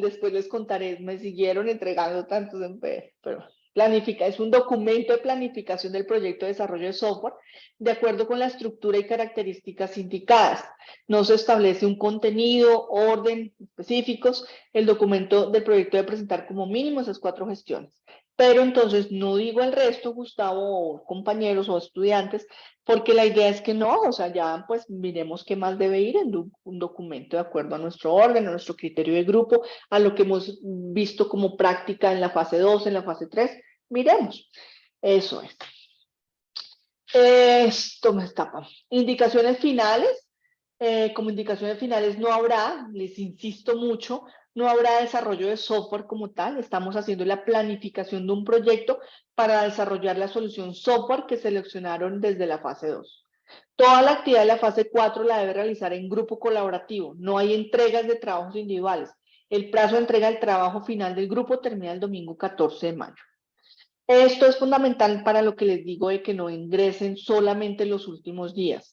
Después les contaré, me siguieron entregando tantos en PDF, pero es un documento de planificación del proyecto de desarrollo de software de acuerdo con la estructura y características indicadas. No se establece un contenido, orden específicos. El documento del proyecto debe presentar como mínimo esas 4 gestiones. Pero entonces no digo el resto, Gustavo, o compañeros o estudiantes, porque la idea es que no, o sea, ya pues miremos qué más debe ir en un documento de acuerdo a nuestro orden, a nuestro criterio de grupo, a lo que hemos visto como práctica en la fase 2, en la fase 3, miremos. Eso es. Esto me tapa. Indicaciones finales. Como indicaciones finales no habrá, les insisto mucho, no habrá desarrollo de software como tal. Estamos haciendo la planificación de un proyecto para desarrollar la solución software que seleccionaron desde la fase 2. Toda la actividad de la fase 4 la debe realizar en grupo colaborativo. No hay entregas de trabajos individuales. El plazo de entrega del trabajo final del grupo termina el domingo 14 de mayo. Esto es fundamental para lo que les digo de que no ingresen solamente los últimos días.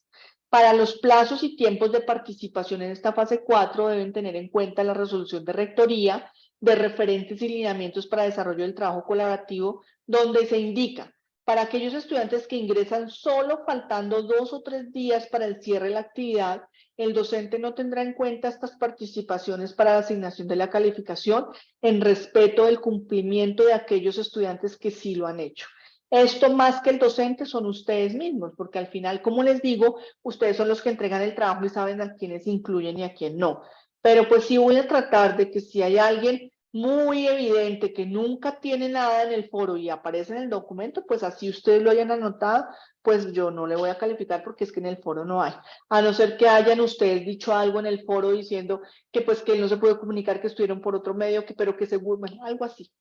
Para los plazos y tiempos de participación en esta fase 4 deben tener en cuenta la resolución de rectoría de referentes y lineamientos para desarrollo del trabajo colaborativo, donde se indica para aquellos estudiantes que ingresan solo faltando 2 o 3 días para el cierre de la actividad, el docente no tendrá en cuenta estas participaciones para la asignación de la calificación en respeto del cumplimiento de aquellos estudiantes que sí lo han hecho. Esto más que el docente son ustedes mismos, porque al final, como les digo, ustedes son los que entregan el trabajo y saben a quiénes incluyen y a quién no. Pero pues sí voy a tratar de que si hay alguien muy evidente que nunca tiene nada en el foro y aparece en el documento, pues así ustedes lo hayan anotado, pues yo no le voy a calificar porque es que en el foro no hay. A no ser que hayan ustedes dicho algo en el foro diciendo que pues que él no se puede comunicar, que estuvieron por otro medio, pero que seguro, bueno, algo así.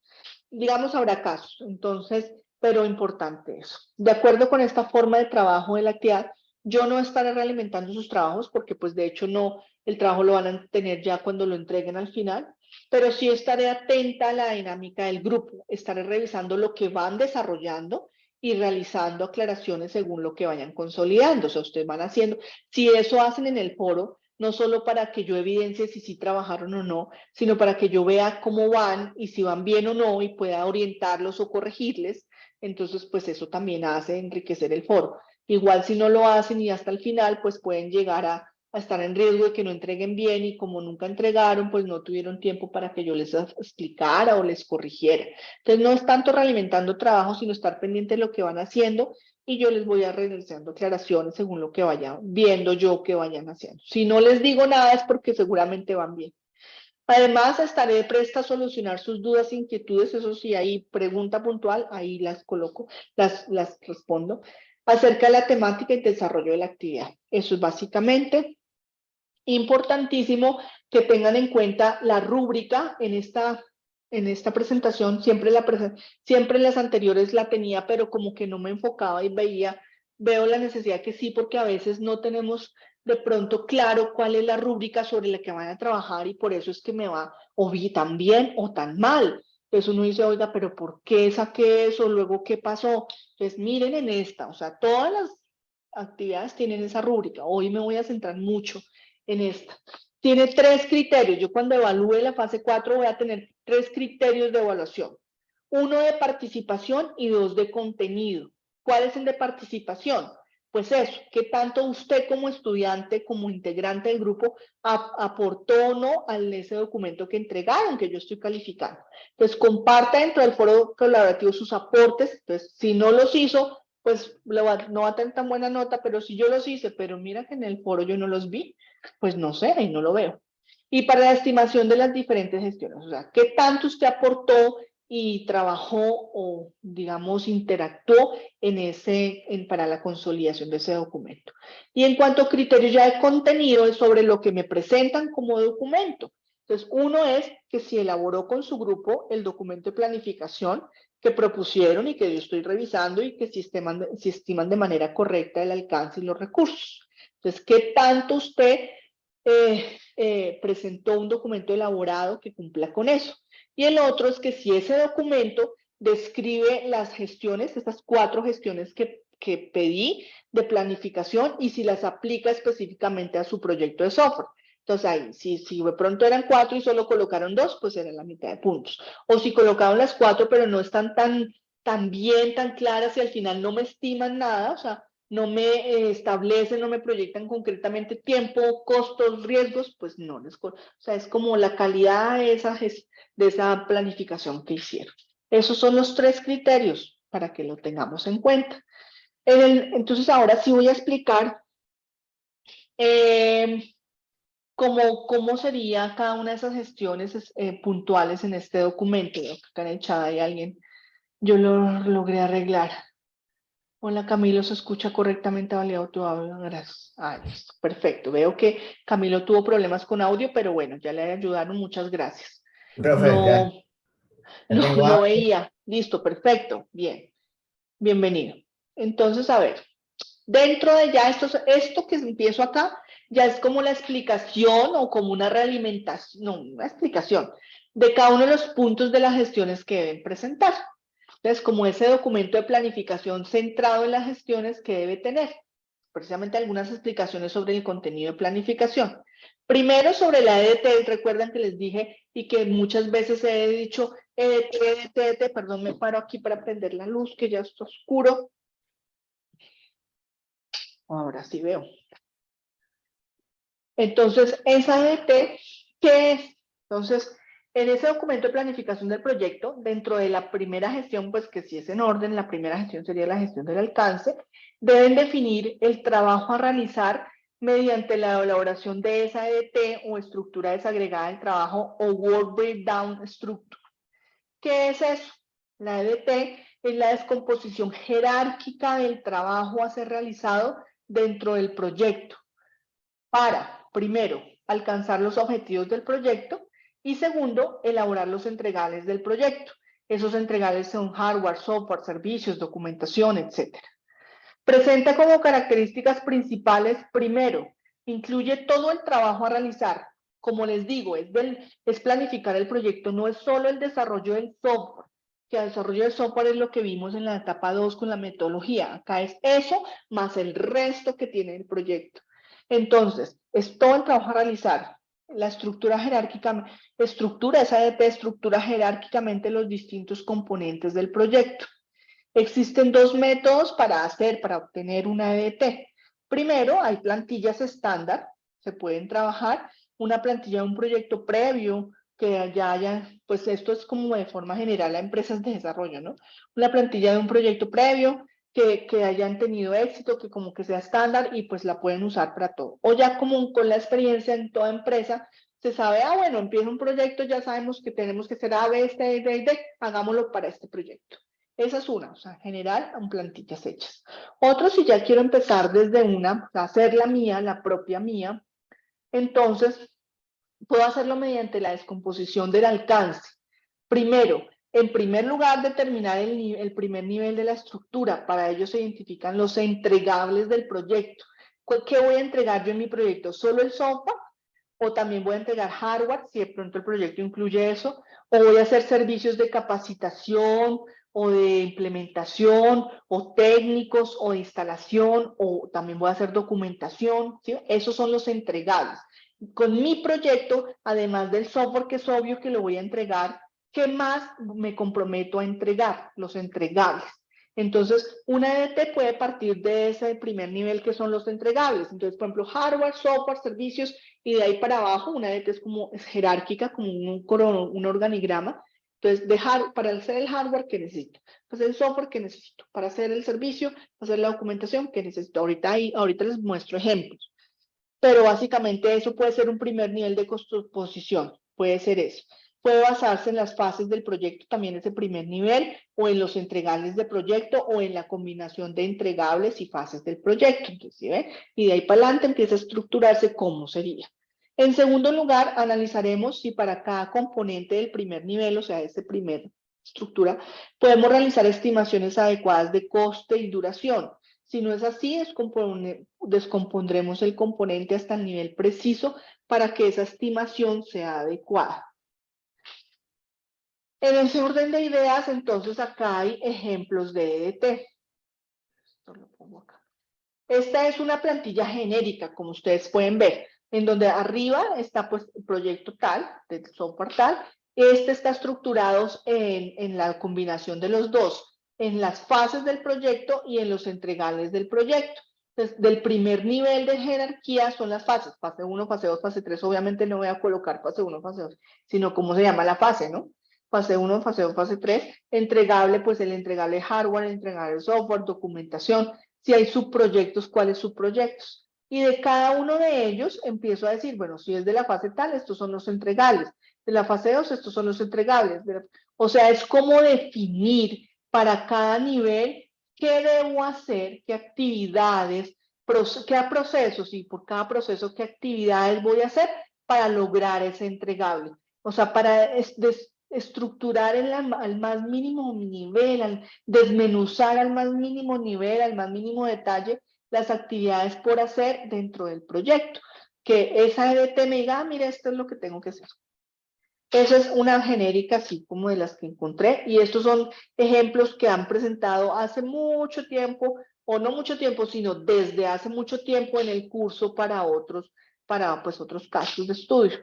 Digamos, habrá casos, entonces, pero importante eso. De acuerdo con esta forma de trabajo de la actividad, yo no estaré realimentando sus trabajos porque pues de hecho no, el trabajo lo van a tener ya cuando lo entreguen al final, pero sí estaré atenta a la dinámica del grupo, estaré revisando lo que van desarrollando y realizando aclaraciones según lo que vayan consolidando. O sea, ustedes van haciendo, si eso hacen en el foro, no solo para que yo evidencie si sí trabajaron o no, sino para que yo vea cómo van y si van bien o no y pueda orientarlos o corregirles. Entonces, pues eso también hace enriquecer el foro. Igual si no lo hacen y hasta el final, pues pueden llegar a estar en riesgo de que no entreguen bien y como nunca entregaron, pues no tuvieron tiempo para que yo les explicara o les corrigiera. Entonces no es tanto realimentando trabajo, sino estar pendiente de lo que van haciendo y yo les voy a realizando aclaraciones según lo que vayan viendo yo que vayan haciendo. Si no les digo nada es porque seguramente van bien. Además, estaré presta a solucionar sus dudas e inquietudes, eso sí, hay pregunta puntual, ahí las coloco, las respondo, acerca de la temática y desarrollo de la actividad. Eso es básicamente importantísimo que tengan en cuenta la rúbrica en esta presentación. Siempre en las anteriores la tenía, pero como que no me enfocaba y veo la necesidad que sí, porque a veces no tenemos de pronto claro cuál es la rúbrica sobre la que van a trabajar y por eso es que me va o tan bien o tan mal. Entonces uno dice, oiga, pero ¿por qué saqué eso? Luego, ¿qué pasó? Entonces miren en esta, o sea, todas las actividades tienen esa rúbrica. Hoy me voy a centrar mucho en esta. Tiene 3 criterios. Yo cuando evalúe la fase 4 voy a tener 3 criterios de evaluación. 1 de participación y 2 de contenido. ¿Cuál es el de participación? Pues eso, qué tanto usted como estudiante, como integrante del grupo, aportó o no a ese documento que entregaron, que yo estoy calificando. Entonces, comparta dentro del foro colaborativo sus aportes. Entonces, si no los hizo, pues no va a tener tan buena nota, pero si yo los hice, pero mira que en el foro yo no los vi, pues no sé, ahí no lo veo. Y para la estimación de las diferentes gestiones, o sea, qué tanto usted aportó y trabajó o, digamos, interactuó para la consolidación de ese documento. Y en cuanto a criterios ya de contenido, es sobre lo que me presentan como documento. Entonces, uno es que si elaboró con su grupo el documento de planificación que propusieron y que yo estoy revisando y que si estiman de manera correcta el alcance y los recursos. Entonces, ¿qué tanto usted presentó un documento elaborado que cumpla con eso? Y el otro es que si ese documento describe las gestiones, estas 4 gestiones que pedí de planificación y si las aplica específicamente a su proyecto de software. Entonces ahí, si de pronto eran 4 y solo colocaron 2, pues era la mitad de puntos. O si colocaron las 4 pero no están tan bien, tan claras y al final no me estiman nada, o sea, no me establecen, no me proyectan concretamente tiempo, costos, riesgos, pues no o sea, es como la calidad de esa planificación que hicieron. Esos son los 3 criterios para que lo tengamos en cuenta. Entonces ahora sí voy a explicar cómo sería cada una de esas gestiones puntuales en este documento. Veo que acá en el chat hay alguien, yo lo logré arreglar. Hola Camilo, ¿se escucha correctamente validado tu audio? Gracias. Ah, listo, perfecto. Veo que Camilo tuvo problemas con audio, pero bueno, ya le ayudaron, muchas gracias. Profe, No, ya tengo no audio. veía. Listo, perfecto. Bien, bienvenido. Entonces, a ver, dentro de ya esto que empiezo acá, ya es como la explicación o como una realimentación, no, una explicación de cada uno de los puntos de las gestiones que deben presentar. Entonces, como ese documento de planificación centrado en las gestiones que debe tener, precisamente algunas explicaciones sobre el contenido de planificación. Primero, sobre la EDT, recuerdan que les dije y que muchas veces he dicho EDT, perdón, me paro aquí para prender la luz, que ya está oscuro. Ahora sí veo. Entonces, esa EDT, ¿qué es? Entonces, en ese documento de planificación del proyecto, dentro de la primera gestión, pues que si es en orden, la primera gestión sería la gestión del alcance, deben definir el trabajo a realizar mediante la elaboración de esa EDT o estructura desagregada del trabajo o Work Breakdown Structure. ¿Qué es eso? La EDT es la descomposición jerárquica del trabajo a ser realizado dentro del proyecto para, primero, alcanzar los objetivos del proyecto y segundo, elaborar los entregables del proyecto. Esos entregables son hardware, software, servicios, documentación, etc. Presenta como características principales, primero, incluye todo el trabajo a realizar. Como les digo, es planificar el proyecto, no es solo el desarrollo del software, que el desarrollo de software es lo que vimos en la etapa 2 con la metodología. Acá es eso más el resto que tiene el proyecto. Entonces, es todo el trabajo a realizar. La estructura jerárquica, esa ADT estructura jerárquicamente los distintos componentes del proyecto. Existen dos métodos para obtener una ADT. Primero, hay plantillas estándar, se pueden trabajar. Una plantilla de un proyecto previo, que ya haya, pues esto es como de forma general a empresas de desarrollo, ¿no? Una plantilla de un proyecto previo que hayan tenido éxito, que como que sea estándar y pues la pueden usar para todo. O ya como con la experiencia en toda empresa, se sabe, bueno, empieza un proyecto, ya sabemos que tenemos que hacer A, B, C, D, D, hagámoslo para este proyecto. Esa es una, o sea, en general, en plantillas hechas. Otro, si ya quiero empezar desde una, hacer la mía, la propia mía, entonces puedo hacerlo mediante la descomposición del alcance. Primero, en primer lugar, determinar el primer nivel de la estructura. Para ello se identifican los entregables del proyecto. ¿Qué voy a entregar yo en mi proyecto? ¿Solo el software? ¿O también voy a entregar hardware, si de pronto el proyecto incluye eso? ¿O voy a hacer servicios de capacitación o de implementación o técnicos o de instalación? ¿O también voy a hacer documentación? ¿Sí? Esos son los entregables. Con mi proyecto, además del software, que es obvio que lo voy a entregar, ¿qué más me comprometo a entregar? Los entregables. Entonces, una EDT puede partir de ese primer nivel que son los entregables. Entonces, por ejemplo, hardware, software, servicios, y de ahí para abajo, una EDT es jerárquica, como un organigrama. Entonces, para hacer el hardware, ¿qué necesito? Para hacer el software, ¿qué necesito? Para hacer el servicio, para hacer la documentación, ¿qué necesito? Ahorita les muestro ejemplos. Pero básicamente eso puede ser un primer nivel de composición, puede ser eso. Puede basarse en las fases del proyecto, también ese primer nivel, o en los entregables de proyecto, o en la combinación de entregables y fases del proyecto. Entonces, ¿sí ve? Y de ahí para adelante empieza a estructurarse cómo sería. En segundo lugar, analizaremos si para cada componente del primer nivel, o sea, ese primer estructura, podemos realizar estimaciones adecuadas de coste y duración. Si no es así, descompondremos el componente hasta el nivel preciso para que esa estimación sea adecuada. En ese orden de ideas, entonces acá hay ejemplos de EDT. Esto lo pongo acá. Esta es una plantilla genérica, como ustedes pueden ver, en donde arriba está pues el proyecto tal, del software tal. Este está estructurado en la combinación de los dos, en las fases del proyecto y en los entregables del proyecto. Entonces, del primer nivel de jerarquía son las fases, fase 1, fase 2, fase 3. Obviamente no voy a colocar fase 1, fase 2, sino cómo se llama la fase, ¿no? Fase 1, fase 2, fase 3. Entregable, pues el entregable hardware, el entregable software, documentación. Si hay subproyectos, ¿cuáles subproyectos? Y de cada uno de ellos empiezo a decir, bueno, si es de la fase tal, estos son los entregables. De la fase 2, estos son los entregables. O sea, es como definir para cada nivel qué debo hacer, qué actividades, qué procesos, y por cada proceso qué actividades voy a hacer para lograr ese entregable. O sea, para estructurar al más mínimo nivel, desmenuzar al más mínimo nivel, al más mínimo detalle, las actividades por hacer dentro del proyecto. Que esa EDT me diga, mira, esto es lo que tengo que hacer. Esa es una genérica, así como de las que encontré, y estos son ejemplos que han presentado hace mucho tiempo, o no mucho tiempo, sino desde hace mucho tiempo en el curso para otros casos de estudio.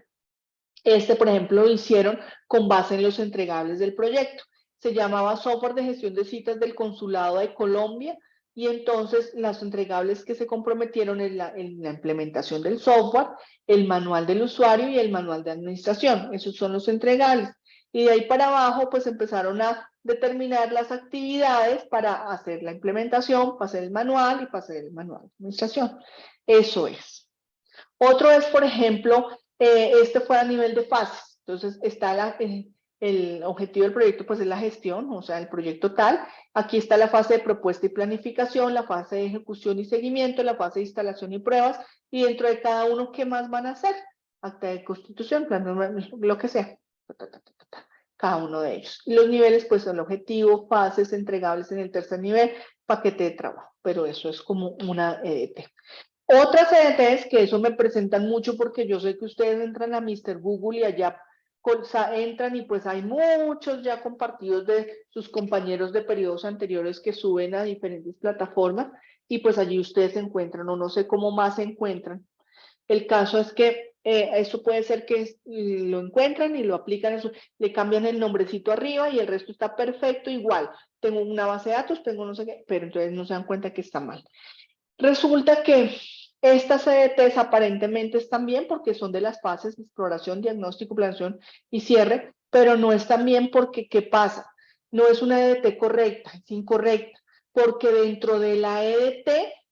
Por ejemplo, lo hicieron con base en los entregables del proyecto. Se llamaba Software de Gestión de Citas del Consulado de Colombia, y entonces las entregables que se comprometieron en la implementación del software, el manual del usuario y el manual de administración. Esos son los entregables. Y de ahí para abajo, pues empezaron a determinar las actividades para hacer la implementación, para hacer el manual y para hacer el manual de administración. Eso es. Otro es, por ejemplo, este fue a nivel de fases. Entonces, está el objetivo del proyecto, pues es la gestión, o sea, el proyecto tal. Aquí está la fase de propuesta y planificación, la fase de ejecución y seguimiento, la fase de instalación y pruebas, y dentro de cada uno, ¿qué más van a hacer? Acta de constitución, plan, lo que sea. Cada uno de ellos. Y los niveles, pues son el objetivo, fases entregables en el tercer nivel, paquete de trabajo. Pero eso es como una EDT. Otras EDTs que eso me presentan mucho porque yo sé que ustedes entran a Mr. Google y allá entran y pues hay muchos ya compartidos de sus compañeros de periodos anteriores que suben a diferentes plataformas y pues allí ustedes se encuentran o no sé cómo más se encuentran. El caso es que eso puede ser que lo encuentran y lo aplican, eso, le cambian el nombrecito arriba y el resto está perfecto igual. Tengo una base de datos, tengo no sé qué, pero entonces no se dan cuenta que está mal. Resulta que estas CDTs aparentemente están bien porque son de las fases de exploración, diagnóstico, planeación y cierre, pero no están bien porque, ¿qué pasa? No es una EDT correcta, es incorrecta, porque dentro de la EDT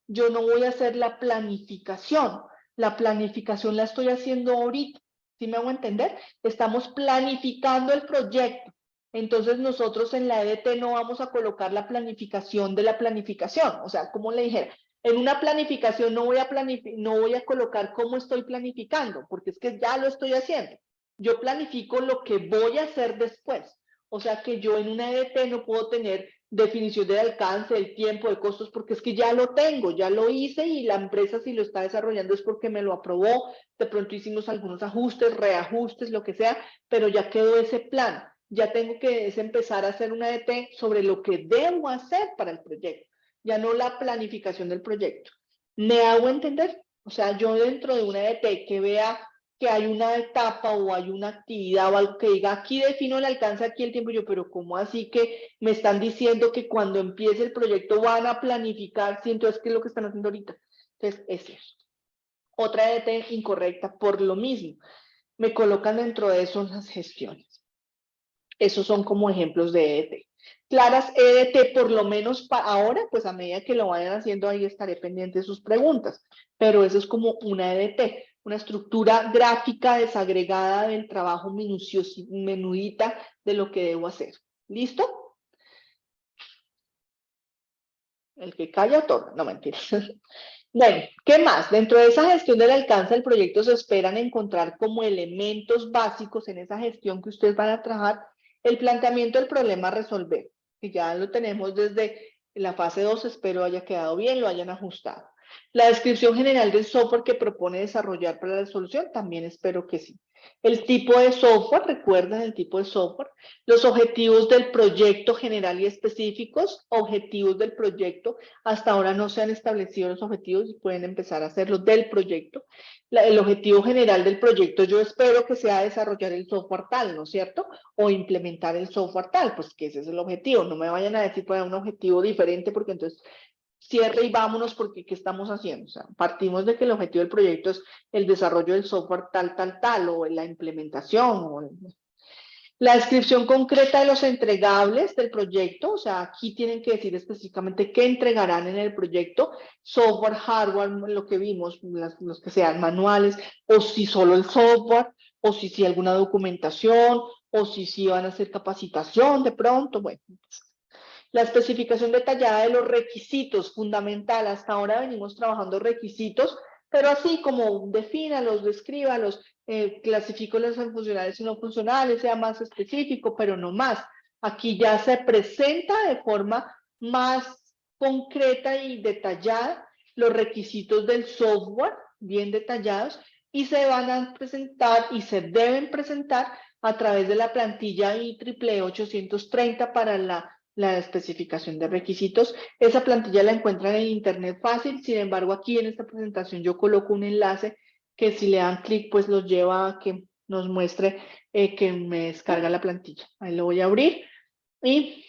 yo no voy a hacer la planificación. La planificación la estoy haciendo ahorita, ¿sí me hago entender? Estamos planificando el proyecto. Entonces nosotros en la EDT no vamos a colocar la planificación de la planificación, o sea, como le dijera, en una planificación no voy a colocar cómo estoy planificando, porque es que ya lo estoy haciendo. Yo planifico lo que voy a hacer después. O sea que yo en una EDT no puedo tener definición del alcance, del tiempo, de costos, porque es que ya lo tengo, ya lo hice y la empresa si lo está desarrollando es porque me lo aprobó. De pronto hicimos algunos ajustes, reajustes, lo que sea, pero ya quedó ese plan. Ya tengo que empezar a hacer una EDT sobre lo que debo hacer para el proyecto, ya no la planificación del proyecto. ¿Me hago entender? O sea, yo dentro de una EDT que vea que hay una etapa o hay una actividad o algo que diga, aquí defino el alcance, aquí el tiempo, yo, pero ¿cómo así que me están diciendo que cuando empiece el proyecto van a planificar? Sí, entonces, ¿qué es lo que están haciendo ahorita? Entonces, es eso. Otra EDT incorrecta por lo mismo. Me colocan dentro de eso las gestiones. Esos son como ejemplos de EDT. Claras EDT, por lo menos para ahora, pues a medida que lo vayan haciendo, ahí estaré pendiente de sus preguntas. Pero eso es como una EDT, una estructura gráfica desagregada del trabajo minucioso, menudita de lo que debo hacer. ¿Listo? El que calla otorga, no mentiras. Bueno, ¿qué más? Dentro de esa gestión del alcance del proyecto se esperan encontrar como elementos básicos en esa gestión que ustedes van a trabajar el planteamiento del problema a resolver, que ya lo tenemos desde la fase 2, espero haya quedado bien, lo hayan ajustado. La descripción general del software que propone desarrollar para la solución, también espero que sí. El tipo de software, recuerden el tipo de software. Los objetivos del proyecto general y específicos, objetivos del proyecto. Hasta ahora no se han establecido los objetivos y pueden empezar a hacerlos del proyecto. El objetivo general del proyecto, yo espero que sea desarrollar el software tal, ¿no es cierto? O implementar el software tal, pues que ese es el objetivo. No me vayan a decir pues un objetivo diferente porque entonces cierre y vámonos porque ¿qué estamos haciendo? O sea, partimos de que el objetivo del proyecto es el desarrollo del software tal, o la implementación. La descripción concreta de los entregables del proyecto, o sea, aquí tienen que decir específicamente qué entregarán en el proyecto, software, hardware, lo que vimos, los que sean manuales, o si solo el software, o si alguna documentación, o si van a hacer capacitación de pronto, bueno. La especificación detallada de los requisitos, fundamental. Hasta ahora venimos trabajando requisitos, pero así como defínalos, descríbalos, clasifícolos en funcionales y no funcionales, sea más específico, pero no más. Aquí ya se presenta de forma más concreta y detallada los requisitos del software, bien detallados, y se van a presentar y se deben presentar a través de la plantilla IEEE 830 para la especificación de requisitos. Esa plantilla la encuentran en internet fácil, sin embargo aquí en esta presentación yo coloco un enlace que si le dan clic pues los lleva a que nos muestre que me descarga la plantilla. Ahí lo voy a abrir y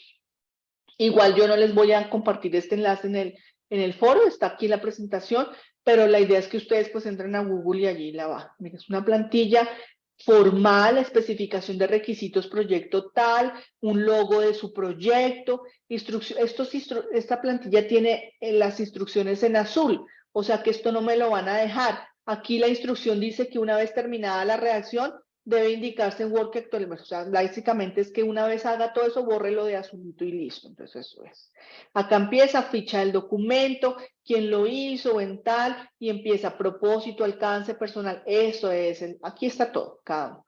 igual yo no les voy a compartir este enlace en el foro, está aquí la presentación, pero la idea es que ustedes pues entren a Google y allí la va. Mira, es una plantilla formal, especificación de requisitos, proyecto tal, un logo de su proyecto, esta plantilla tiene las instrucciones en azul, o sea que esto no me lo van a dejar. Aquí la instrucción dice que una vez terminada la redacción, debe indicarse en Word que actualiza. O sea, básicamente es que una vez haga todo eso, bórrelo de azulito y listo. Entonces eso es. Acá empieza ficha del documento, quién lo hizo, en tal, y empieza propósito, alcance personal. Eso es, aquí está todo, cada uno.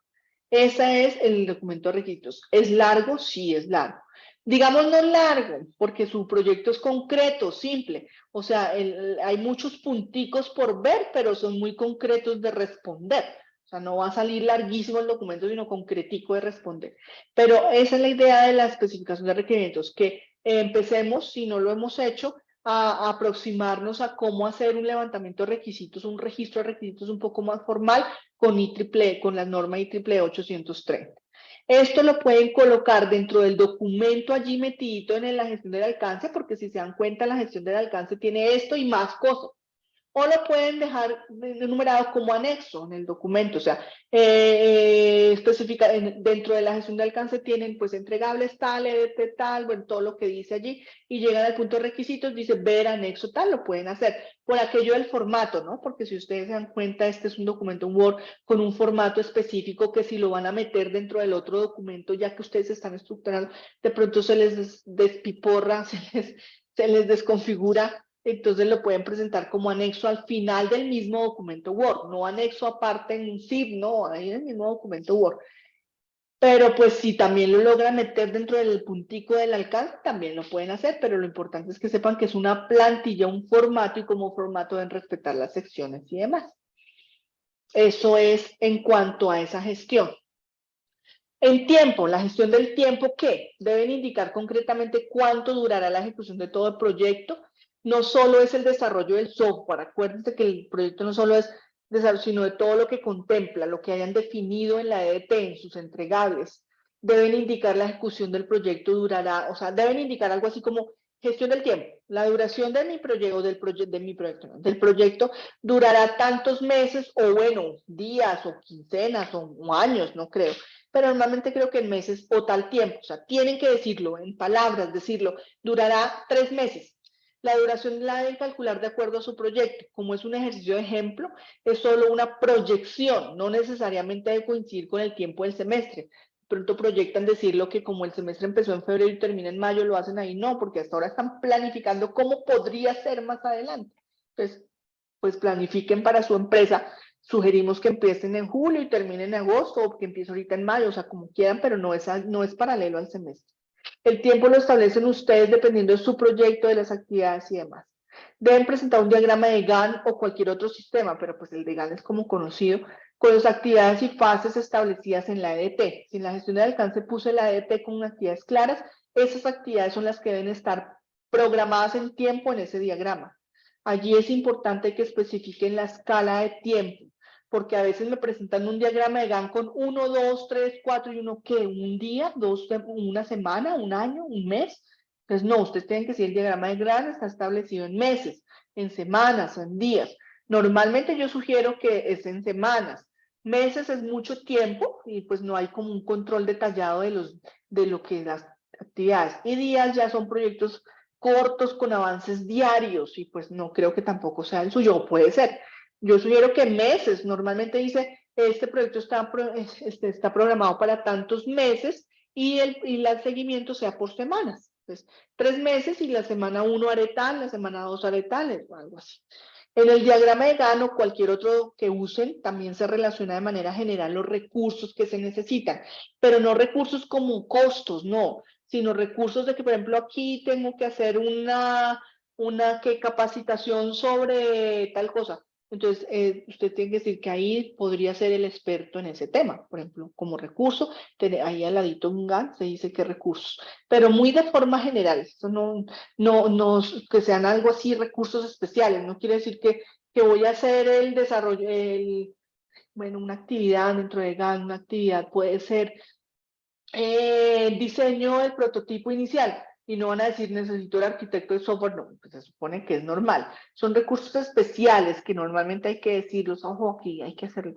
Ese es el documento de requisitos. ¿Es largo? Sí, es largo. Digamos no largo, porque su proyecto es concreto, simple. O sea, hay muchos punticos por ver, pero son muy concretos de responder. O sea, no va a salir larguísimo el documento, sino concretico de responder. Pero esa es la idea de la especificación de requerimientos, que empecemos, si no lo hemos hecho, a aproximarnos a cómo hacer un levantamiento de requisitos, un registro de requisitos un poco más formal con IEEE, con la norma IEEE 830. Esto lo pueden colocar dentro del documento allí metidito en la gestión del alcance, porque si se dan cuenta, la gestión del alcance tiene esto y más cosas. O lo pueden dejar enumerado como anexo en el documento, o sea, dentro de la gestión de alcance tienen pues entregables tal, EDT tal, bueno, todo lo que dice allí, y llegan al punto de requisitos, dice ver anexo tal, lo pueden hacer, por aquello del formato, ¿no? Porque si ustedes se dan cuenta, este es un documento Word con un formato específico que si lo van a meter dentro del otro documento, ya que ustedes están estructurando, de pronto se les despiporra, se les desconfigura. Entonces lo pueden presentar como anexo al final del mismo documento Word, no anexo aparte en un zip, no, ahí en el mismo documento Word. Pero pues si también lo logran meter dentro del puntico del alcance, también lo pueden hacer, pero lo importante es que sepan que es una plantilla, un formato, y como formato deben respetar las secciones y demás. Eso es en cuanto a esa gestión. En tiempo, la gestión del tiempo, ¿qué? Deben indicar concretamente cuánto durará la ejecución de todo el proyecto. No solo es el desarrollo del software, acuérdense que el proyecto no solo es desarrollo, sino de todo lo que contempla, lo que hayan definido en la EDT, en sus entregables. Deben indicar la ejecución del proyecto durará, o sea, deben indicar algo así como gestión del tiempo. La duración de mi proyecto, del proyecto durará tantos meses, o bueno, días, o quincenas, o años, no creo. Pero normalmente creo que en meses o tal tiempo, o sea, tienen que decirlo, en palabras, decirlo, durará 3 meses. La duración la deben calcular de acuerdo a su proyecto. Como es un ejercicio de ejemplo, es solo una proyección, no necesariamente debe coincidir con el tiempo del semestre. De pronto proyectan decirlo que como el semestre empezó en febrero y termina en mayo, lo hacen ahí. No, porque hasta ahora están planificando cómo podría ser más adelante. Entonces, pues planifiquen para su empresa. Sugerimos que empiecen en julio y terminen en agosto, o que empiece ahorita en mayo, o sea, como quieran, pero no es paralelo al semestre. El tiempo lo establecen ustedes dependiendo de su proyecto, de las actividades y demás. Deben presentar un diagrama de GAN o cualquier otro sistema, pero pues el de GAN es como conocido, con las actividades y fases establecidas en la EDT. Si en la gestión de alcance puse la EDT con actividades claras, esas actividades son las que deben estar programadas en tiempo en ese diagrama. Allí es importante que especifiquen la escala de tiempo, porque a veces me presentan un diagrama de GAN con 1, 2, 3, 4 y uno, ¿qué? ¿Un día? ¿Una semana? ¿Un año? ¿Un mes? Entonces, no, ustedes tienen que decir el diagrama de GAN está establecido en meses, en semanas, en días. Normalmente yo sugiero que es en semanas. Meses es mucho tiempo y pues no hay como un control detallado de lo que las actividades. Y días ya son proyectos cortos con avances diarios y pues no creo que tampoco sea el suyo, puede ser. Yo sugiero que meses, normalmente dice, este proyecto está programado para tantos meses y el seguimiento sea por semanas. Entonces, 3 meses y la semana 1 haré tal, la semana 2 haré tal, o algo así. En el diagrama de GAN o cualquier otro que usen, también se relaciona de manera general los recursos que se necesitan, pero no recursos como costos, no, sino recursos de que, por ejemplo, aquí tengo que hacer una capacitación sobre tal cosa. Entonces, usted tiene que decir que ahí podría ser el experto en ese tema, por ejemplo, como recurso, ahí al ladito un GAN se dice qué recursos, pero muy de forma general, esto no que sean algo así, recursos especiales, no quiere decir que voy a hacer el desarrollo, bueno, una actividad dentro de GAN, una actividad puede ser diseño del prototipo inicial, y no van a decir necesito el arquitecto de software, no, pues se supone que es normal. Son recursos especiales que normalmente hay que decirlos, ojo, aquí hay que hacerlo.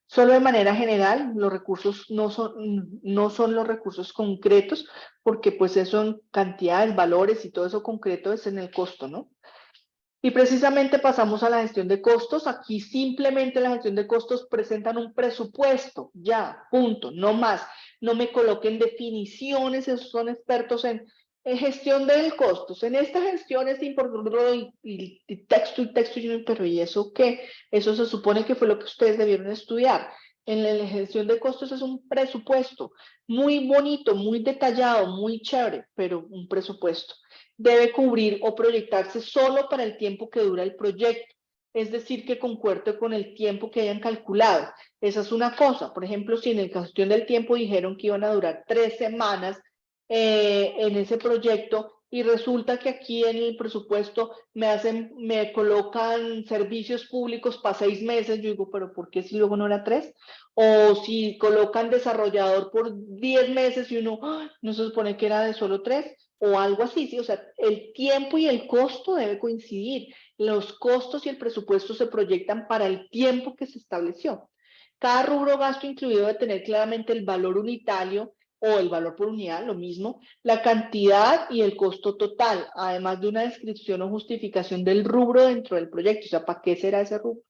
Solo de manera general, los recursos no son los recursos concretos, porque pues eso son cantidades, valores y todo eso concreto es en el costo, ¿no? Y precisamente pasamos a la gestión de costos. Aquí simplemente la gestión de costos presentan un presupuesto, ya, punto, no más. No me coloquen definiciones, esos son expertos en gestión de costos. En esta gestión es importante y texto, pero ¿y eso qué? Eso se supone que fue lo que ustedes debieron estudiar. En la gestión de costos es un presupuesto muy bonito, muy detallado, muy chévere, pero un presupuesto. Debe cubrir o proyectarse solo para el tiempo que dura el proyecto. es decir, que concuerde con el tiempo que hayan calculado. Esa es una cosa. Por ejemplo, si en la gestión del tiempo dijeron que iban a durar 3 semanas en ese proyecto, y resulta que aquí en el presupuesto me colocan servicios públicos para 6 meses, yo digo, pero ¿por qué si luego no era 3? O si colocan desarrollador por 10 meses y uno, ¡ah!, no se supone que era de solo 3, o algo así, ¿sí? O sea, el tiempo y el costo debe coincidir. Los costos y el presupuesto se proyectan para el tiempo que se estableció. Cada rubro gasto incluido debe tener claramente el valor unitario o el valor por unidad, lo mismo, la cantidad y el costo total, además de una descripción o justificación del rubro dentro del proyecto, o sea, ¿para qué será ese rubro?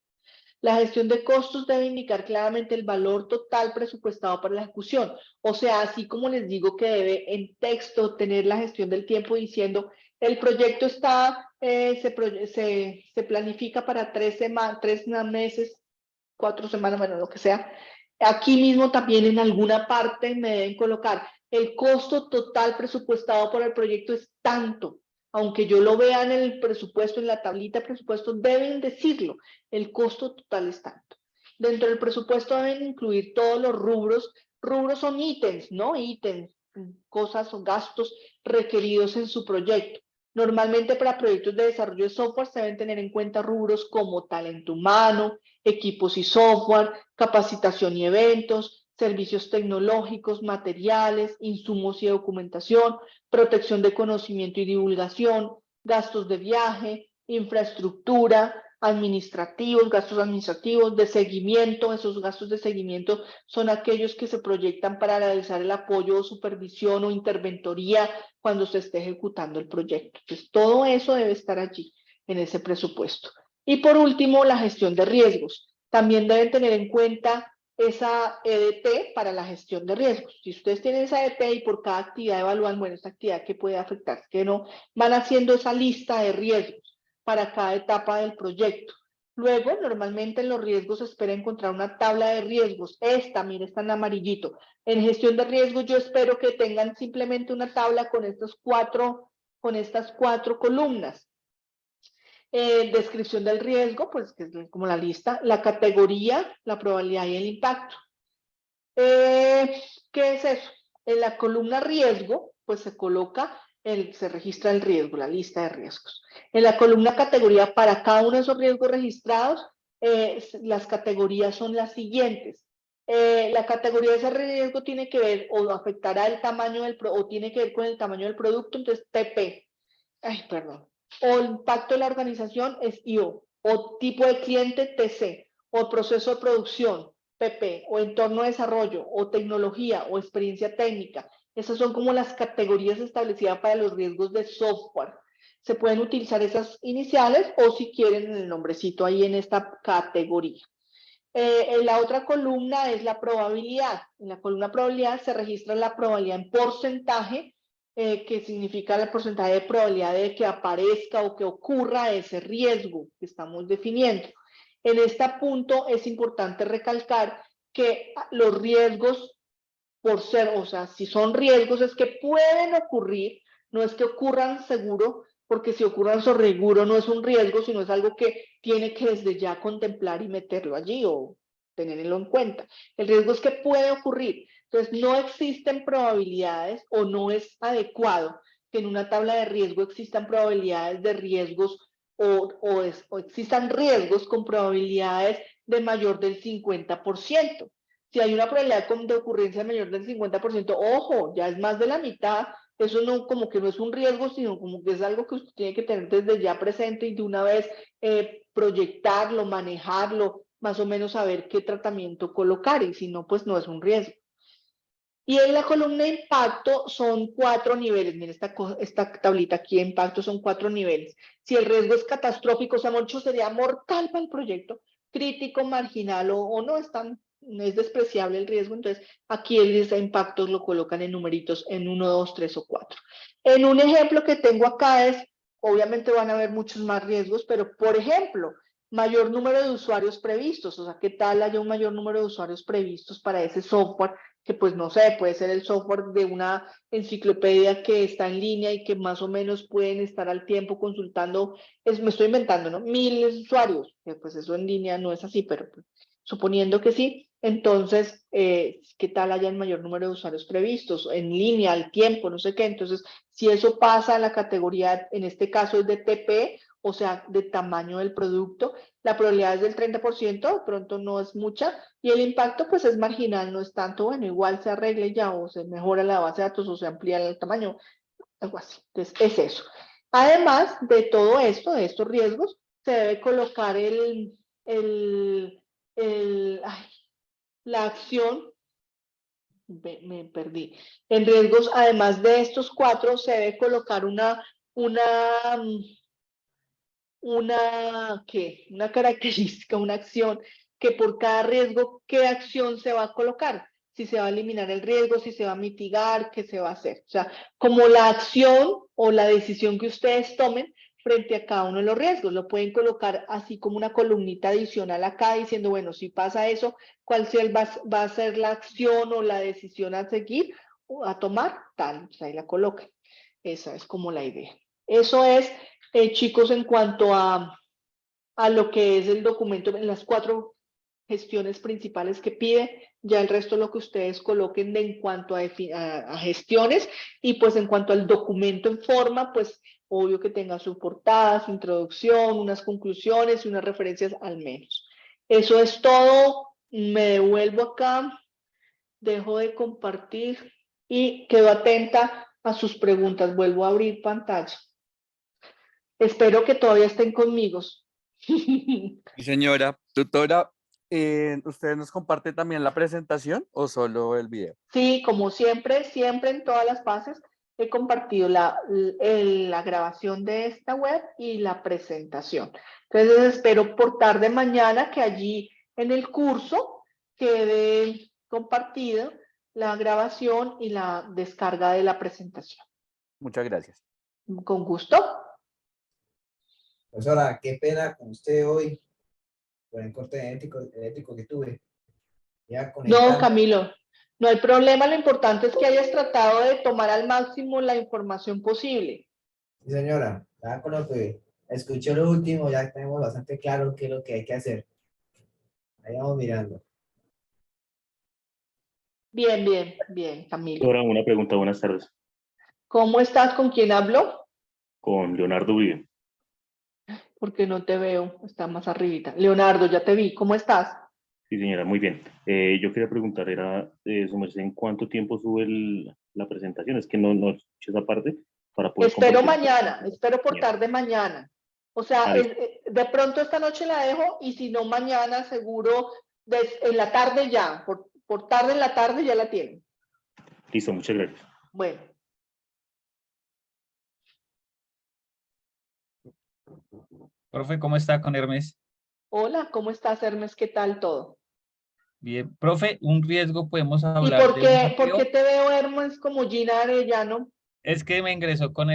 La gestión de costos debe indicar claramente el valor total presupuestado para la ejecución, o sea, así como les digo que debe en texto tener la gestión del tiempo diciendo, el proyecto está, se planifica para 3 meses, 4 semanas, bueno, lo que sea. Aquí mismo también en alguna parte me deben colocar el costo total presupuestado por el proyecto es tanto. Aunque yo lo vea en el presupuesto, en la tablita de presupuesto, deben decirlo. El costo total es tanto. Dentro del presupuesto deben incluir todos los rubros. Rubros son ítems, ¿no? Ítems, cosas o gastos requeridos en su proyecto. Normalmente para proyectos de desarrollo de software se deben tener en cuenta rubros como talento humano, equipos y software, capacitación y eventos, servicios tecnológicos, materiales, insumos y documentación, protección de conocimiento y divulgación, gastos de viaje, infraestructura, gastos administrativos, de seguimiento. Esos gastos de seguimiento son aquellos que se proyectan para realizar el apoyo o supervisión o interventoría cuando se esté ejecutando el proyecto. Entonces, todo eso debe estar allí en ese presupuesto. Y por último, la gestión de riesgos. También deben tener en cuenta esa EDT para la gestión de riesgos. Si ustedes tienen esa EDT y por cada actividad evalúan, bueno, esta actividad que puede afectar, que no, van haciendo esa lista de riesgos para cada etapa del proyecto. Luego, normalmente en los riesgos se espera encontrar una tabla de riesgos. Mire, está en amarillito. En gestión de riesgos yo espero que tengan simplemente una tabla con estas cuatro columnas. Descripción del riesgo, pues que es como la lista, la categoría, la probabilidad y el impacto. ¿Qué es eso? En la columna riesgo, pues se registra el riesgo, la lista de riesgos. En la columna categoría, para cada uno de esos riesgos registrados, las categorías son las siguientes. La categoría de ese riesgo tiene que ver o afectará el tamaño o tiene que ver con el tamaño del producto, entonces TP. O impacto de la organización es IO, o tipo de cliente TC, o proceso de producción PP, o entorno de desarrollo, o tecnología, o experiencia técnica. Esas son como las categorías establecidas para los riesgos de software. Se pueden utilizar esas iniciales o si quieren el nombrecito ahí en esta categoría. En la otra columna es la probabilidad. En la columna probabilidad se registra la probabilidad en porcentaje, que significa el porcentaje de probabilidad de que aparezca o que ocurra ese riesgo que estamos definiendo. En este punto es importante recalcar que los riesgos, por ser, o sea, si son riesgos es que pueden ocurrir, no es que ocurran seguro, porque si ocurran seguro no es un riesgo, sino es algo que tiene que desde ya contemplar y meterlo allí o tenerlo en cuenta. El riesgo es que puede ocurrir. Entonces, no existen probabilidades o no es adecuado que en una tabla de riesgo existan probabilidades de riesgos o existan riesgos con probabilidades de mayor del 50%. Si hay una probabilidad de ocurrencia mayor del 50%, ojo, ya es más de la mitad. Eso no, como que no es un riesgo, sino como que es algo que usted tiene que tener desde ya presente y de una vez proyectarlo, manejarlo, más o menos saber qué tratamiento colocar, y si no, pues no es un riesgo. Y en la columna de impacto son 4 niveles. Miren, esta tablita aquí de impacto son 4 niveles. Si el riesgo es catastrófico, o sea, mucho sería mortal para el proyecto, crítico, marginal o no es despreciable el riesgo, entonces aquí el impacto lo colocan en numeritos en 1, 2, 3 o 4. En un ejemplo que tengo acá obviamente van a haber muchos más riesgos, pero por ejemplo, mayor número de usuarios previstos, o sea, qué tal haya un mayor número de usuarios previstos para ese software, que pues no sé, puede ser el software de una enciclopedia que está en línea y que más o menos pueden estar al tiempo consultando, me estoy inventando, ¿no? 1000 usuarios, que pues eso en línea no es así, pero pues, suponiendo que sí, entonces, ¿qué tal haya el mayor número de usuarios previstos? En línea, al tiempo, no sé qué, entonces, si eso pasa a la categoría, en este caso es de TP, o sea, de tamaño del producto, la probabilidad es del 30%, de pronto no es mucha, y el impacto pues es marginal, no es tanto, bueno, igual se arregle ya, o se mejora la base de datos, o se amplía el tamaño, algo así. Entonces, es eso. Además de todo esto, de estos riesgos, se debe colocar ay, la acción, me perdí. En riesgos, además de estos 4, se debe colocar una característica, una acción, que por cada riesgo, ¿qué acción se va a colocar? Si se va a eliminar el riesgo, si se va a mitigar, ¿qué se va a hacer? O sea, como la acción o la decisión que ustedes tomen frente a cada uno de los riesgos. Lo pueden colocar así como una columnita adicional acá diciendo, bueno, si pasa eso, ¿cuál va a ser la acción o la decisión a seguir o a tomar? Tal, pues ahí la colocan. Esa es como la idea. Eso es, chicos, en cuanto a lo que es el documento, en las 4 gestiones principales que pide, ya el resto lo que ustedes coloquen en cuanto a gestiones, y pues en cuanto al documento en forma, pues obvio que tenga su portada, su introducción, unas conclusiones y unas referencias al menos. Eso es todo, me devuelvo acá, dejo de compartir y quedo atenta a sus preguntas, vuelvo a abrir pantalla. Espero que todavía estén conmigo. Sí, señora. Tutora, ¿usted nos comparte también la presentación o solo el video? Sí, como siempre, siempre en todas las fases he compartido la grabación de esta web y la presentación. Entonces espero por tarde mañana que allí en el curso quede compartido la grabación y la descarga de la presentación. Muchas gracias. Con gusto. Profesora, qué pena con usted hoy por el corte ético que tuve. Ya No, conectando. Camilo, no hay problema. Lo importante es que hayas tratado de tomar al máximo la información posible. Sí, señora, ya con lo que escuché lo último, ya tenemos bastante claro qué es lo que hay que hacer. Ahí vamos mirando. Bien, bien, bien, Camilo. Ahora una pregunta, buenas tardes, ¿Cómo estás? ¿Con quién hablo? con Leonardo Uribe. Porque no te veo, está más arribita. Leonardo, ya te vi. ¿Cómo estás? Sí, señora, muy bien. Yo quería preguntar, su merced, ¿en cuánto tiempo sube la presentación? Es que no escuché esa parte para poder Espero compartir. mañana, espero por Mañana. tarde mañana. O sea, Listo. de pronto esta noche la dejo y si no mañana seguro en la tarde ya, por tarde en la tarde ya la tienen. Listo, muchas gracias. Bueno, Profe, ¿cómo está con Hermes? hola, ¿cómo estás, Hermes? ¿Qué tal todo? Bien. Profe, un riesgo podemos ¿Y hablar por de un qué hackeo. te veo, Hermes, como Gina Arellano? Es que me ingresó con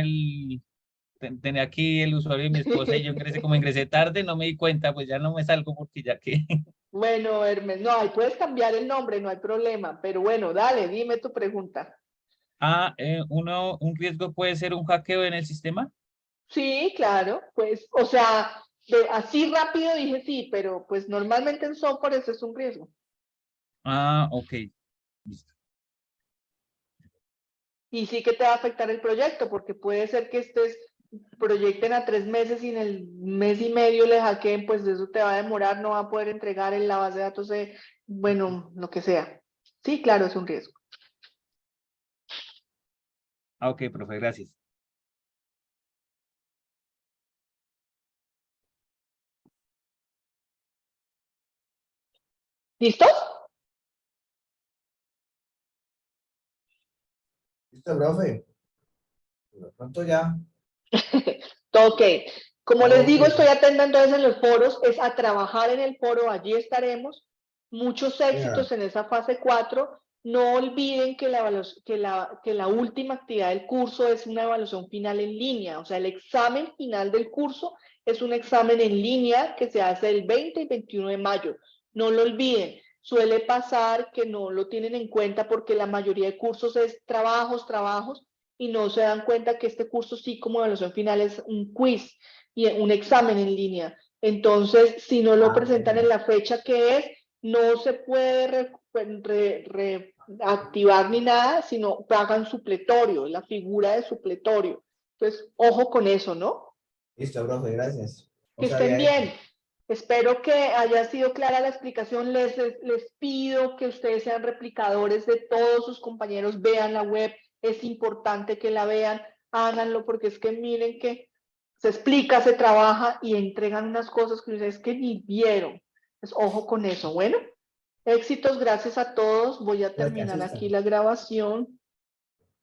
tenía aquí el usuario de mi esposa y yo ingresé, como ingresé tarde, no me di cuenta, pues ya no me salgo porque ya que. Bueno, Hermes, no, ahí puedes cambiar el nombre, no hay problema, pero bueno, dale, dime tu pregunta. Un riesgo puede ser un hackeo en el sistema. Sí, claro, pues, o sea, así rápido dije sí, pero pues normalmente en software eso es un riesgo. Ok, listo. Y sí que te va a afectar el proyecto, porque puede ser que proyecten a 3 meses y en el mes y medio le hackeen, pues eso te va a demorar, no va a poder entregar en la base de datos, bueno, lo que sea. Sí, claro, es un riesgo. Ok, profe, gracias. ¿Listos? Listo, profe. De pronto ya. Ok. Como les Ok. digo, estoy atenta entonces en los foros, es a trabajar en el foro, allí estaremos. Muchos éxitos en esa fase 4. No olviden que la última actividad del curso es una evaluación final en línea, o sea, el examen final del curso es un examen en línea que se hace el 20 y 21 de mayo. No lo olviden. Suele pasar que no lo tienen en cuenta porque la mayoría de cursos es trabajos, y no se dan cuenta que este curso sí, como evaluación final, es un quiz y un examen en línea. Entonces, si no lo presentan en la fecha que es, no se puede reactivar ni nada, sino pagan supletorio, la figura de supletorio. Entonces, ojo con eso, ¿no? Listo, profe, gracias. No Que sabía estén eso. bien. Espero que haya sido clara la explicación. Les pido que ustedes sean replicadores de todos sus compañeros, vean la web, es importante que la vean, háganlo, porque es que miren que se explica, se trabaja y entregan unas cosas que ustedes que ni vieron. Pues ojo con eso. Bueno, éxitos, gracias a todos. Voy a Pero que terminar aquí asustan. la grabación.